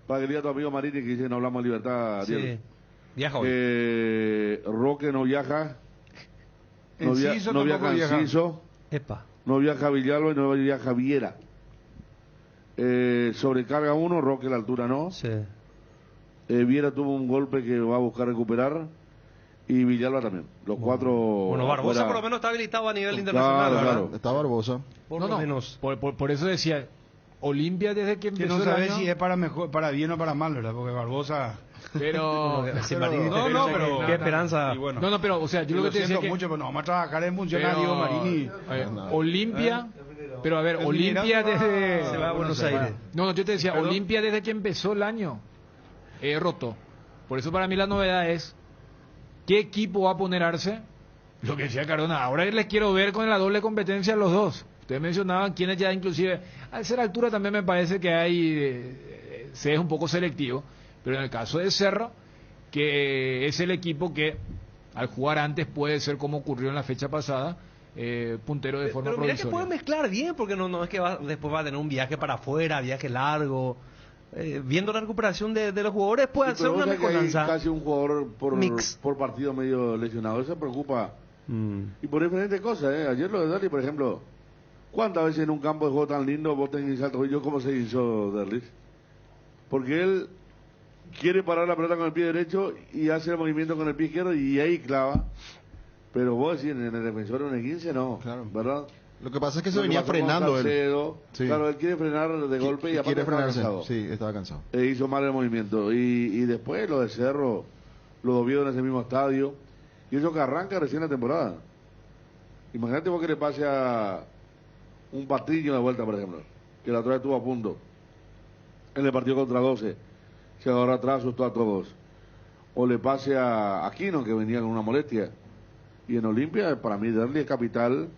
para que diga tu amigo Marini que dice que no hablamos de libertad. Sí. Viaja hoy. Roque no viaja. No viaja Enciso. No viaja Villalba y no viaja Viera. Sobrecarga uno, Roque la altura no. Sí. Viera tuvo un golpe que va a buscar recuperar y Villalba también. Los cuatro. Bueno, Barbosa fuera... por lo menos está habilitado a nivel internacional. Claro. Está Barbosa. Por lo menos. Por eso decía, Olimpia desde que empezó no el sabes año... si es para bien o para mal, ¿verdad? Porque Barbosa... Pero... qué esperanza. Bueno, no, pero, o sea, yo lo que te decía que... mucho, pero no vamos a trabajar en función a Diego Marini. Olimpia... Pero a ver, Olimpia desde... Se va a Buenos Aires. No, yo te decía, Olimpia desde que empezó el año... roto. Por eso para mí la novedad es qué equipo va a poner Arce. Lo que decía Cardona, ahora les quiero ver con la doble competencia los dos. Ustedes mencionaban quienes ya inclusive a esa altura también me parece que hay se es un poco selectivo, pero en el caso de Cerro, que es el equipo que al jugar antes puede ser como ocurrió en la fecha pasada, puntero de forma pero mira provisoria. que puede mezclar bien, porque no es que después va a tener un viaje para afuera, viaje largo. Viendo la recuperación de los jugadores puede hacer una mejoranza. Casi un jugador por partido medio lesionado, eso preocupa. Y por diferentes cosas, ayer lo de Derlis, por ejemplo, ¿cuántas veces en un campo de juego tan lindo vos tenés salto? ¿Yo cómo se hizo Derlis? Porque él quiere parar la pelota con el pie derecho y hace el movimiento con el pie izquierdo y ahí clava. Pero vos decís, en el defensor de un 15 no, claro. ¿Verdad? Lo que pasa es que se venía frenando él. Sí. Claro, él quiere frenar de golpe y aparte estaba cansado. Sí, estaba cansado. Hizo mal el movimiento. Y después lo de Cerro, lo Oviedo en ese mismo estadio. Y eso que arranca recién la temporada. Imagínate vos que le pase a un Patiño de vuelta, por ejemplo, que la otra vez estuvo a punto. En el partido contra 12. Se agarró atrás, asustó a todos. O le pase a Aquino, que venía con una molestia. Y en Olimpia, para mí, Derlis es capital.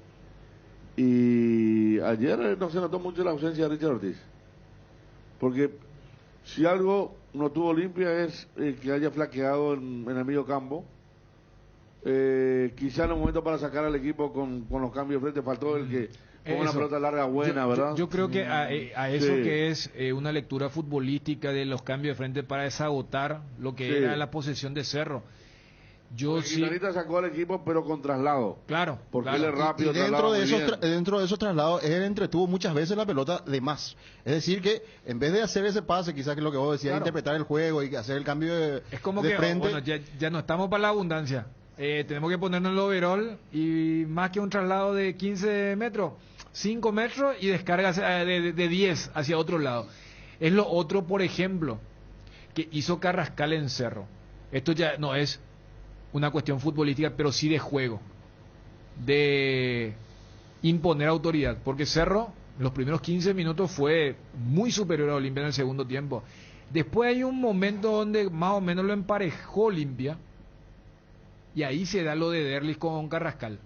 Y ayer no se notó mucho la ausencia de Richard Ortiz. Porque si algo no tuvo Olimpia es que haya flaqueado en el medio campo. Quizá en un momento para sacar al equipo con los cambios de frente faltó el que ponga una pelota larga buena, ¿verdad? Yo creo que a eso que es una lectura futbolística de los cambios de frente para desagotar lo que era la posesión de Cerro. Quintanita sacó al equipo pero con traslado. Claro. Porque él es rápido. Y dentro de esos traslados él entretuvo muchas veces la pelota de más. Es decir que en vez de hacer ese pase, quizás que es lo que vos decías, interpretar el juego y hacer el cambio de es como de que frente. Bueno, ya no estamos para la abundancia. Tenemos que ponernos el overall y más que un traslado de 15 metros, 5 metros y descarga de 10 hacia otro lado. Es lo otro, por ejemplo, que hizo Carrascal en Cerro. Esto ya no es una cuestión futbolística, pero sí de juego, de imponer autoridad, porque Cerro los primeros 15 minutos fue muy superior a Olimpia en el segundo tiempo. Después hay un momento donde más o menos lo emparejó Olimpia y ahí se da lo de Derlis con Carrascal.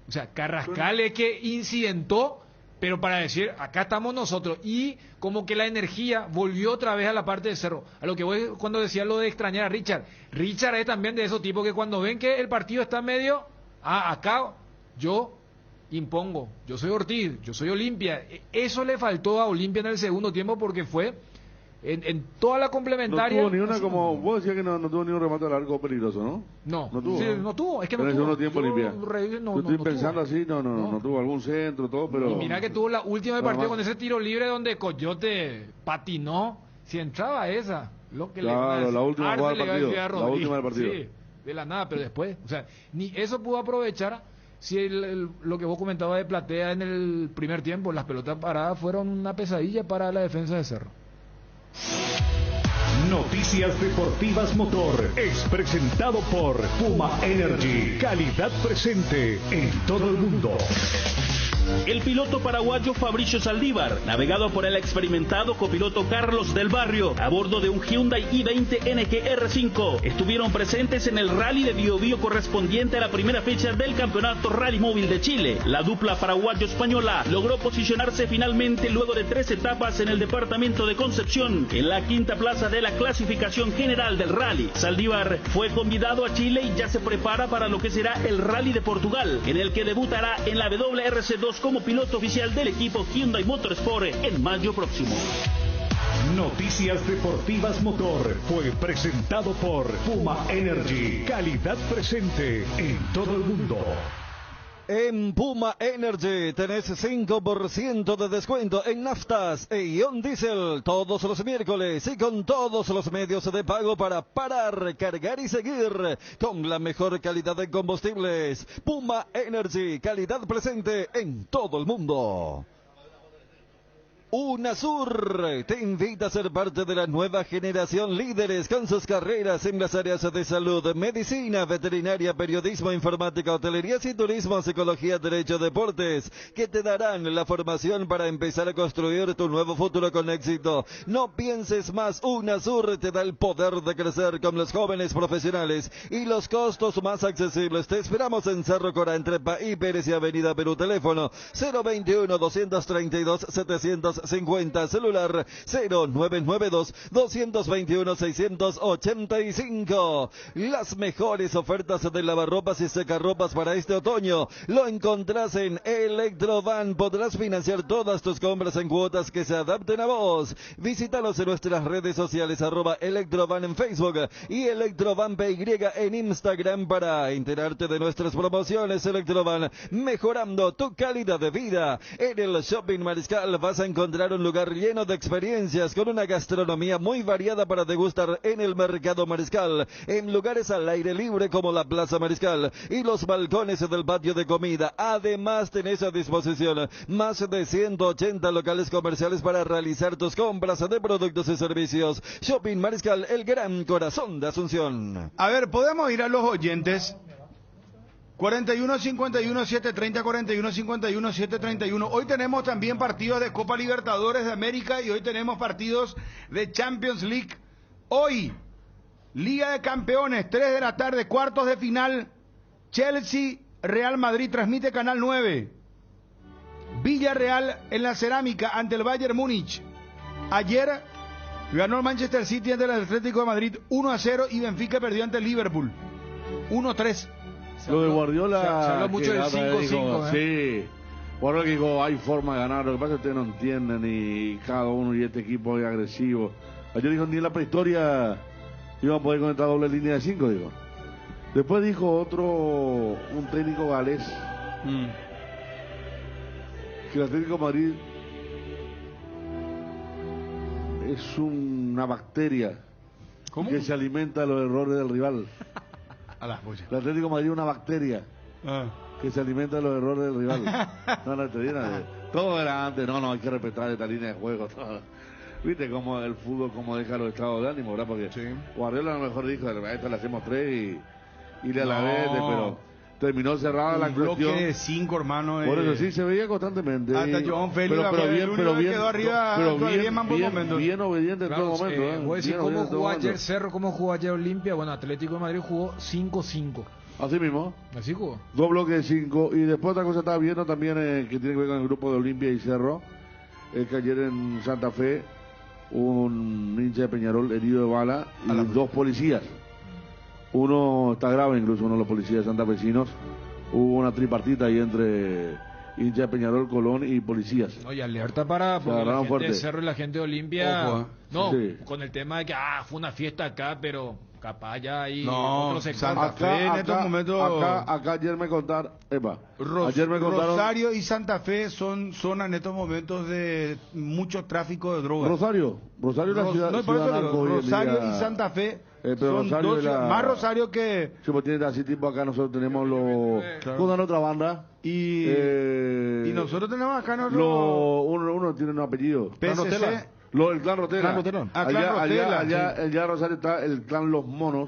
O sea, Carrascal es que incidentó, pero para decir, acá estamos nosotros, y como que la energía volvió otra vez a la parte de Cerro. A lo que voy cuando decía lo de extrañar a Richard. Richard es también de esos tipos que cuando ven que el partido está medio, acá yo impongo, yo soy Ortiz, yo soy Olimpia. Eso le faltó a Olimpia en el segundo tiempo porque fue en toda la complementaria. No tuvo ni una, como vos decías que no tuvo ni un remate al arco peligroso, ¿no? No tuvo. Sí, no tuvo, es que en no el tuvo. segundo tiempo Olimpia. Yo estoy pensando así, no tuvo algún centro, todo, pero... Y mira que tuvo la última del Nada partido más. con ese tiro libre donde Coyote patinó. Si entraba esa, lo que Claro, la última jugada del partido, a la última del partido. Sí, de la nada, pero después, o sea, ni eso pudo aprovechar. Si lo que vos comentabas de Platea en el primer tiempo, las pelotas paradas fueron una pesadilla para la defensa de Cerro. Noticias Deportivas Motor es presentado por Puma Energy, calidad presente en todo el mundo. El piloto paraguayo Fabricio Saldívar, navegado por el experimentado copiloto Carlos del Barrio, a bordo de un Hyundai i20 NGR5, estuvieron presentes en el Rally de Biobío correspondiente a la primera fecha del Campeonato Rally Móvil de Chile. La dupla paraguayo-española logró posicionarse finalmente luego de 3 etapas en el departamento de Concepción, en la quinta plaza de la clasificación general del rally. Saldívar fue convidado a Chile y ya se prepara para lo que será el Rally de Portugal, en el que debutará en la WRC2 como piloto oficial del equipo Hyundai Motorsport en mayo próximo. Noticias Deportivas Motor fue presentado por Puma Energy, calidad presente en todo el mundo. En Puma Energy tenés 5% de descuento en naftas e ion diésel todos los miércoles y con todos los medios de pago para parar, cargar y seguir con la mejor calidad de combustibles. Puma Energy, calidad presente en todo el mundo. UNASUR te invita a ser parte de la nueva generación líderes con sus carreras en las áreas de salud, medicina, veterinaria, periodismo, informática, hotelería y turismo, psicología, derecho, deportes, que te darán la formación para empezar a construir tu nuevo futuro con éxito. No pienses más, UNASUR te da el poder de crecer con los jóvenes profesionales y los costos más accesibles. Te esperamos en Cerro Cora, entre Paí Pérez y Avenida Perú. Teléfono 021-232-750, celular 0992-221-685. Las mejores ofertas de lavarropas y secarropas para este otoño lo encontrás en Electrovan. Podrás financiar todas tus compras en cuotas que se adapten a vos. Visítanos en nuestras redes sociales, @Electrovan en Facebook y Electrovan PY en Instagram para enterarte de nuestras promociones. Electrovan, mejorando tu calidad de vida. En el Shopping Mariscal vas a encontrar un lugar lleno de experiencias con una gastronomía muy variada para degustar en el Mercado Mariscal, en lugares al aire libre como la Plaza Mariscal y los balcones del patio de comida. Además tenés a disposición más de 180 locales comerciales para realizar tus compras de productos y servicios. Shopping Mariscal, el gran corazón de Asunción. A ver, podemos ir a los oyentes. 41-51-730, 41-51-731. Hoy tenemos también partidos de Copa Libertadores de América y hoy tenemos partidos de Champions League. Hoy, Liga de Campeones, 3 de la tarde, cuartos de final. Chelsea, Real Madrid, transmite Canal 9. Villarreal en la Cerámica ante el Bayern Múnich. Ayer ganó el Manchester City ante el Atlético de Madrid 1-0 y Benfica perdió ante el Liverpool 1-3. Lo de Guardiola... Se habló mucho del 5-5, Sí, Guardiola que dijo, hay forma de ganar, lo que pasa es que ustedes no entienden y cada uno y este equipo es agresivo. Ayer dijo, ni en la prehistoria iban a poder conectar doble línea de 5, digo. Después dijo otro, un técnico galés, que el Atlético de Madrid es una bacteria que se alimenta de los errores del rival. El Atlético de Madrid es una bacteria que se alimenta de los errores del rival. No, te dirán, todo era antes, no, hay que respetar esta línea de juego. Todo. Viste cómo el fútbol, cómo deja los estados de ánimo, ¿verdad? Porque Guardiola a lo mejor dijo, a esta le hacemos 3 y le a la vez, pero terminó cerrada la cuestión. Un bloque de 5, hermano. Por eso sí, se veía constantemente. Hasta Joan Félix, pero bien, quedó arriba, bien obediente en todo momento. Voy a decir cómo jugó ayer Cerro, cómo jugó ayer Olimpia. Bueno, Atlético de Madrid jugó 5-5. Así mismo. Así jugó. 2 bloques de 5. Y después otra cosa estaba viendo también que tiene que ver con el grupo de Olimpia y Cerro. Es que ayer en Santa Fe un hincha de Peñarol herido de bala y 2 policías. Uno está grave, incluso uno de los policías santafesinos. Hubo una tripartita ahí entre hinchas de Peñarol, Colón y policías. Oye, alerta para Se porque la agarraron gente fuerte. de Cerro y la gente de Olimpia. Ojo, no, sí. con el tema de que fue una fiesta acá, pero capaz ya hay No, otro sector. Santa Fe en estos momentos. Acá ayer me contaron, ayer me contaron, Rosario y Santa Fe son zonas en estos momentos de mucho tráfico de drogas. Rosario es la ciudad, No, por ciudad eso digo, narco hoy en Rosario día. y Santa Fe Pero son Rosario dos es la- ciudades, más Rosario que... Sí, pues tiene así tipo acá nosotros tenemos los... Claro. Fundan otra banda. Y nosotros tenemos acá uno tiene un apellido. PSC. El Clan Rotela. Clan Allá, Rotela, allá en Rosario está el Clan Los Monos.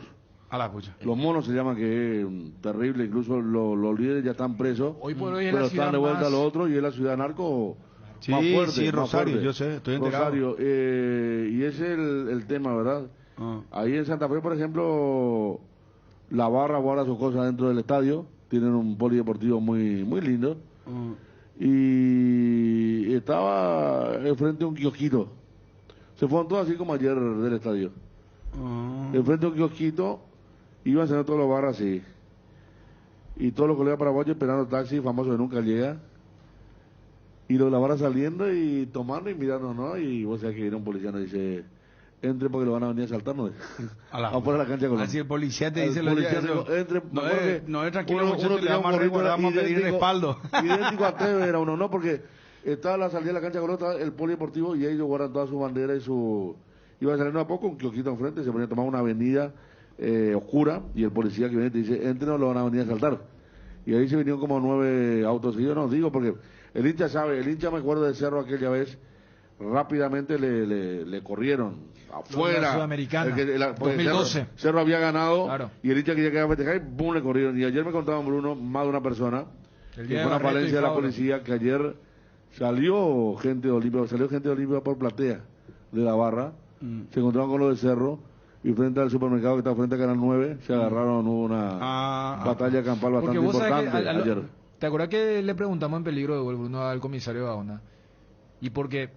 A la pucha. Los Monos se llaman, que es terrible, incluso los líderes ya están presos. Hoy por hoy es pero la están ciudad de vuelta más- a lo otro y es la ciudad narco Sí, más fuerte. sí, más Rosario, fuerte. yo sé, estoy enterado. Rosario, y ese es el tema, ¿verdad? Ahí en Santa Fe, por ejemplo, la barra guarda sus cosas dentro del estadio. Tienen un polideportivo muy lindo. Y estaba enfrente de un kiosquito. Se fueron todos así como ayer del estadio. Enfrente de un kiosquito, iban saliendo todos los barras así. Y todos los colegas paraguayos esperando taxi, famoso que nunca llega. Y los de la barra saliendo y tomando y mirando, ¿no? Y vos sabés que viene un policía y nos dice, entre porque lo van a venir a asaltarnos. Afuera de la cancha de Colón. Así el policía te El dice policía lo dice, entre, no es tranquilo, uno muchacho, le tenía un vamos a gorrito recordar, vamos a pedir respaldo. idéntico a Teve era uno, no, porque estaba la salida de la cancha de Colón, estaba el polideportivo y ellos guardan toda su bandera y su... Iba saliendo a poco, un kiosquito enfrente, se ponía a tomar una avenida oscura y el policía que viene te dice, entre no lo van a venir a asaltar. Y ahí se vinieron como 9 autos seguidos, no digo porque el hincha sabe, el hincha me acuerdo de Cerro aquella vez, rápidamente le corrieron afuera. La Sudamericana, Porque 2012. Cerro había ganado, Claro. y el hincha quería que iba a festejar y ¡pum! Le corrieron. Y ayer me contaban, Bruno, más de una persona, El que día fue de una Barreto falencia y de la Fabra. policía, que ayer salió gente de Olimpia por platea de la barra, se encontraron con los de Cerro, y frente al supermercado que está frente a Canal 9, se agarraron, hubo una batalla campal Porque bastante vos sabés importante que ayer. ¿te acuerdas que le preguntamos en peligro de gol, Bruno, al comisario Gaona? Y porque,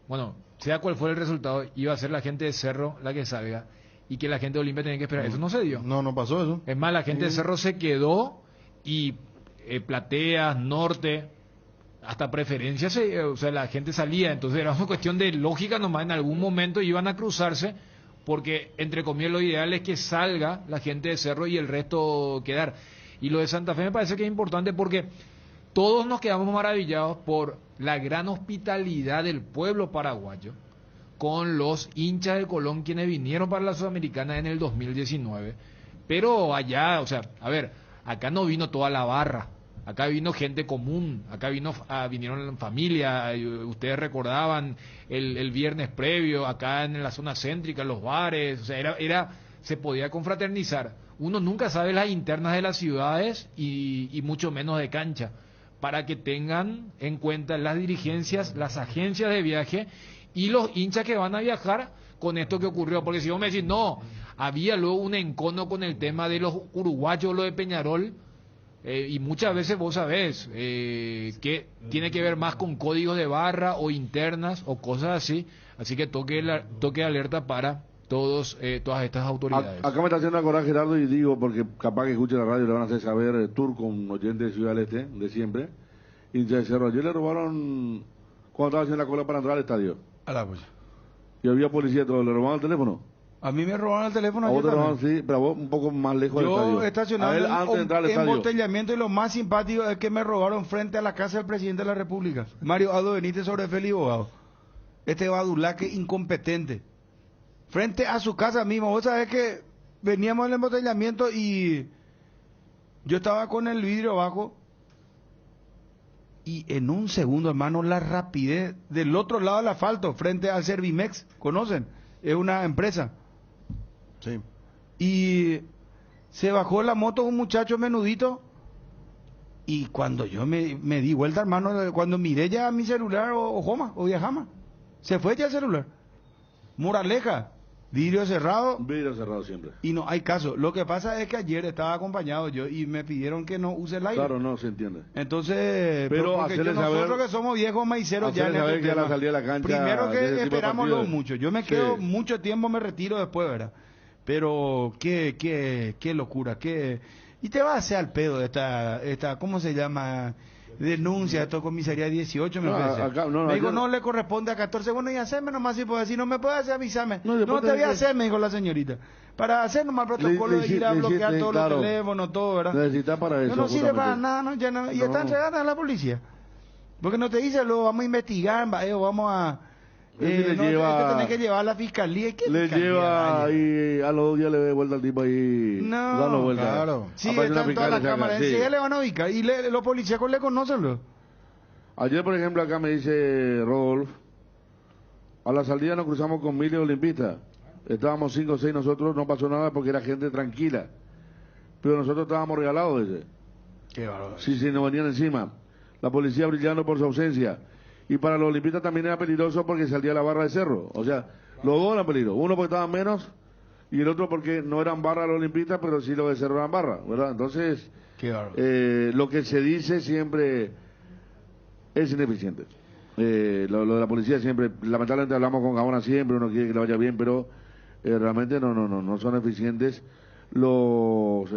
bueno, sea cual fuera el resultado, iba a ser la gente de Cerro la que salga y que la gente de Olimpia tenía que esperar. Eso no se dio. No pasó eso. Es más, la gente de Cerro se quedó y Plateas, Norte, hasta Preferencia, o sea, la gente salía. Entonces era una cuestión de lógica nomás, en algún momento iban a cruzarse porque, entre comillas, lo ideal es que salga la gente de Cerro y el resto quedar. Y lo de Santa Fe me parece que es importante porque todos nos quedamos maravillados por la gran hospitalidad del pueblo paraguayo con los hinchas de Colón quienes vinieron para la Sudamericana en el 2019. Pero allá, o sea, a ver, acá no vino toda la barra, acá vino gente común, acá vinieron en familia, ustedes recordaban el viernes previo, acá en la zona céntrica, los bares, o sea, se podía confraternizar. Uno nunca sabe las internas de las ciudades y mucho menos de cancha, para que tengan en cuenta las dirigencias, las agencias de viaje y los hinchas que van a viajar con esto que ocurrió. Porque si vos me decís, no, había luego un encono con el tema de los uruguayos, lo de Peñarol, y muchas veces vos sabés que tiene que ver más con códigos de barra o internas o cosas así. Así que toque de alerta para todas estas autoridades. Acá me está haciendo acordar Gerardo y digo, porque capaz que escuche la radio le van a hacer saber, Turco, un oyente de Ciudad del Este, de siempre, hincha de Cerro. Ayer le robaron cuando estaba haciendo la cola para entrar al estadio. A la pucha. Y había policía, todo, le robaron el teléfono. A mí me robaron el teléfono A ayer vos te robaron, también. sí, pero a vos un poco más lejos del estadio. Yo estacionado A él antes de entrar al en estadio. embotellamiento, y lo más simpático es que me robaron frente a la casa del presidente de la República, Mario Aldo Benítez, sobre Félix Bogado. Este badulaque incompetente. Frente a su casa misma. Vos sabés que veníamos del embotellamiento y yo estaba con el vidrio abajo y en un segundo, hermano, la rapidez del otro lado del asfalto, frente al Servimex, ¿conocen? Es una empresa. Sí. Y se bajó la moto un muchacho menudito y cuando yo me di vuelta, hermano, cuando miré ya mi celular o viajama, se fue ya el celular. Moraleja, vidrio cerrado. Vidrio cerrado siempre. Y no hay caso. Lo que pasa es que ayer estaba acompañado yo y me pidieron que no use el aire. Claro, no, se entiende. Entonces, pero porque hacerle nosotros saber, que somos viejos maiceros ya en saber este que a tema, la salida de la cancha primero de ese que tipo de esperamos lo partidos. mucho. Yo me quedo Sí. mucho tiempo, me retiro después, ¿verdad? Pero qué locura, y te va a hacer al pedo esta ¿cómo se llama? denuncia, esto es comisaría 18, me No, parece. acá- no, me dijo, ayer- no le corresponde a 14, bueno, y hacerme nomás si puedo decir, no me puede hacer, avísame. No, No, después te voy a tenés que- hacer, me dijo la señorita. Para hacer nomás el protocolo de ir a bloquear todos claro, los teléfonos, todo, ¿verdad? Necesitas para eso. No sirve para justamente. nada, no, ya no, y No. está entregada a la policía. Porque no te dice, lo vamos a investigar, vamos a... Le no, lleva- esto tenés que llevar a la fiscalía. ¿Qué Le fiscalía, lleva vaya? y a los 2 días le da vuelta al tipo ahí. No, dando vuelta. claro. Sí, Aparece una están todas las fiscal y saca, cámaras. sí. Enseguida le van a ubicar. Y los policíacos le conocen. Ayer, por ejemplo, acá me dice Rodolfo, a la salida nos cruzamos con miles de olimpistas. Estábamos 5 o 6 nosotros, no pasó nada porque era gente tranquila. Pero nosotros estábamos regalados, dice. Qué bárbaro. Sí, nos venían encima. La policía brillando por su ausencia. Y para los olimpistas también era peligroso porque salía la barra de cerro. O sea, los dos eran peligrosos. Uno porque estaban menos y el otro porque no eran barra los olimpistas, pero sí los de cerro eran barra, ¿verdad? Entonces, Qué bárbaro. lo que se dice siempre es ineficiente. Lo de la policía siempre, lamentablemente hablamos con Gaona siempre, uno quiere que le vaya bien, pero realmente no son eficientes los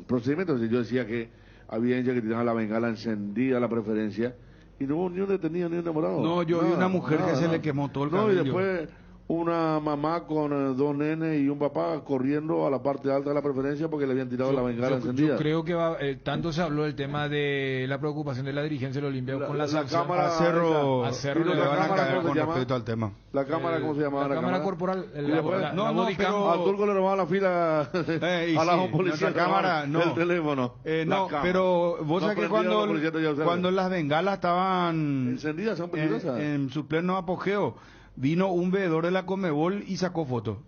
procedimientos. Yo decía que había gente que tenía la bengala encendida, la preferencia, y no hubo ni un detenido ni un demorado. No, yo vi una mujer que se le quemó todo el No, y cabello. después una mamá con 2 nenes y un papá corriendo a la parte alta de la preferencia porque le habían tirado la bengala encendida. Yo creo que tanto se habló del tema de la preocupación de la dirigencia del Olimpia con la sanción. cámara A Cerro le le van a caer ¿cómo con se llama? respecto al tema. La cámara, ¿cómo se llamaba? La cámara corporal. Y después- la no, body cam. pero- A Turco le robaban la fila y a la sí, policía. nuestra cámara, no. El teléfono. No, pero vos No sabés que aprendieron la policía todavía a usarla. cuando las bengalas estaban Encendidas, son peligrosas. en su pleno apogeo, vino un veedor de la Comebol y sacó foto.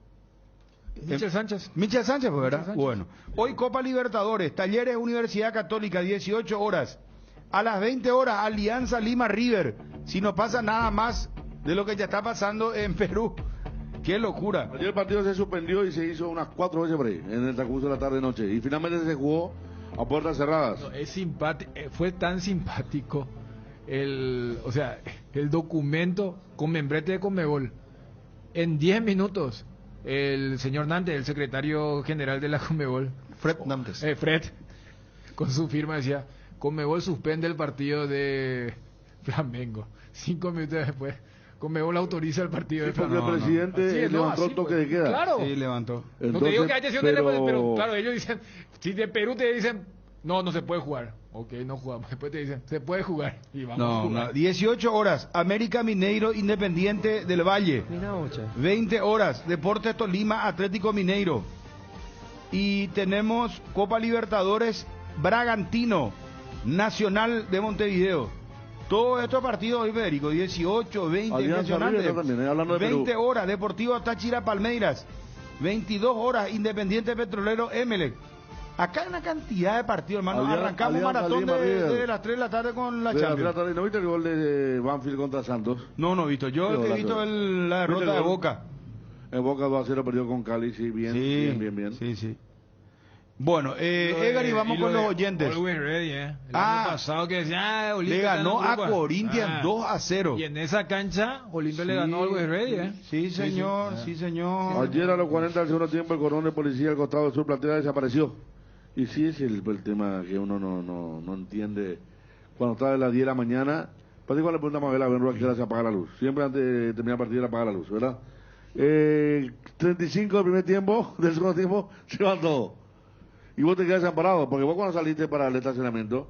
Michel Sánchez. Michel Sánchez, pues, ¿verdad? Michel Sánchez. Bueno, hoy Copa Libertadores, Talleres Universidad Católica, 18 horas. A las 20 horas, Alianza Lima River. Si no pasa nada más de lo que ya está pasando en Perú. ¡Qué locura! Ayer el partido se suspendió y se hizo unas 4 veces por ahí, en el transcurso de la tarde-noche. Y finalmente se jugó a puertas cerradas. No, fue tan simpático el documento con membrete de Conmebol. En 10 minutos, el señor Nantes, el secretario general de la Conmebol, Fred Nantes. Fred, con su firma decía, Conmebol suspende el partido de Flamengo. 5 minutos después, Conmebol autoriza el partido de Porque Flamengo. el presidente Sí, levantó el toque de queda. Claro. Sí, levantó. No te digo que haya sido pero pero claro, ellos dicen, si de Perú te dicen, no se puede jugar. Ok, no jugamos. Después te dicen, se puede jugar. Y vamos a No, jugar. no, 18 horas, América Mineiro Independiente del Valle. 20 horas, Deportes Tolima Atlético Mineiro. Y tenemos Copa Libertadores Bragantino, Nacional de Montevideo. Todos estos partidos hoy, Federico, 18, 20, Alianza impresionante. River también, hablando de 20 Perú. horas, Deportivo Táchira Palmeiras. 22 horas, Independiente Petrolero Emelec. Acá hay una cantidad de partidos, hermano. Arrancamos un Alianza maratón Lima, River. de las 3 de la tarde con la De la Champions. Plata, ¿no viste el gol de Banfield contra Santos? No, he visto. Yo he visto la ¿Viste derrota el de gol? Boca. En Boca 2-0 perdió con Cali, sí, bien. Sí, sí. Bueno, Edgar, y vamos con los oyentes. Always Ready, El año pasado que decía, Olimpia le está en ganó el a grupo. Corinthians 2-0. Y en esa cancha, Olimpia le ganó a Always Ready, Sí, señor, sí, señor. Ayer a los 40 del segundo tiempo el cordón de policía al costado de su platea desapareció. Y sí es el tema que uno no entiende. Cuando está a las 10 de la mañana, para cuando le preguntamos a Vela Benrua que hora se apaga la luz. Siempre antes de terminar el partido apaga la luz, ¿verdad? 35 del primer tiempo, del segundo tiempo, se van todos. Y vos te quedas desamparado, porque vos cuando saliste para el estacionamiento,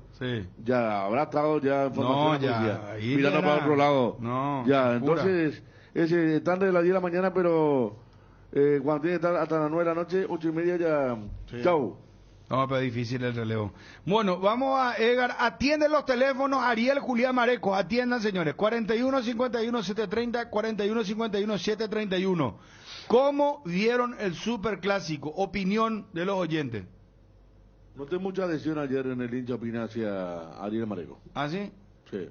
ya habrá estado ya en formación de policía, ahí mirando era- para otro lado. No, ya, locura. entonces, están de las 10 de la mañana, pero cuando tiene que estar hasta las 9 de la noche, 8:30 ya, chau. No, pero difícil el relevo. Bueno, vamos a Edgar. Atienden los teléfonos Ariel Julián Mareco. Atiendan, señores. 41-51-730, 41-51-731. ¿Cómo vieron el superclásico? Opinión de los oyentes. Noté mucha adhesión ayer en el hincha opina hacia Ariel Mareco. ¿Ah, sí?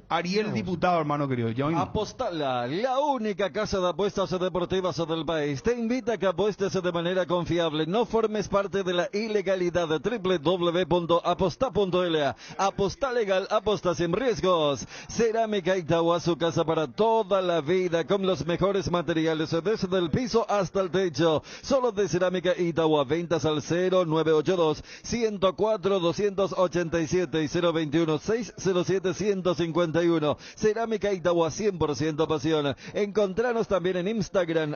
Ariel Diputado, hermano querido. Ya mismo. Apostala, la única casa de apuestas deportivas del país, te invita a que apuestes de manera confiable. No formes parte de la ilegalidad. www.aposta.la. Aposta legal, aposta sin riesgos. Cerámica Itagua, su casa para toda la vida, con los mejores materiales, desde el piso hasta el techo. Solo de Cerámica Itagua. Ventas al 0982 104 287 y 021 607 151. Cerámica Itagua, 100% pasión. Encontranos también en Instagram,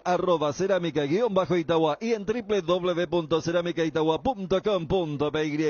@cerámica_Itagua y en www.ceramicaitagua.com.py.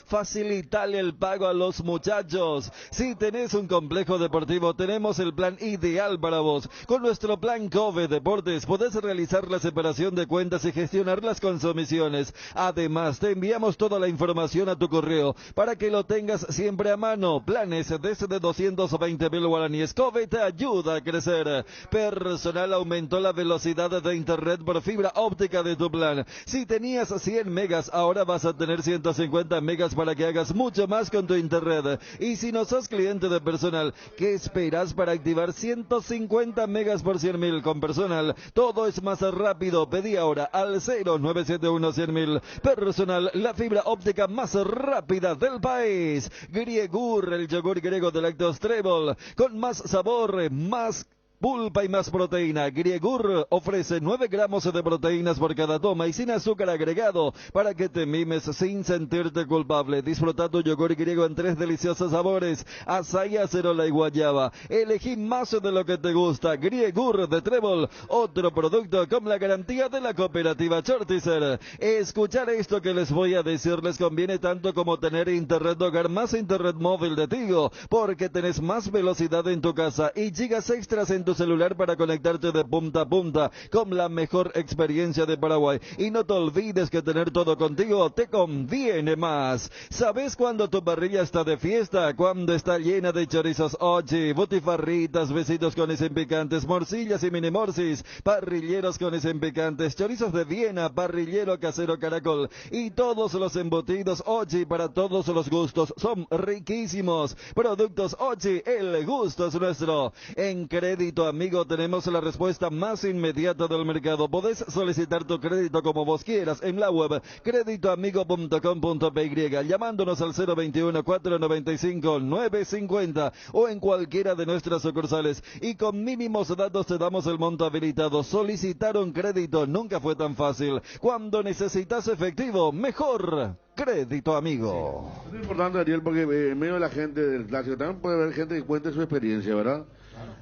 Facilitale el pago a los muchachos. Si tenés un complejo deportivo, tenemos el plan ideal para vos. Con nuestro plan COVE Deportes podés realizar la separación de cuentas y gestionar las consumiciones. Además, te enviamos toda la información a tu correo para que lo tengas siempre a mano. Planes desde 220.000 guaraníes. COVE te ayuda a crecer. Personal aumentó la velocidad de internet por fibra óptica de tu plan. Si tenías 100 megas, ahora vas a tener 150 megas para que hagas mucho más con tu internet. Y si no sos cliente de Personal, ¿qué esperas para activar 150 megas por 100.000 con Personal? Todo es más rápido. Pedí ahora al 0971 100.000. Personal, la fibra óptica más rápida del país. Griegur, el yogur griego de lácteos Trébol, con más sabor, más pulpa y más proteína. Griegur ofrece 9 gramos de proteínas por cada toma y sin azúcar agregado para que te mimes sin sentirte culpable. Disfruta tu yogur griego en 3 deliciosos sabores: açaí, acerola y guayaba. Elegí más de lo que te gusta. Griegur de Trébol, otro producto con la garantía de la cooperativa Chortizer. Escuchar esto que les voy a decir les conviene tanto como tener internet hogar más internet móvil de Tigo, porque tenés más velocidad en tu casa y gigas extras en tu celular para conectarte de punta a punta con la mejor experiencia de Paraguay. Y no te olvides que tener todo contigo te conviene más. ¿Sabes cuándo tu parrilla está de fiesta? Cuando está llena de chorizos Ochi, butifarritas, besitos con ese picantes, morcillas y mini morcis, parrilleros con ese picantes, chorizos de Viena, parrillero casero Caracol y todos los embutidos Ochi para todos los gustos. Son riquísimos. Productos Ochi, el gusto es nuestro. En Crédito Amigo tenemos la respuesta más inmediata del mercado. Podés solicitar tu crédito como vos quieras en la web creditoamigo.com.py, llamándonos al 021 495 950 o en cualquiera de nuestras sucursales, y con mínimos datos te damos el monto habilitado. Solicitar un crédito nunca fue tan fácil. Cuando necesitas efectivo, mejor Crédito Amigo. Es importante, Ariel, porque en medio de la gente del clásico también puede haber gente que cuente su experiencia, ¿verdad?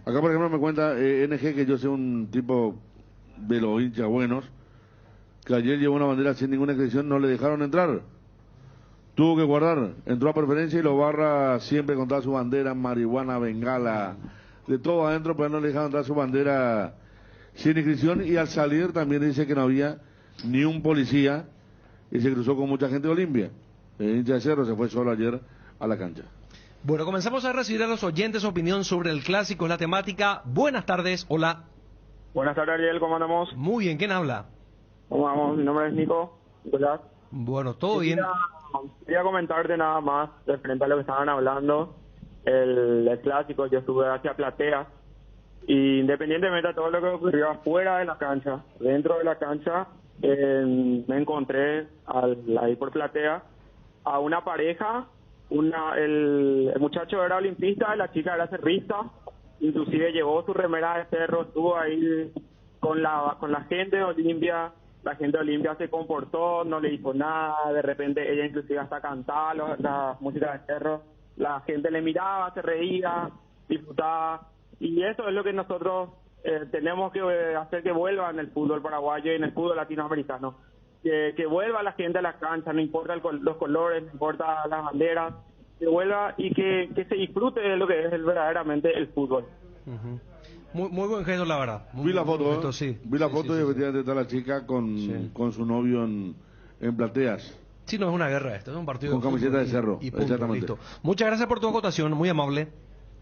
Acá, por ejemplo, me cuenta NG, que yo soy un tipo de los hinchas buenos, que ayer llevó una bandera sin ninguna inscripción, no le dejaron entrar. Tuvo que guardar, entró a preferencia y los barras siempre con toda su bandera, marihuana, bengala, de todo adentro, pero no le dejaron entrar su bandera sin inscripción. Y al salir también dice que no había ni un policía y se cruzó con mucha gente de Olimpia. El hincha de Cerro se fue solo ayer a la cancha. Bueno, comenzamos a recibir a los oyentes opinión sobre el clásico, la temática. Buenas tardes, hola. Buenas tardes, Ariel, ¿cómo andamos? Muy bien, ¿quién habla? ¿Cómo vamos? Mi nombre es Nico. Hola. Bueno, todo bien. Quería comentarte nada más referente a lo que estaban hablando. El clásico, yo estuve hacia Platea, y independientemente de todo lo que ocurrió afuera de la cancha, dentro de la cancha, me encontré ahí por Platea a una pareja. El muchacho era olimpista y la chica era cerrista, inclusive llevó su remera de Cerro, estuvo ahí con la gente de Olimpia. La gente de Olimpia se comportó, no le hizo nada, de repente ella inclusive hasta cantaba la música de Cerro, la gente le miraba, se reía, disfrutaba, y eso es lo que nosotros tenemos que hacer, que vuelva en el fútbol paraguayo y en el fútbol latinoamericano. Que vuelva la gente a la cancha, no importa los colores, no importa las banderas, que vuelva y que se disfrute de lo que es verdaderamente el fútbol. Muy buen gesto, la verdad. Vi la foto, gesto, sí. Vi la foto y efectivamente está la chica con su novio en Plateas. Sí, no es una guerra esto, es un partido con camiseta de Cerro, y punto, exactamente. Listo. Muchas gracias por tu acotación, muy amable.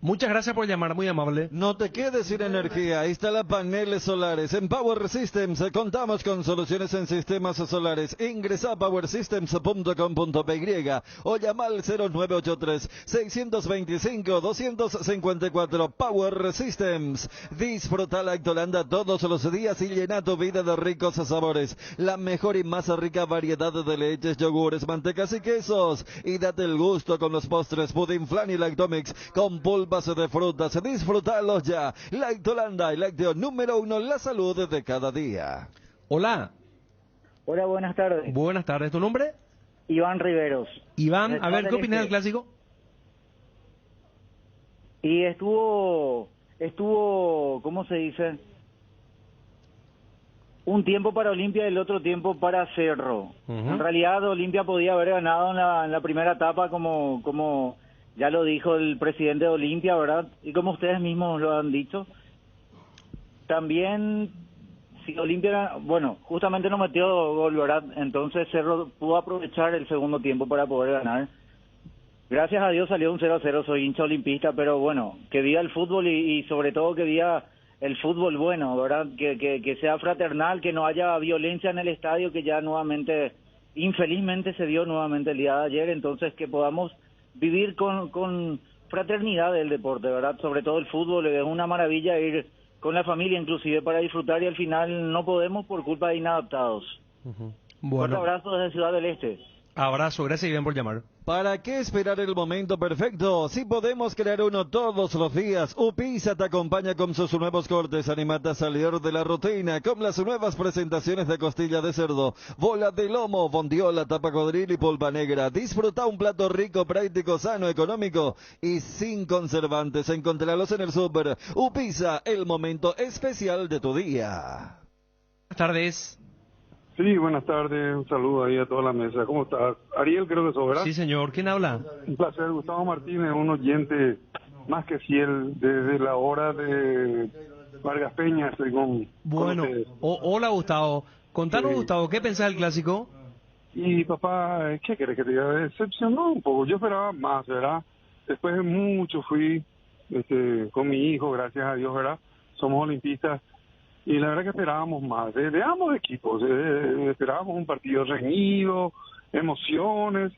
Muchas gracias por llamar, muy amable. No te quedes sin energía. Instala paneles solares. En Power Systems contamos con soluciones en sistemas solares. Ingresa a powersystems.com.py o llama al 0983-625-254. Power Systems. Disfruta Lactolanda todos los días y llena tu vida de ricos sabores. La mejor y más rica variedad de leches, yogures, mantecas y quesos. Y date el gusto con los postres, pudding flan y lactomix con pulpas de frutas. Disfrútalos ya. Lactolanda, el lácteo número 1, la salud de cada día. Hola. Hola, buenas tardes. Buenas tardes. ¿Tu nombre? Iván Riveros. Iván, a ver, ¿qué opinas del clásico? Y estuvo, ¿cómo se dice? Un tiempo para Olimpia y el otro tiempo para Cerro. En realidad Olimpia podía haber ganado en la primera etapa como ya lo dijo el presidente de Olimpia, ¿verdad? Y como ustedes mismos lo han dicho. También, si Olimpia, bueno, justamente no metió gol, ¿verdad? Entonces Cerro pudo aprovechar el segundo tiempo para poder ganar. Gracias a Dios salió un 0-0, soy hincha olimpista, pero bueno, que viva el fútbol y sobre todo que viva el fútbol bueno, ¿verdad? Que sea fraternal, que no haya violencia en el estadio, que ya nuevamente, infelizmente se dio nuevamente el día de ayer, entonces que podamos vivir con fraternidad el deporte, ¿verdad? Sobre todo el fútbol, es una maravilla ir con la familia inclusive para disfrutar y al final no podemos por culpa de inadaptados. Bueno. Un abrazo desde Ciudad del Este. Abrazo, gracias Iván por llamar. ¿Para qué esperar el momento perfecto? Si podemos crear uno todos los días. Upisa te acompaña con sus nuevos cortes. Animate a salir de la rutina con las nuevas presentaciones de costilla de cerdo, bola de lomo, bondiola, tapa codril y polva negra. Disfruta un plato rico, práctico, sano, económico y sin conservantes. Encontralos en el súper. Upisa, el momento especial de tu día. Buenas tardes. Sí, buenas tardes, un saludo ahí a toda la mesa. ¿Cómo estás? Ariel, creo que sos, ¿verdad? Sí, señor. ¿Quién habla? Un placer, Gustavo Martínez, un oyente más que fiel desde la hora de Vargas Peña. Estoy con ustedes. Hola Gustavo. Contanos, Sí. Gustavo, ¿qué pensás del clásico? Y papá, ¿qué querés que te diga? Decepcionó un poco. Yo esperaba más, ¿verdad? Después de mucho fui con mi hijo, gracias a Dios, ¿verdad? Somos olimpistas. Y la verdad que esperábamos más, de ambos equipos, esperábamos un partido reñido, emociones,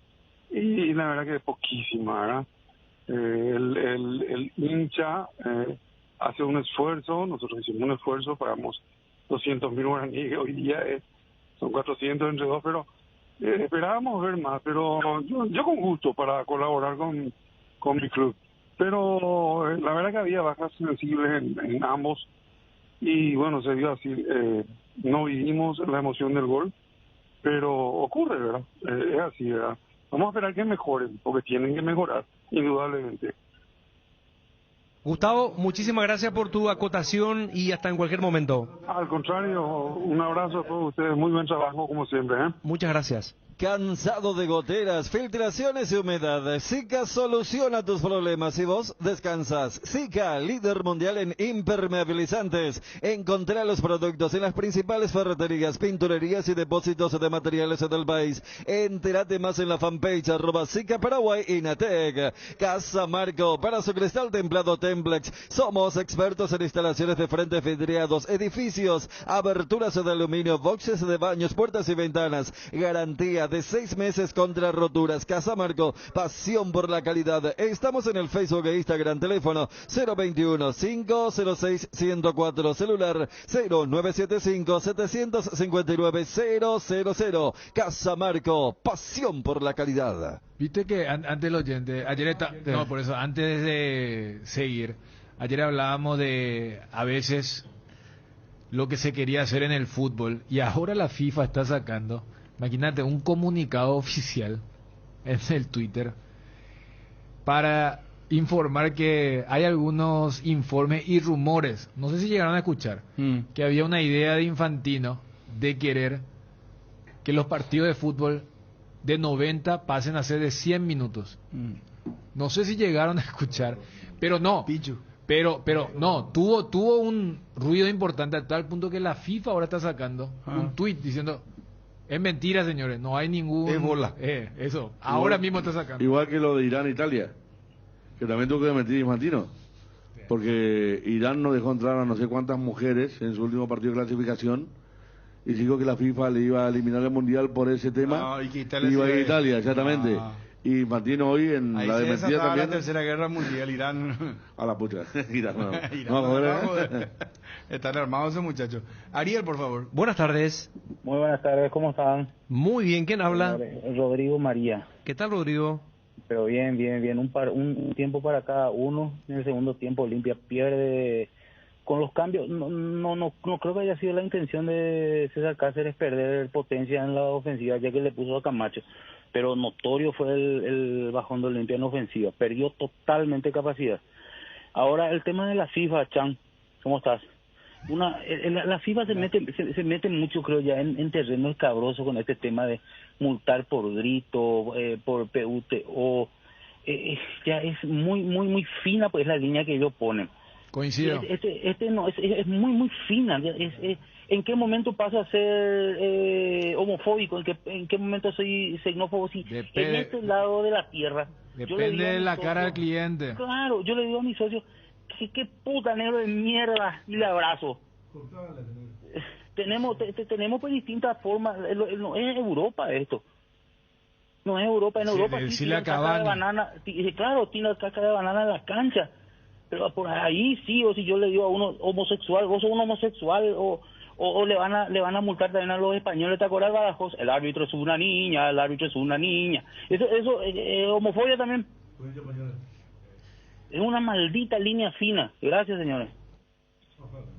y la verdad que poquísima, ¿verdad? El hincha hace un esfuerzo, nosotros hicimos un esfuerzo, pagamos 200.000 guaraníes, que hoy día son 400 entre dos, pero esperábamos ver más, pero yo con gusto para colaborar con mi club. Pero la verdad que había bajas sensibles en ambos. Y bueno, se dio así, no vivimos la emoción del gol, pero ocurre, ¿verdad? Es así, ¿verdad? Vamos a esperar que mejoren, porque tienen que mejorar, indudablemente. Gustavo, muchísimas gracias por tu acotación y hasta en cualquier momento. Al contrario, un abrazo a todos ustedes, muy buen trabajo como siempre, ¿eh? Muchas gracias. ¿Cansado de goteras, filtraciones y humedad? Zika soluciona tus problemas y vos descansas. Zika, líder mundial en impermeabilizantes. Encontrá los productos en las principales ferreterías, pinturerías y depósitos de materiales del país. Entérate más en la fanpage @Zika Paraguay Inatec. Casa Marco, para su cristal templado Templex. Somos expertos en instalaciones de frentes vidriados, edificios, aberturas de aluminio, boxes de baños, puertas y ventanas. Garantía de 6 meses contra roturas. Casa Marco, pasión por la calidad. Estamos en el Facebook e Instagram. Teléfono 021-506-104. Celular 0975-759-000. Casa Marco, pasión por la calidad. Viste que antes el oyente, antes de seguir, ayer hablábamos de a veces lo que se quería hacer en el fútbol y ahora la FIFA está sacando, imagínate, un comunicado oficial en el Twitter para informar que hay algunos informes y rumores, no sé si llegaron a escuchar, que había una idea de Infantino de querer que los partidos de fútbol de 90 pasen a ser de 100 minutos. No sé si llegaron a escuchar, pero no. Pero no, tuvo un ruido importante a tal punto que la FIFA ahora está sacando un tuit diciendo: es mentira, señores, no hay ningún... Es bola. Eso, ahora mismo está sacando. Igual que lo de Irán e Italia. que también tuvo que demitir Infantino, porque Irán no dejó entrar a no sé cuántas mujeres en su último partido de clasificación y dijo que la FIFA le iba a eliminar el Mundial por ese tema. Y que Italia iba a ir a se- Italia, exactamente. Y Infantino hoy en Ahí la se desmentida desataba la también... tercera guerra mundial, Irán. A la pucha, Irán, no. Irán, No, joder, joder. Están armados esos muchachos. Ariel, por favor. Buenas tardes. Muy buenas tardes, ¿cómo están? Muy bien, ¿quién habla? Rodrigo María. ¿Qué tal, Rodrigo? Pero bien, bien, bien. Un tiempo para cada uno. En el segundo tiempo Olimpia pierde con los cambios. No creo que haya sido la intención de César Cáceres perder potencia en la ofensiva, ya que le puso a Camacho. Pero notorio fue el bajón de Olimpia en ofensiva. Perdió totalmente capacidad. Ahora el tema de la FIFA, Chan, ¿cómo estás? La FIFA se mete mucho, creo ya, en terreno escabroso con este tema de multar por grito, por PUTO. Ya es muy fina pues la línea que ellos ponen. Coincido. Este no, es muy fina. ¿En qué momento paso a ser homofóbico? ¿En qué momento soy xenófobo? Sí, en este lado de la tierra. Yo le Depende digo a de mi la socio, cara del cliente. Claro, yo le digo a mi socio, qué puta negro de mierda, y le abrazo. Tenemos pues distintas formas. No es Europa esto. No es Europa. En Europa sí tiran caca de banana. Claro, tiran caca de banana en la cancha. Pero por ahí sí, o si yo le digo a uno homosexual, vos sos un homosexual, o le van a multar también a los españoles. ¿Te acuerdas, Badajoz? El árbitro es una niña, el árbitro es una niña. Eso homofobia también. Es una maldita línea fina. Gracias, señores.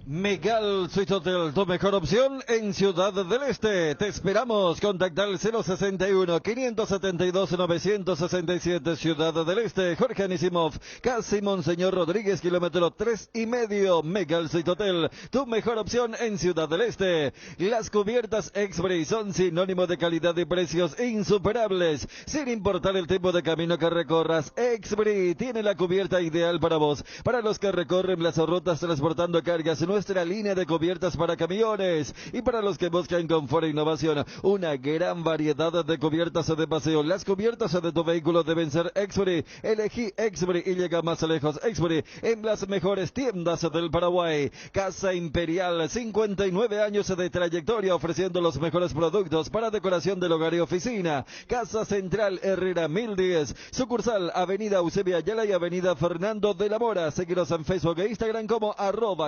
Megal Suite Hotel, tu mejor opción en Ciudad del Este. Te esperamos. Contacta al 061-572-967, Ciudad del Este. Jorge Anisimov, casi Monseñor Rodríguez, kilómetro 3,5. Megal Suite Hotel, tu mejor opción en Ciudad del Este. Las cubiertas Express son sinónimo de calidad y precios insuperables. Sin importar el tipo de camino que recorras, Express tiene la cubierta ideal para vos. Para los que recorren las rutas transportando cargas, nuestra línea de cubiertas para camiones, y para los que buscan confort e innovación, una gran variedad de cubiertas de paseo. Las cubiertas de tu vehículo deben ser Express. Elegí Express y llega más lejos. Express en las mejores tiendas del Paraguay. Casa Imperial, 59 años de trayectoria ofreciendo los mejores productos para decoración del hogar y oficina. Casa Central Herrera 1010, sucursal Avenida Eusebio Ayala y Avenida Fernando de la Mora. Seguiros en Facebook e Instagram como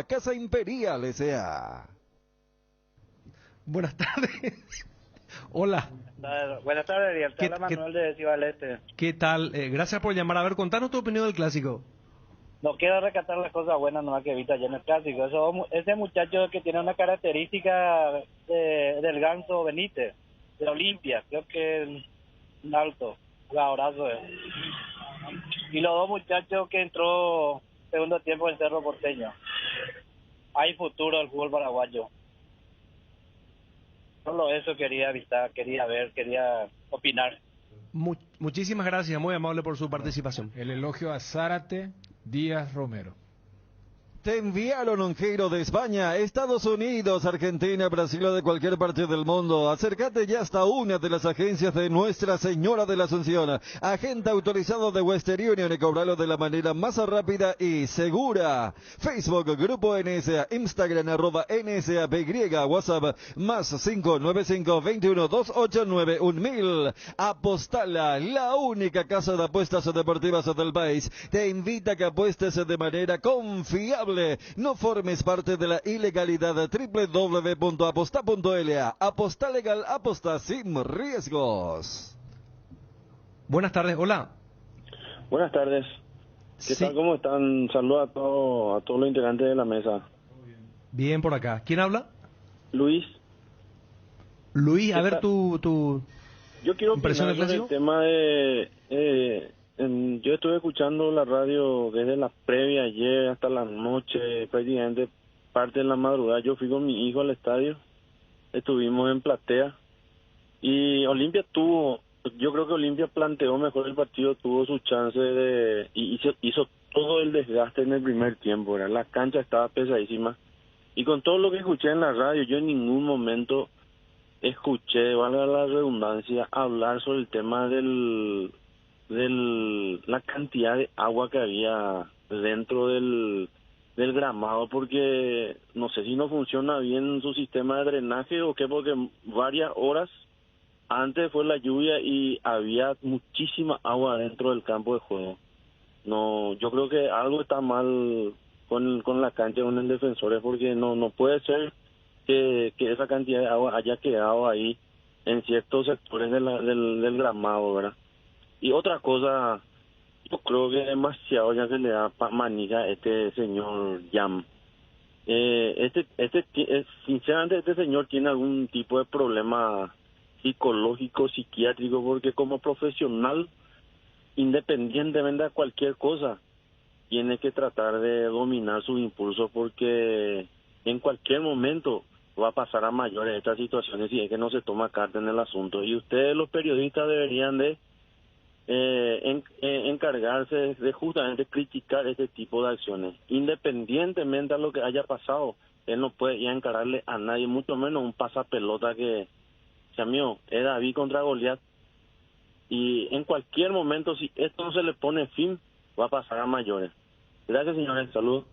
@Casa Imperial S.A. Buenas tardes. Hola. Buenas tardes, Ariel. Te habla Manuel de Ciudad del Este. ¿Qué tal? Gracias por llamar. A ver, contanos tu opinión del clásico. No quiero rescatar las cosas buenas nomás que evita ya en el clásico. Ese muchacho que tiene una característica del Ganso Benítez, de Olimpia, creo que es un alto, jugadorazo es. Y los dos muchachos que entró segundo tiempo en Cerro Porteño. Hay futuro del fútbol paraguayo. Solo eso quería avisar, quería ver, quería opinar. Muchísimas gracias, muy amable por su participación. El elogio a Zárate Díaz Romero. Te enviaron un giro de España, Estados Unidos, Argentina, Brasil o de cualquier parte del mundo. Acércate ya hasta una de las agencias de Nuestra Señora de la Asunción. Agente autorizado de Western Union y cobralo de la manera más rápida y segura. Facebook, Grupo NSA, Instagram, @NSAPY, WhatsApp, más 595-21-289-1000. Apostala, la única casa de apuestas deportivas del país. Te invita a que apuestes de manera confiable. No formes parte de la ilegalidad. www.aposta.la. Aposta legal, aposta sin riesgos. Buenas tardes, hola. Buenas tardes. ¿Qué tal? ¿Cómo están? Saludos a todos los integrantes de la mesa. Bien por acá. ¿Quién habla? Luis. Luis, a ver tu Yo quiero impresión opinar del sobre clásico. el tema de... yo estuve escuchando la radio desde la previa ayer hasta la noche, prácticamente parte de la madrugada. Yo fui con mi hijo al estadio, estuvimos en platea y Olimpia yo creo que Olimpia planteó mejor el partido, tuvo su chance y hizo todo el desgaste en el primer tiempo, ¿verdad? La cancha estaba pesadísima y con todo lo que escuché en la radio, yo en ningún momento escuché, valga la redundancia, hablar sobre el tema del la cantidad de agua que había dentro del gramado, porque no sé si no funciona bien su sistema de drenaje o qué, porque varias horas antes fue la lluvia y había muchísima agua dentro del campo de juego. No, yo creo que algo está mal con la cancha, con el defensor, porque no puede ser que esa cantidad de agua haya quedado ahí en ciertos sectores del gramado, ¿verdad? Y otra cosa, yo creo que demasiado ya se le da manija a este señor Yam. Sinceramente este señor tiene algún tipo de problema psicológico, psiquiátrico, porque como profesional, independientemente de cualquier cosa, tiene que tratar de dominar sus impulsos, porque en cualquier momento va a pasar a mayores estas situaciones si es que no se toma carta en el asunto. Y ustedes, los periodistas, deberían de encargarse de justamente criticar este tipo de acciones. Independientemente de lo que haya pasado, él no puede ir a encararle a nadie, mucho menos un pasapelota que, mío, es David contra Goliat. Y en cualquier momento, si esto no se le pone fin, va a pasar a mayores. Gracias, señores. Saludos.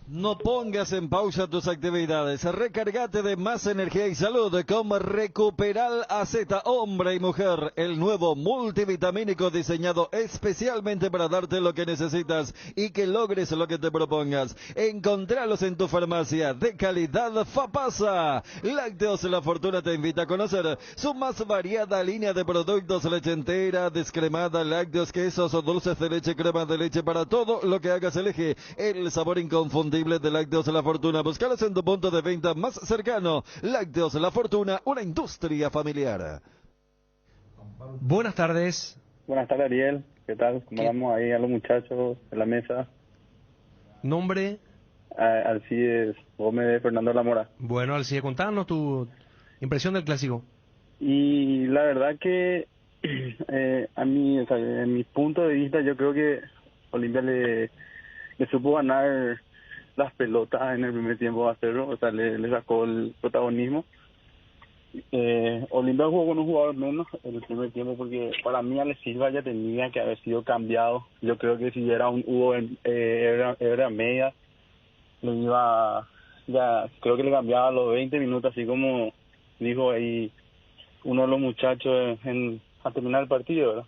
No pongas en pausa tus actividades, recargate de más energía y salud con Recuperal AZ, hombre y mujer, el nuevo multivitamínico diseñado especialmente para darte lo que necesitas y que logres lo que te propongas. Encontralos en tu farmacia de calidad Fapasa. Lácteos La Fortuna te invita a conocer su más variada línea de productos: leche entera, descremada, lácteos, quesos o dulces de leche, crema de leche, para todo lo que hagas elige el sabor inconfundible de Lácteos La Fortuna. Búscalos en tu punto de venta más cercano. Lácteos La Fortuna, una industria familiar. Buenas tardes. Buenas tardes, Ariel. ¿Qué tal? ¿Cómo vamos ahí a los muchachos en la mesa? ¿Nombre? Alcides Gómez de Fernando La Mora. Bueno, Alcides, contanos tu impresión del clásico. Y la verdad que a mí, o sea, en mi punto de vista, yo creo que Olimpia le supo ganar las pelotas en el primer tiempo a Cerro, o sea, le sacó el protagonismo. Olimpia jugó con un jugador menos en el primer tiempo, porque para mí Ale Silva ya tenía que haber sido cambiado. Yo creo que si era un Hugo era media, le iba, ya creo que le cambiaba a los 20 minutos, así como dijo ahí uno de los muchachos a terminar el partido, ¿verdad?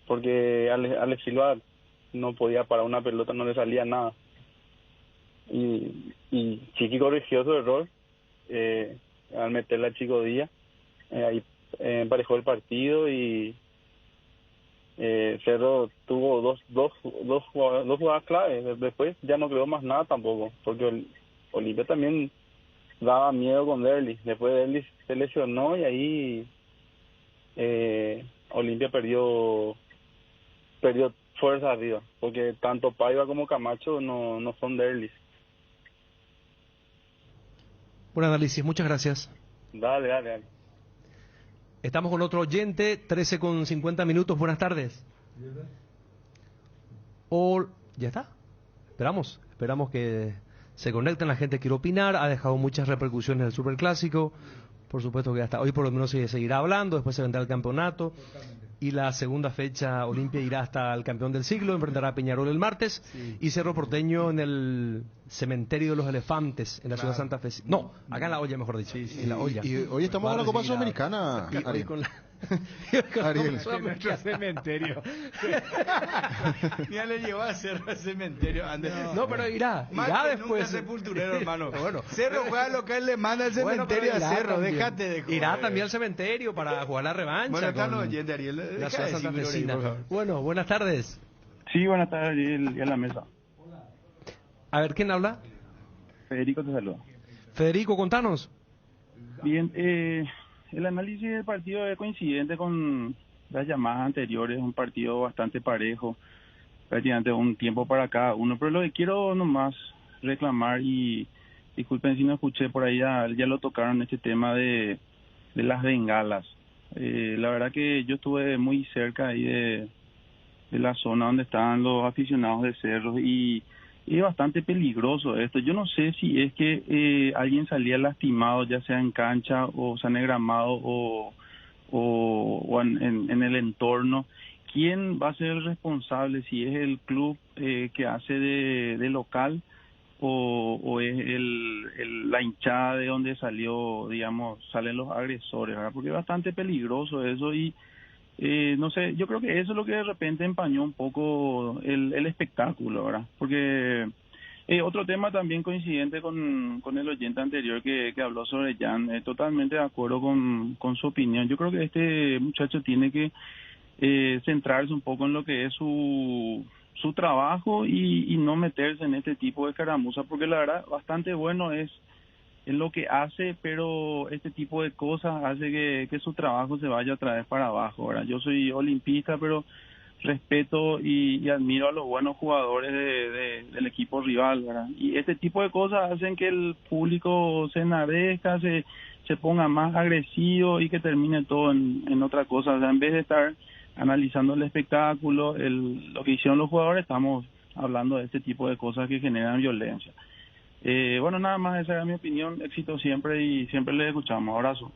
Porque Ale Silva no podía parar una pelota, no le salía nada. Y Chiqui corrigió su error al meterle a Chico Díaz, ahí emparejó el partido y Cerro tuvo dos jugadas claves. Después ya no creó más nada tampoco, porque Olimpia también daba miedo con Derlis. Después Derlis se lesionó y ahí Olimpia perdió fuerza arriba, porque tanto Paiva como Camacho no son Derlis. Buen análisis, muchas gracias. Dale. Estamos con otro oyente, 13:50. Buenas tardes. ¿Ya está? Esperamos que se conecten. La gente quiere opinar, ha dejado muchas repercusiones del Superclásico. Por supuesto que hasta hoy por lo menos se seguirá hablando, después se vendrá el campeonato. Y la segunda fecha, Olimpia irá hasta el campeón del siglo, enfrentará a Peñarol el martes, y Cerro Porteño en el Cementerio de los Elefantes, en la ciudad de Santa Fe. No, acá en La Olla, mejor dicho. En La Olla. Y hoy estamos en la Copa Sudamericana, Ariel. Ariel. Nuestro cementerio. Ya le llevó a Cerro al cementerio. No, pero irá después. Nunca sepulturero, hermano. Bueno, Cerro juega lo que él le manda al cementerio a Cerro. También. Déjate de joder. Irá también al cementerio para jugar la revancha. Bueno, están oyendo, Ariel. La ciudad santafesina. Bueno, buenas tardes. Sí, buenas tardes, Ariel, y a la mesa. A ver, ¿quién habla? Federico te saluda. Federico, contanos. Bien, el análisis del partido es coincidente con las llamadas anteriores, un partido bastante parejo, prácticamente un tiempo para cada uno, pero lo que quiero nomás reclamar, y disculpen si no escuché por ahí, ya lo tocaron, este tema de las bengalas. La verdad que yo estuve muy cerca ahí de la zona donde estaban los aficionados de Cerro, y es bastante peligroso esto. Yo no sé si es que alguien salía lastimado, ya sea en cancha o sea en el gramado o en el entorno, quién va a ser el responsable, si es el club que hace de local o es la hinchada de donde salen los agresores, ¿verdad? Porque es bastante peligroso eso y no sé, yo creo que eso es lo que de repente empañó un poco el espectáculo, ¿verdad? Porque otro tema también coincidente con el oyente anterior que habló sobre Jan, totalmente de acuerdo con su opinión. Yo creo que este muchacho tiene que centrarse un poco en lo que es su trabajo y no meterse en este tipo de escaramuzas, porque la verdad bastante bueno es lo que hace, pero este tipo de cosas hace que su trabajo se vaya otra vez para abajo, ¿verdad? Yo soy olimpista, pero respeto y admiro a los buenos jugadores del equipo rival, ¿verdad? Y este tipo de cosas hacen que el público se enardezca, se ponga más agresivo y que termine todo en otra cosa. O sea, en vez de estar analizando el espectáculo, lo que hicieron los jugadores, estamos hablando de este tipo de cosas que generan violencia. Bueno, nada más, esa era mi opinión. Éxito siempre y siempre les escuchamos. Abrazo.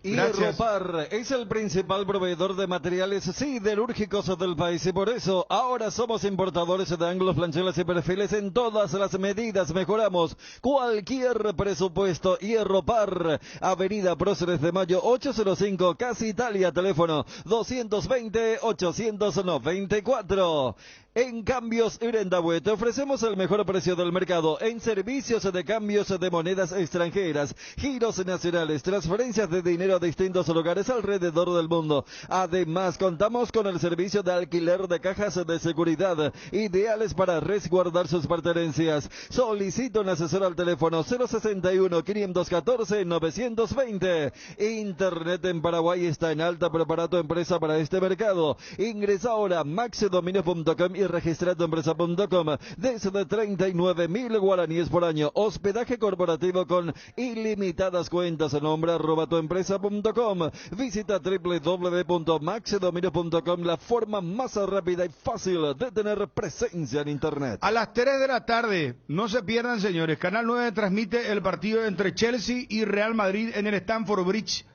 Hierropar es el principal proveedor de materiales siderúrgicos del país y por eso ahora somos importadores de ángulos, planchelas y perfiles en todas las medidas. Mejoramos cualquier presupuesto. Hierropar, Avenida Próceres de Mayo 805, Casa Italia, teléfono 220-894. En Cambios Irendahue te ofrecemos el mejor precio del mercado en servicios de cambios de monedas extranjeras, giros nacionales, transferencias de dinero a distintos lugares alrededor del mundo. Además, contamos con el servicio de alquiler de cajas de seguridad, ideales para resguardar sus pertenencias. Solicita un asesor al teléfono 061-514-920. Internet en Paraguay está en alta, prepara tu empresa para este mercado. Ingresa ahora a maxedominios.com y registra tu empresa.com desde 39.000 guaraníes por año. Hospedaje corporativo con ilimitadas cuentas. Nombre @tuempresa.com. Visita www.maxedominios.com, la forma más rápida y fácil de tener presencia en Internet. A las 3 de la tarde, no se pierdan, señores. Canal 9 transmite el partido entre Chelsea y Real Madrid en el Stamford Bridge.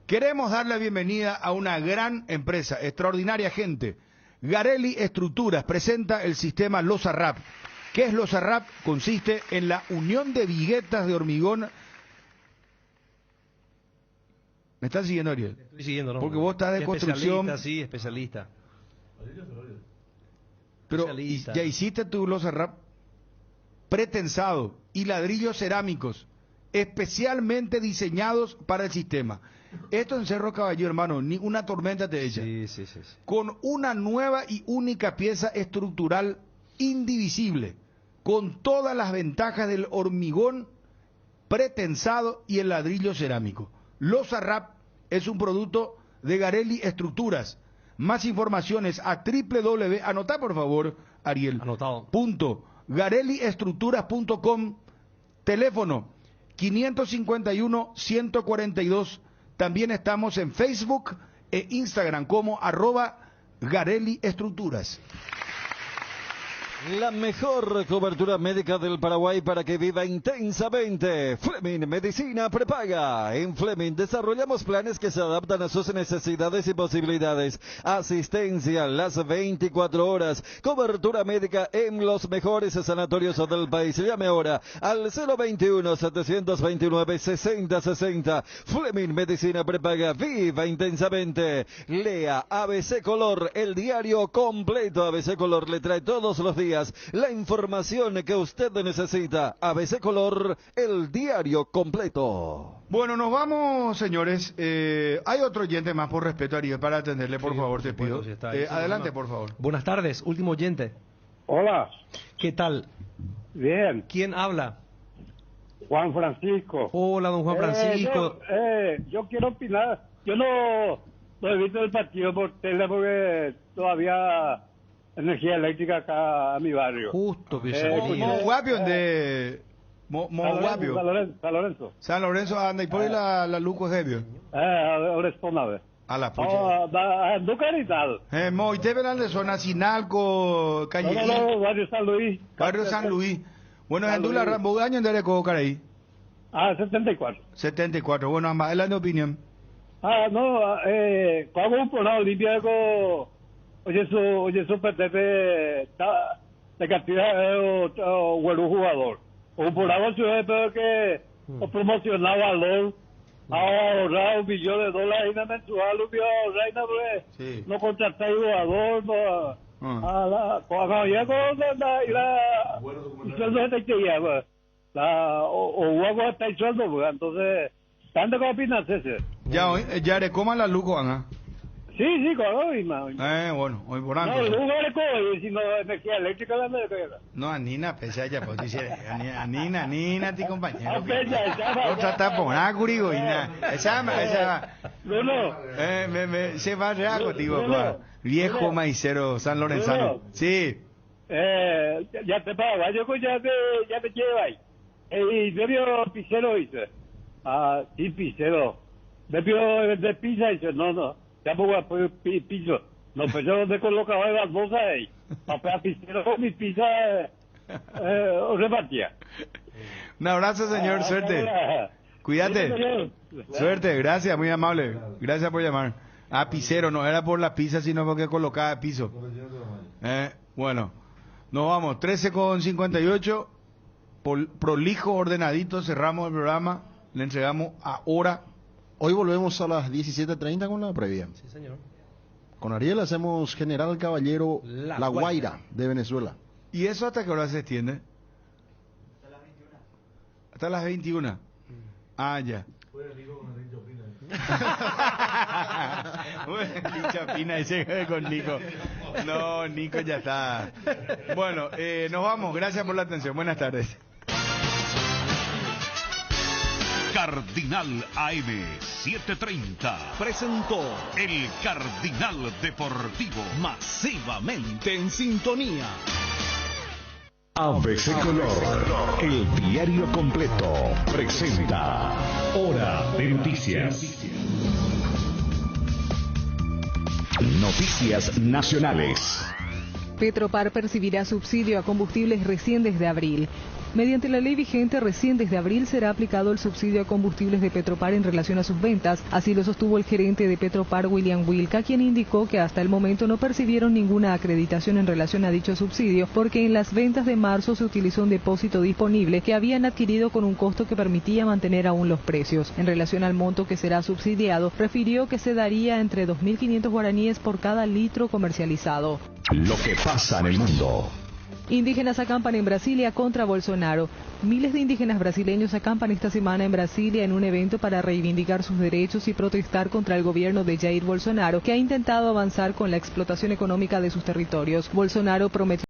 Queremos dar la bienvenida a una gran empresa, extraordinaria gente. Garelli Estructuras presenta el sistema Losarrap. ¿Qué es Losarrap? Consiste en la unión de viguetas de hormigón. ¿Me estás siguiendo, Ariel? Estoy siguiendo, ¿no? Porque vos estás de construcción. Especialista. Pero Especialista. ya hiciste tu Losarrap pretensado y ladrillos cerámicos especialmente diseñados para el sistema. Esto en Cerro Caballero, hermano, ni una tormenta te echa. Sí. Con una nueva y única pieza estructural indivisible, con todas las ventajas del hormigón pretensado y el ladrillo cerámico. Losarrap es un producto de Garelli Estructuras. Más informaciones a www, anotá por favor, Ariel. Anotado. .garelliestructuras.com, teléfono 551-142. También estamos en Facebook e Instagram como @Garelli Estructuras. La mejor cobertura médica del Paraguay para que viva intensamente. Fleming Medicina Prepaga. En Fleming desarrollamos planes que se adaptan a sus necesidades y posibilidades. Asistencia las 24 horas. Cobertura médica en los mejores sanatorios del país. Llame ahora al 021-729-6060. Fleming Medicina Prepaga. Viva intensamente. Lea ABC Color, el diario completo. ABC Color le trae todos los días la información que usted necesita. ABC Color, el diario completo. Bueno, nos vamos, señores. Hay otro oyente más, por respeto, Ariel, para atenderle, por favor, te pido. Adelante, por favor. Buenas tardes, último oyente. Hola. ¿Qué tal? Bien. ¿Quién habla? Juan Francisco. Hola, don Juan Francisco. Yo quiero opinar. Yo no he visto el partido por tele porque todavía energía eléctrica acá a mi barrio. Justo, Guapio de Guapio. San Lorenzo. San Lorenzo anda y por ahí la Luco es hebio. Ahora es por nave. A la pucha. No caridad. Y te verán de zona Sinalco, Calle. No, barrio San Luis. Barrio San Luis. Bueno, en Dula Rambo año en Dereco Caraí. 74. 74. Bueno, más adelante opinión. No, como un pornado limpia con oye, eso pertenece de cantidad o buen jugador. O por algo se ve que o promocionar valor, ahorrar $1 millón en mensual, reina, pues, no contratar jugador, no, a la, cuando llega y sueldo gente que lleva, o algo hasta el sueldo, pues, entonces, ¿tanto qué opinas ese? Ya le coman la luz, Juan, Sí, claro, mismo. Bueno, hoy por No, antes. luz es sino energía eléctrica la energía. No, Anina, pese a ella, pues dice, Anina, ti compañero. No trata por nada, curigo, y nada. Esa, no. Se va a rear contigo, viejo maicero San Lorenzano. Sí. Ya te paga, yo ya te lleva ahí. Y medio pisero dice. Sí, pisero. Medio de pizza dice, no. Ya pongo piso. No, pues yo donde colocaba las bolsas ahí. Papel pisero con mi pizza repartía. Un abrazo, señor, suerte. Cuídate. Suerte, gracias, muy amable. Gracias por llamar. Pisero, no era por la pizza, sino porque colocaba piso. Bueno, nos vamos. 13:58. Prolijo, ordenadito, cerramos el programa. Le entregamos ahora. Hoy volvemos a las 17:30 con la previa. Sí, señor. Con Ariel hacemos General Caballero La Guaira de Venezuela. ¿Y eso hasta qué hora se extiende? Hasta las 21. Ya. Chapina dice con Nico. No, Nico ya está. Bueno, nos vamos. Gracias por la atención. Buenas tardes. Cardinal AM 730 presentó el Cardinal Deportivo, masivamente en sintonía. ABC Color, el diario completo, presenta Hora de Noticias. Noticias nacionales. Petropar percibirá subsidio a combustibles recién desde abril. Mediante la ley vigente, recién desde abril será aplicado el subsidio a combustibles de Petropar en relación a sus ventas. Así lo sostuvo el gerente de Petropar, William Wilca, quien indicó que hasta el momento no percibieron ninguna acreditación en relación a dicho subsidio, porque en las ventas de marzo se utilizó un depósito disponible que habían adquirido con un costo que permitía mantener aún los precios. En relación al monto que será subsidiado, refirió que se daría entre 2.500 guaraníes por cada litro comercializado. Lo que pasa en el mundo. Indígenas acampan en Brasilia contra Bolsonaro. Miles de indígenas brasileños acampan esta semana en Brasilia en un evento para reivindicar sus derechos y protestar contra el gobierno de Jair Bolsonaro, que ha intentado avanzar con la explotación económica de sus territorios. Bolsonaro prometió